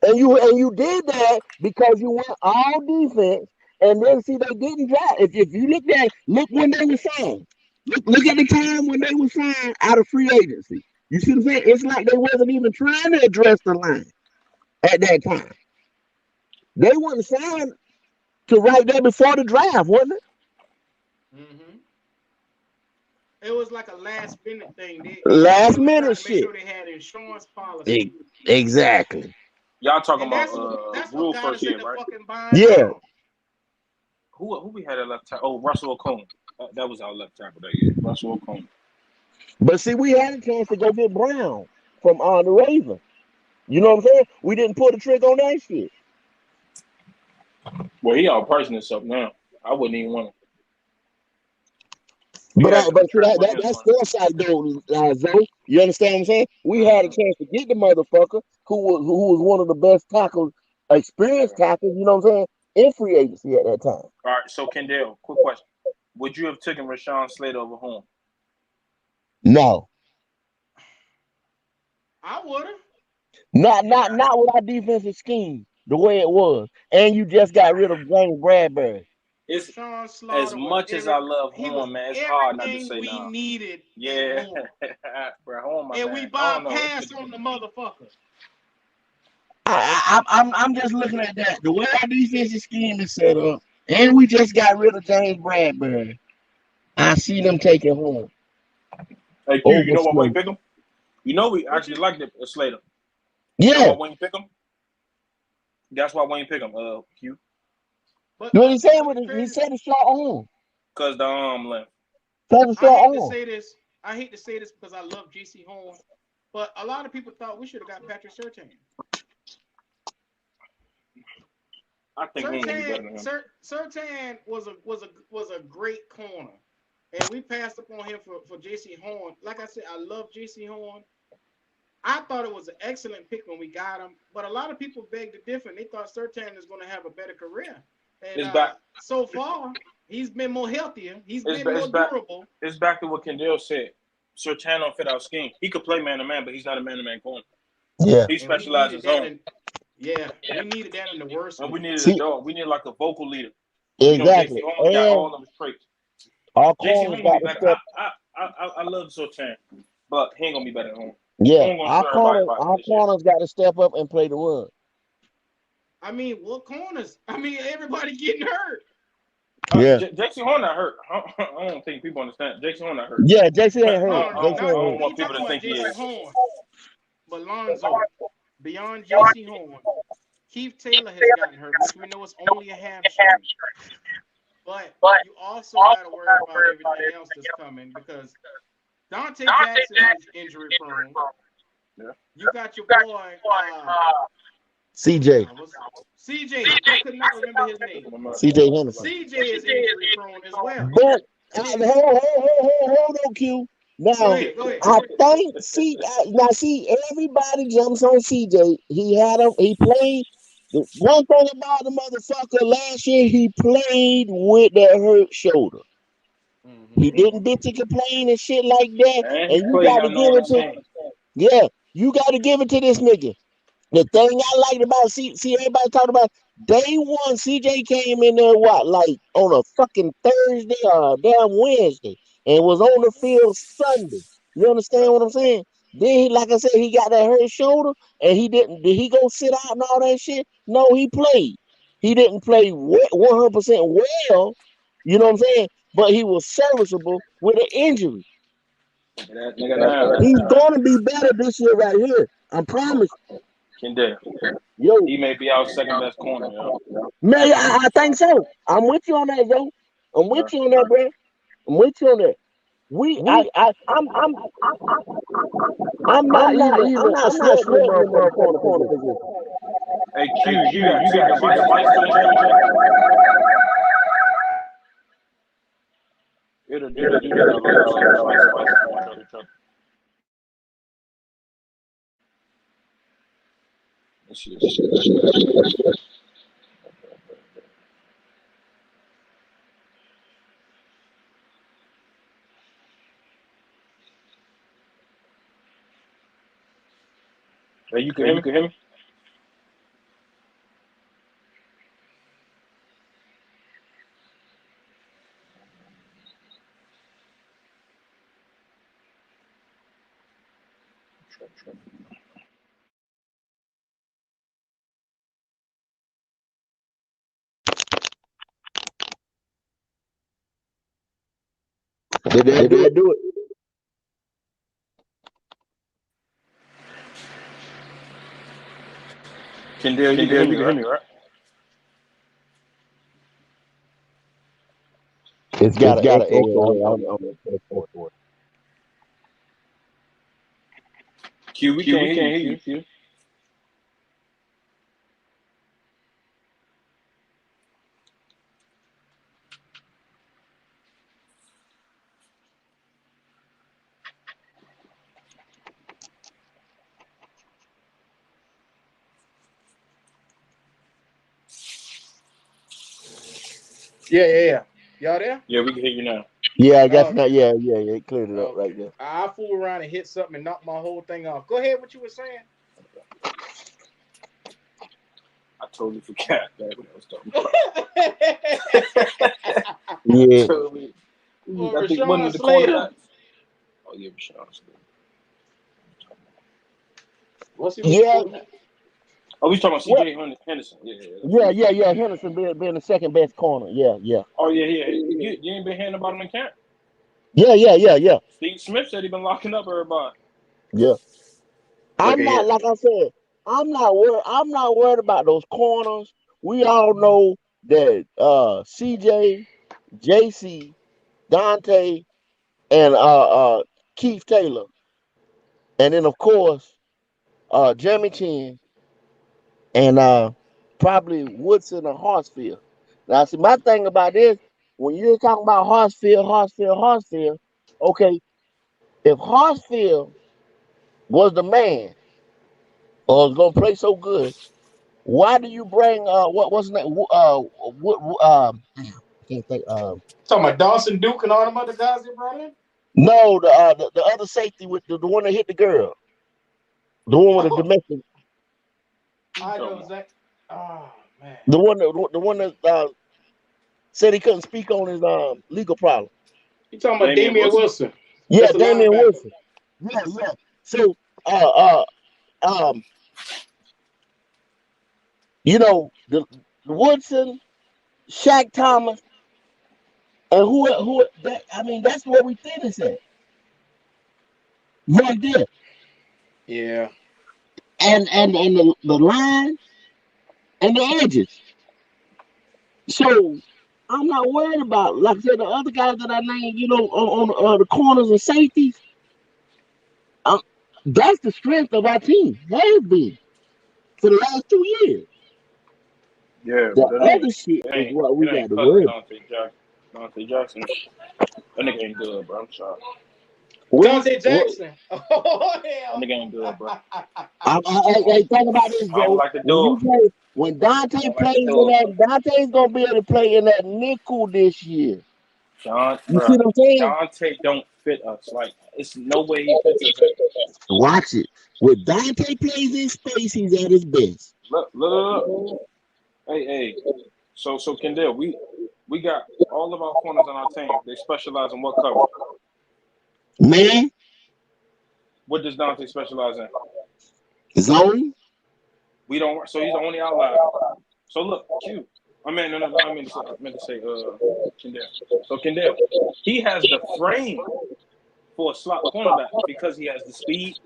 And you did that because you went all defense, and then see they didn't draft. If you look when they were signed. Look at the time when they were signed out of free agency. You see what I'm saying? It's like they wasn't even trying to address the line at that time. They weren't signed to right there before the draft, wasn't it? Mm-hmm. It was like a last minute thing. They Last was trying minute to make shit. sure they had insurance policy. Exactly. Y'all talking And about that's what Rhule got first us in year, the right? fucking bind Yeah. now. Who we had at left tackle? Oh, Russell Okung. That was our left tackle that year. Russell Okung. But see, we had a chance to go get Brown from the Ravens. You know what I'm saying? We didn't pull the trigger on that shit. Well, he out pricing himself now. I wouldn't even want him. But see, Trent Williams that's on. foresight though, Zoe. You understand what I'm saying? We had a chance to get the motherfucker who was one of the best tackles, experienced tackles. You know what I'm saying? In free agency at that time. All right, so Kendall, quick question: would you have taken Rashawn Slater over Horn? No, I would have. not with our defensive scheme the way it was, and you just got rid of James Bradbury. It's Rashawn as Slaughter was much as I love he was Horn, man. It's hard not to everything say we nah. needed and Yeah, more. bro, Horn, my And man. we I don't know. bypassed on the motherfucker. I'm just looking at that the way our defensive scheme is set up, and we just got rid of James Bradbury. I see them taking home Hey, Q, you over know why Wayne Slater. pick him? You know we What actually you liked it, Slater. You know Yeah, why Wayne pick him? That's why Wayne pick him. Q, what he said but with the it, he crazy said it's short on. cause the arm left. Said it's I short hate to on. say this. I hate to say this because I love JC Horn, but a lot of people thought we should have got Patrick Surtain. I think Horn gonna be better than him. Surtain was a great corner, and we passed up on him for JC Horn. Like I said, I love JC Horn. I thought it was an excellent pick when we got him, but a lot of people begged to differ. They thought Surtain is going to have a better career, and It's back. so far he's been more healthier. He's It's, been ba- more it's back. durable. It's back to what Kendall said. Surtain don't fit our scheme. He could play man to man, but he's not a man to man corner. Yeah. He And we specializes needed that on. we needed that in the worst And we way. needed a See, dog. We needed like a vocal leader. You know, exactly. JC Horn got And all of his traits. our JC corners Horn gonna got be to better. step. I love Surtain, but he ain't gonna be better than Horn. Yeah, Horn gonna show everybody about our this year. corners got to step up and play the run. I mean, what corners? I mean, everybody getting hurt. Yeah. JC Horn not hurt. I don't think people understand. JC Horn not hurt. Yeah, JC ain't No, hurt. no, JC not I ain't don't hurt. we want people talking to about think he JC is. Horn, but Lonzo beyond JC Horn, Keith Taylor has gotten hurt, which we know is only a hamstring. But you also got to worry about everything else that's coming because Dante Jackson is injury prone. Yeah. You got your boy CJ. CJ. I could not remember his name. CJ Henderson. CJ is injury prone as well. But hold on, Q. Go Now, ahead. I think everybody jumps on CJ. He played. One thing about the motherfucker last year, he played with that hurt shoulder. He didn't bitch and complain and shit like that. And And he you played got to not give knowing it his to, game. yeah, you got to give it to this nigga. The thing I liked about everybody talking about day one, CJ came in there like on a fucking Thursday or damn Wednesday and was on the field Sunday. You understand what I'm saying? Then like I said, he got that hurt shoulder and he didn't. Did he go sit out and all that shit? No, he played. He didn't play 100% well. You know what I'm saying? But he was serviceable with an injury. He's going to be better this year right here. I promise. Kendall. Yo, he may be our second best corner, yo. Man, I think so. I'm with you on that, yo. I'm with you on that, bro. I'm with you on that. I'm not sweating the motherfucking corner position. Hey, Q, you got senior vice to the championship? It'll do that like vice. Let's see. Hey, you can hear me? Did that do it? Kendall, you can hear me, right? It's got an echo on the Q, we can't hear you, Q. Yeah. Y'all there? Yeah, we can hear you now. Yeah, I guess not. Yeah, it cleared it up right there. I fool around and hit something and knock my whole thing off. Go ahead, what you were saying. I totally forgot that what I was talking about. Yeah. Totally. Or I think Rashawn one of the Slater. cornerbacks. Oh yeah, Rashawn Slater. What's he? Yeah. Oh, we talking about C.J. Henderson. Yeah. Henderson being the second best corner. Yeah. Oh yeah. You ain't been hearing about him in camp? Yeah. Steve Smith said he been locking up everybody. Yeah. I'm not like I said. I'm not worried about those corners. We all know that CJ, JC, Dante, and Keith Taylor, and then of course Jeremy Chin and probably Woodson or Hartsfield. Now, see, my thing about this, when you're talking about Hartsfield, okay, if Hartsfield was the man or was gonna play so good, why do you bring what's his name? I can't think. Talking about Dawson Duke and all them other guys they brought in? No, the other safety with the one that hit the girl, the one with the domestic. I know exactly. Oh man. The one that said he couldn't speak on his legal problem. You talking about Damian Wilson? Yeah, Damian Wilson. Yeah. So the Woodson, Shaq Thomas, and who that, I mean, that's where we finish at. Right there. Yeah. And the line and the edges. So I'm not worried about, like I said, the other guys that I named, on the corners and safeties. That's the strength of our team. Has been for the last 2 years. Yeah, The but other shit is what we got to worry about. Dante Jackson. That nigga ain't good, bro. I'm sorry. Dante Jackson. Oh hell. That nigga ain't good, bro. I think about this, Joe. When Dante plays in that, Dante's gonna be able to play in that nickel this year. You see what I'm saying? Dante don't fit us. Like, it's no way he fits us. Watch it. When Dante plays in space, he's at his best. Look. Hey. So Kendall, we got all of our corners on our team. They specialize in what cover? Man. What does Dante specialize in? Zone. We don't. So he's the only outlier. So look, Q. I meant to say Kendall. So Kendall, he has the frame for a slot cornerback because he has the speed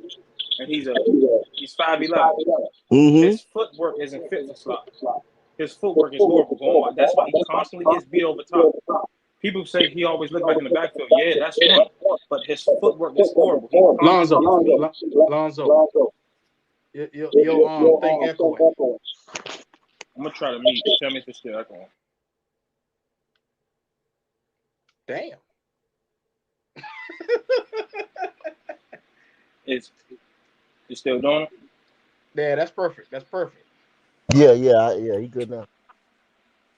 and he's 5'11". His footwork isn't fit for slot. His footwork is horrible. That's why he constantly gets beat over top. People say he always look back in the backfield. Yeah, that's one. But his footwork is horrible. Lonzo. Your thing echoing. I'm gonna try to mute. Tell me if it's still echoing. Damn. It's still doing it? Yeah, that's perfect. Yeah, he good now.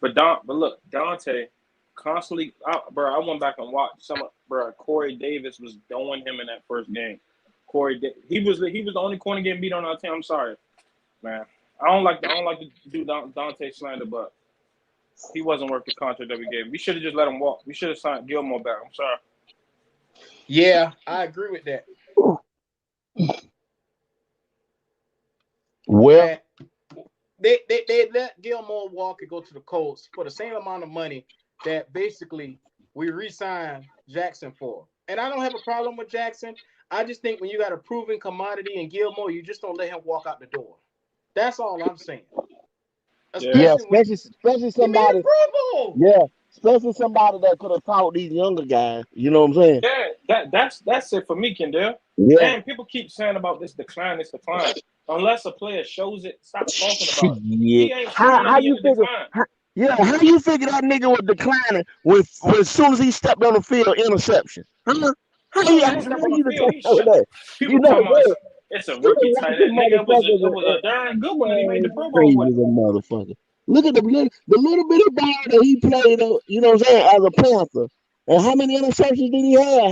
But look, Dante constantly, I went back and watched Corey Davis was doing him in that first game. He was the only corner getting beat on our team. I'm sorry, man. I don't like to do Dante slander, but he wasn't worth the contract that we gave him. We should have just let him walk. We should have signed Gilmore back. I'm sorry. Yeah, I agree with that. Well, they let Gilmore walk and go to the Colts for the same amount of money that basically we re-signed Jackson for. And I don't have a problem with Jackson. I just think when you got a proven commodity in Gilmore, you just don't let him walk out the door. That's all I'm saying. Especially somebody. Yeah, especially somebody that could have taught these younger guys. You know what I'm saying? Yeah, that's it for me, Kendall. Yeah. And people keep saying about this decline. Unless a player shows it, stop talking about it. Yeah. He ain't how you figure? How you figure that nigga was declining when as soon as he stepped on the field, interception? How you that? People talking about it's a rookie tight end. Nigga, it was a darn good one that he made the Pro Bowl with. Motherfucker. Look at the little bitty ball that he played, you know what I'm saying, as a Panther. And how many interceptions did he have?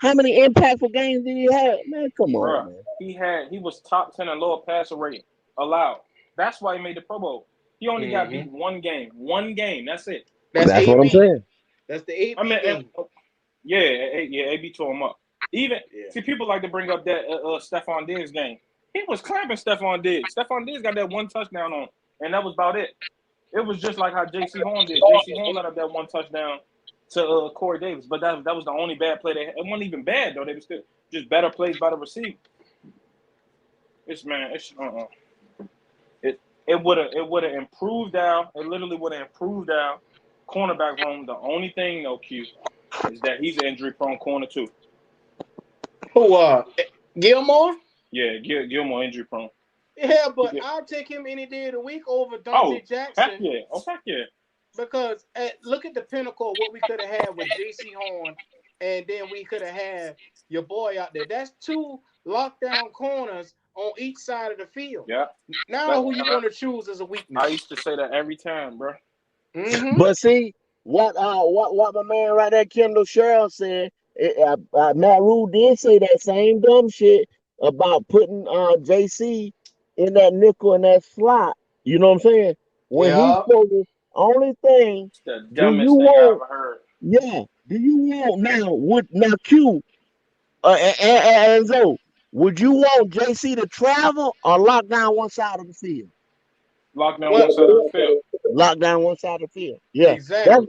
How many impactful games did he have? Man, come on, man. He was top 10 in lower passer rating allowed. That's why he made the Pro Bowl. He only got beat one game. One game. That's it. That's what I'm saying. That's the AB game. Yeah, AB tore him up. See, people like to bring up that Stephon Diggs game. He was clapping Stephon Diggs. Stephon Diggs got that one touchdown on, and that was about it. It was just like how J.C. Horn did. J.C. Horn let up that one touchdown to Corey Davis, but that was the only bad play they had. It wasn't even bad though. They were still just better plays by the receiver. It would have improved our. It literally would have improved our cornerback room. The only thing though, Q, is that he's an injury prone corner too. Who Gilmore? Yeah, Gilmore injury prone. Yeah, but I'll take him any day of the week over Dante Jackson. Heck yeah. Heck yeah. Because look at the pinnacle of what we could have had with J.C. Horn, and then we could have had your boy out there. That's two lockdown corners on each side of the field. Yeah. Now who you going to choose as a weakness? I used to say that every time, bro. Mm-hmm. But see, what my man right there, Kendall Sherrill said, Matt Rhule did say that same dumb shit about putting JC in that nickel in that slot. You know what I'm saying? When he's supposed to, only thing, the dumbest thing I ever heard. Yeah. Do you want now Q and Zoe, would you want JC to travel or lock down one side of the field? Lock down one side of the field. Lock down one side of the field. Yeah. Exactly.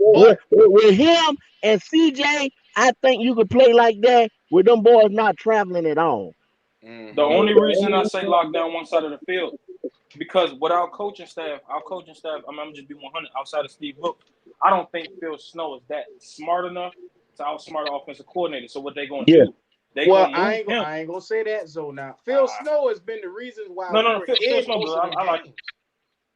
With him and CJ, I think you could play like that with them boys not traveling at all. Mm-hmm. The only reason I say lock down one side of the field, because with our coaching staff, I'm just be 100 outside of Steve Hook. I don't think Phil Snow is that smart enough to outsmart the offensive coordinator. So what they going to do? I ain't gonna say that, Zoe. Now Phil Snow has been the reason why. No, Phil Snow. I like it.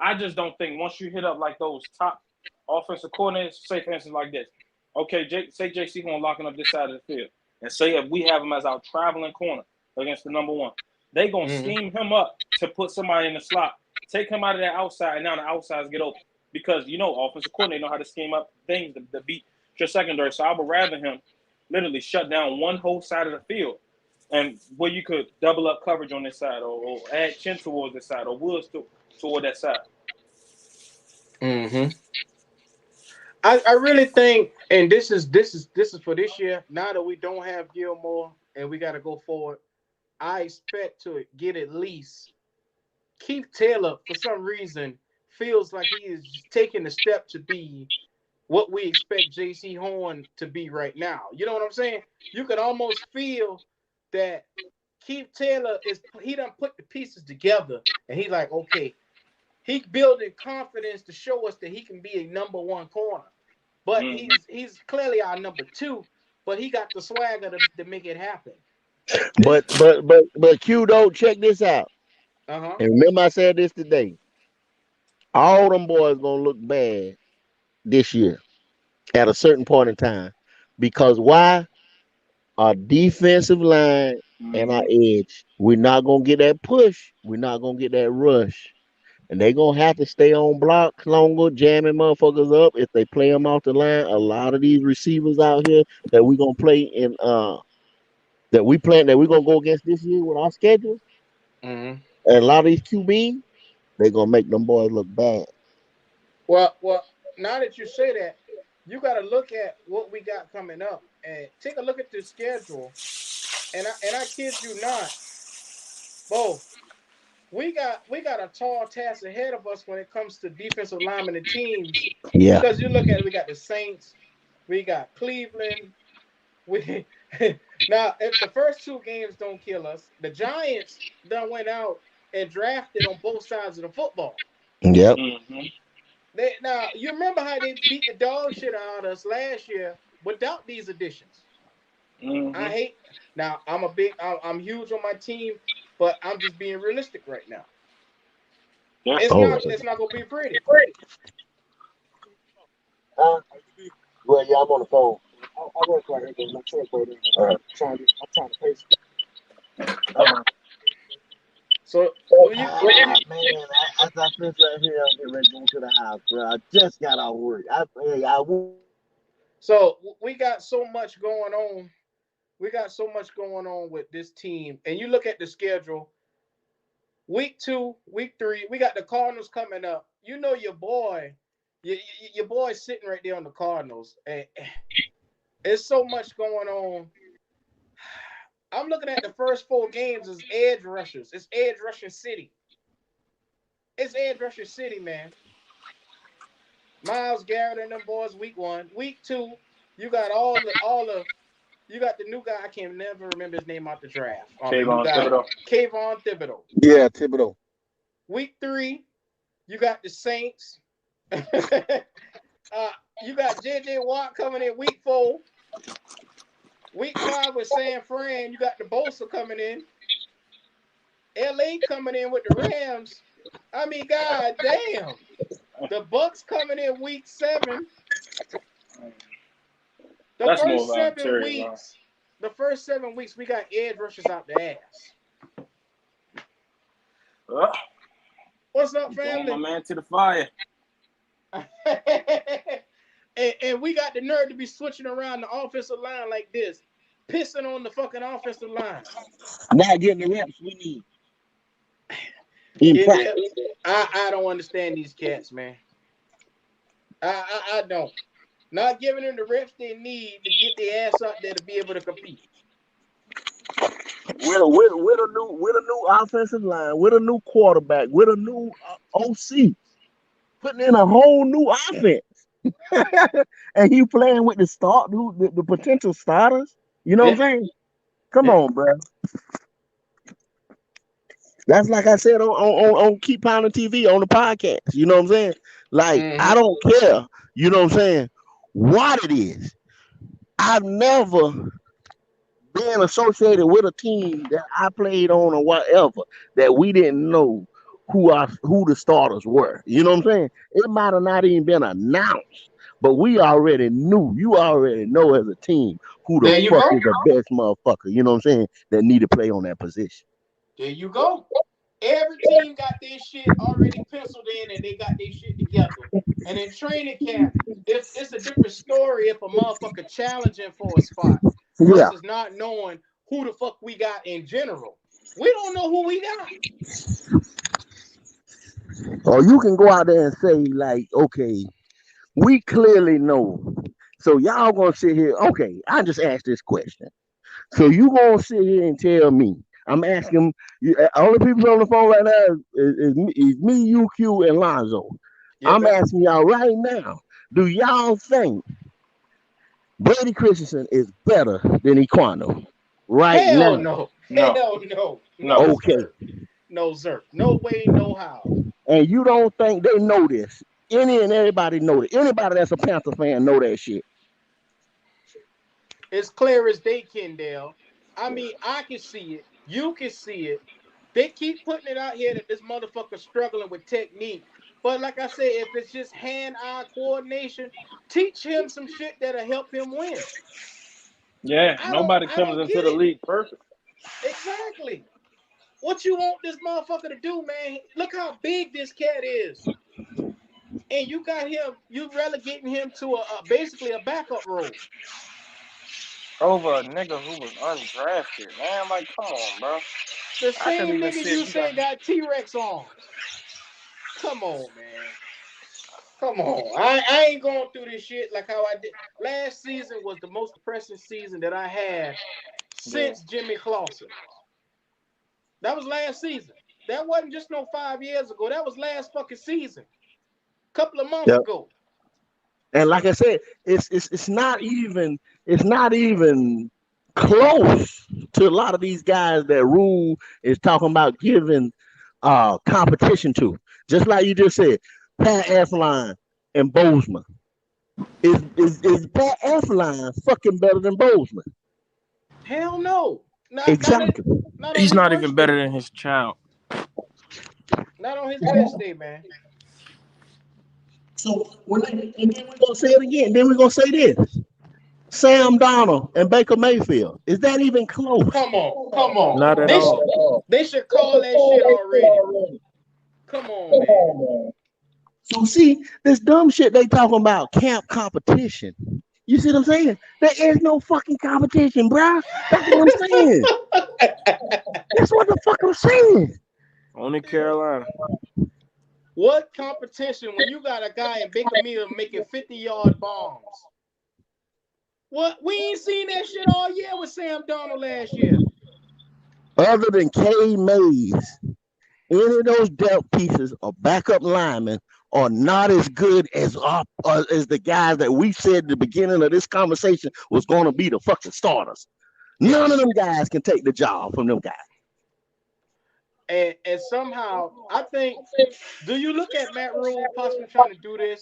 I just don't think once you hit up like those top offensive coordinators, say for instance like this. Okay, say JC Horn locking up this side of the field, and say if we have him as our traveling corner against the number one, they gonna scheme him up to put somebody in the slot, take him out of that outside, and now the outsides get open because offensive coordinator know how to scheme up things to beat your secondary. So I would rather him literally shut down one whole side of the field, and where you could double up coverage on this side, or add chin towards this side, or Woods toward that side. Mm-hmm. I really think, and this is for this year. Now that we don't have Gilmore and we got to go forward, I expect to get at least Keith Taylor. For some reason, feels like he is taking the step to be what we expect J.C. Horn to be right now. You know what I'm saying? You could almost feel that Keith Taylor he done put the pieces together, and he's like, okay, he building confidence to show us that he can be a number one corner. But he's clearly our number two, but he got the swagger to make it happen. But Q, don't check this out. Uh-huh. And remember, I said this today. All them boys gonna look bad this year at a certain point in time, because why? Our defensive line and our edge. We're not gonna get that push. We're not gonna get that rush. And they gonna have to stay on blocks longer, jamming motherfuckers up if they play them off the line. A lot of these receivers out here that we gonna play in that we gonna go against this year with our schedule, Mm-hmm. and a lot of these QB, they gonna make them boys look bad. Well, now that you say that, you got to look at what we got coming up and take a look at the schedule. And I kid you not, Bo, we got a tall task ahead of us when it comes to defensive linemen and teams, Yeah. because you look at it, we got the Saints, we got Cleveland. We now if the first two games don't kill us, the Giants done went out and drafted on both sides of the football. Yep. Now you remember how they beat the dog shit out of us last year without these additions. I hate. Now I'm huge on my team, but I'm just being realistic right now. It's not gonna be pretty. Well, yeah, I'm on the phone. I work right here, but my truck right there. I'm trying to pace. So man, as I finish right here, I'm getting ready to go to the house, bro. I just got out of work. So we got so much going on. We got so much going on with this team, and you look at the schedule. Week 2, week 3, we got the Cardinals coming up. You know your boy, your boy's sitting right there on the Cardinals, and there's so much going on. I'm looking at the first 4 games as edge rushers. It's edge rushing city. It's edge rushing city, man. Myles Garrett and them boys. Week 1, week 2, you got you got the new guy. I can never remember his name out the draft. Kayvon Thibodeau. Yeah, Thibodeau. Week 3, you got the Saints. You got J.J. Watt coming in week 4. Week 5 with San Fran, you got the Bosa coming in. LA coming in with the Rams. I mean, god damn. The Bucks coming in week 7. The first 7 weeks, we got edge rushers out the ass. What's up, family? My man to the fire. and we got the nerve to be switching around the offensive line like this, pissing on the fucking offensive line. Not getting the reps we need. I don't understand these cats, man. I don't. Not giving them the reps they need to get their ass out there to be able to compete. With a new offensive line, with a new quarterback, with a new OC, putting in a whole new offense, and you playing with the potential starters. You know what I'm saying? Come on, bro. That's like I said on Keep Pounding TV on the podcast. You know what I'm saying? Like, I don't care. You know what I'm saying? What it is. I've never been associated with a team that I played on or whatever that we didn't know who the starters were. You know what I'm saying? It might have not even been announced, but we already knew. You already know as a team who the fuck is the best motherfucker. You know what I'm saying? That need to play on that position. There you go. Every team got their shit already penciled in and they got their shit together. And in training camp, it's a different story if a motherfucker challenging for a spot versus not knowing who the fuck we got in general. We don't know who we got. Or you can go out there and say, like, okay, we clearly know. So y'all gonna sit here. Okay, I just asked this question. So you gonna sit here and tell me? I'm asking all the people on the phone right now is me, UQ, and Lonzo. I'm asking y'all right now. Do y'all think Brady Christensen is better than Equano right Hell now? no. No, Hell no. no. No, Okay. sir. No, sir. No way, no how. And you don't think they know this? Any and everybody know it. Anybody that's a Panther fan know that shit. It's clear as day, Kendall. I mean, I can see it. You can see it. They keep putting it out here that this motherfucker's struggling with technique. But like I said, if it's just hand-eye coordination, teach him some shit that'll help him win. Yeah, I don't nobody I comes don't into get the it. league perfect. Exactly. What you want this motherfucker to do, man? Look how big this cat is. And you got him, you relegating him to basically a backup role. Over a nigga who was undrafted, man. Like, come on, bro. The I couldn't same even nigga sit. you You got say got T-Rex arms. Come on, man. Come on. I ain't going through this shit like how I did. Last season was the most depressing season that I had yeah. since Jimmy Clausen. That was last season. That wasn't just no 5 years ago. That was last fucking season. Couple of months Yep. ago. And like I said, it's not even close to a lot of these guys that Rule is talking about giving competition to. Just like you just said, Pat Elflein and Bozeman. Is Pat Elflein fucking better than Bozeman? Hell no. Exactly. Not on He's his not worst even better day. than his child. Not on his best day, man. So and then we're gonna say it again. Then we're gonna say this: Sam Donald and Baker Mayfield. Is that even close? Come on. Come on. Not at all. They should call that shit already. Come on, man. So see, this dumb shit they talking about camp competition. You see what I'm saying? There is no fucking competition, bruh. That's what I'm saying. That's what the fuck I'm saying. Only Carolina. What competition when you got a guy in Baker Mayfield making 50-yard bombs? What? We ain't seen that shit all year with Sam Donald last year. Other than K Mays, any of those depth pieces or backup linemen are not as good as the guys that we said at the beginning of this conversation was going to be the fucking starters. None of them guys can take the job from them guys. And somehow, I think, do you look at Matt Rhule possibly trying to do this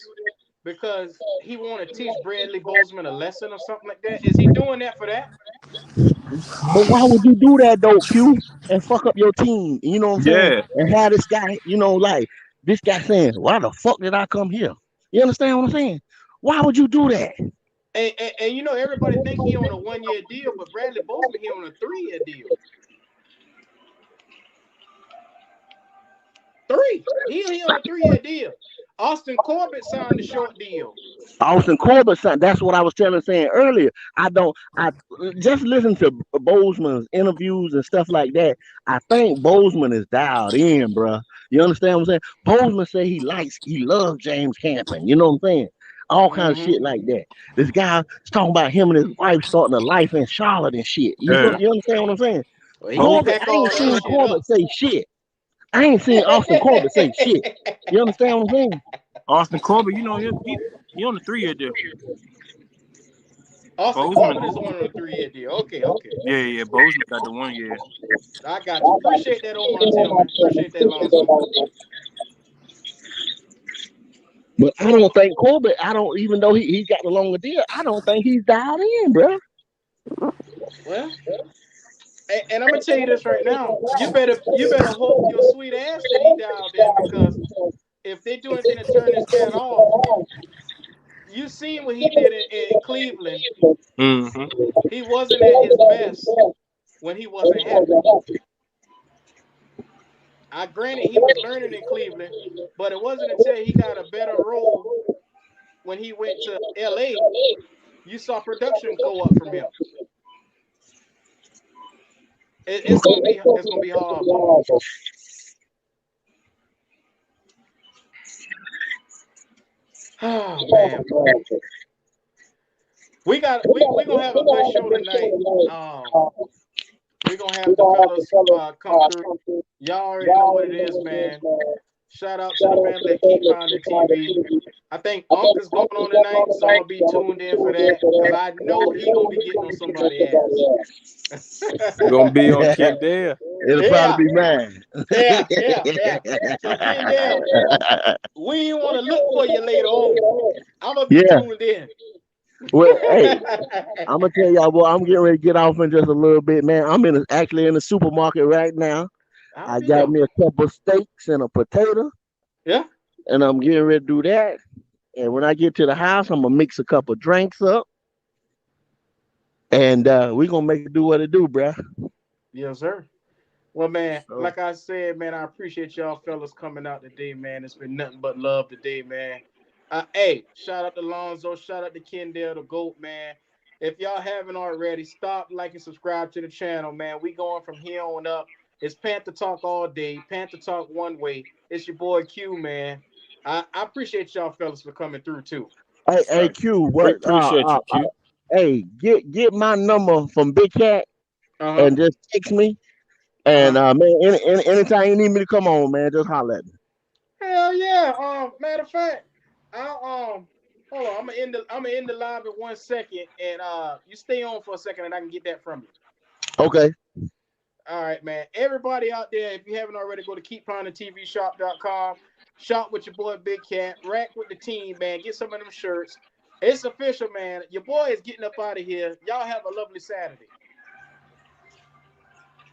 because he want to teach Bradley Bozeman a lesson or something like that? Is he doing that for that? But why would you do that though, Q? And fuck up your team, you know what I'm saying? Yeah. And have this guy, like this guy saying, "Why the fuck did I come here?" You understand what I'm saying? Why would you do that? And you know, everybody think he on a 1-year deal, but Bradley Bozeman, he on a 3-year deal. He on a 3-year deal. Austin Corbett signed a short deal. Austin Corbett, son, that's what I was saying earlier. I just listen to Bozeman's interviews and stuff like that. I think Bozeman is dialed in, bro. You understand what I'm saying? Bozeman say he loves James Campen. You know what I'm saying? All kinds of shit like that. This guy is talking about him and his wife starting a life in Charlotte and shit. You Yeah. understand what I'm saying? Well, he gonna Corbett, pack I ain't all that seen shit up. Corbett say shit. I ain't seen Austin Corbett say shit. You understand what I'm saying? Austin Corbett, you know, he on a 3-year deal. Austin Bozeman. Corbett is the one on a 3-year deal. Okay. Yeah. Bozeman got the 1 year. I got you. Appreciate that, Omar Tillman. Appreciate that, Lonzo. But I don't think Corbett, even though he got the longer deal, I don't think he's dialed in, bro. Well, and I'm gonna tell you this right now. You better hope your sweet ass that he dialed in, because if they do anything to turn this cat off, you seen what he did in Cleveland. Mm-hmm. He wasn't at his best when he wasn't happy. I granted he was learning in Cleveland, but it wasn't until he got a better role when he went to LA, you saw production go up from him. It's gonna be hard for him. Oh man, we're gonna have a good show tonight. We're gonna have the fellas come through. Y'all already know what it is, man. Shout out to the family that keep Pounding TV. I think Unc is going on tonight, so I'm gonna be tuned in for that because I know he gonna be getting on somebody's ass. Gonna be on Kendall. It'll probably be mine. Yeah. So Kendall, we want to look for you later on. I'm gonna be Yeah. tuned in. Well, hey, I'm gonna tell y'all, boy, I'm getting ready to get off in just a little bit, man. I'm actually in the supermarket right now. I'll I be got there. me a couple steaks and a potato, Yeah. and I'm getting ready to do that. And when I get to the house, I'm gonna mix a couple drinks up, and we gonna make it do what it do, bruh. Yes, sir. Well, man, So, like I said, man, I appreciate y'all fellas coming out today, man. It's been nothing but love today, man. Hey, shout out to Lonzo, shout out to Kendall, the GOAT, man. If y'all haven't already, stop, like, and subscribe to the channel, man. We going from here on up. It's Panther Talk all day. Panther Talk one way. It's your boy Q, man. I appreciate y'all fellas for coming through too. hey, Q, We what? appreciate you, Q. Hey, get my number from Big Cat Uh-huh. and just text me. And Uh-huh. man, anytime you need me to come on, man, just holler at me. Hell yeah. Matter of fact, I'll hold on. I'm gonna end the live in 1 second, and you stay on for a second, and I can get that from you. Okay. All right, man. Everybody out there, if you haven't already, go to keeppoundingtvshop.com. Shop with your boy Big Cat. Rack with the team, man. Get some of them shirts. It's official, man. Your boy is getting up out of here. Y'all have a lovely Saturday.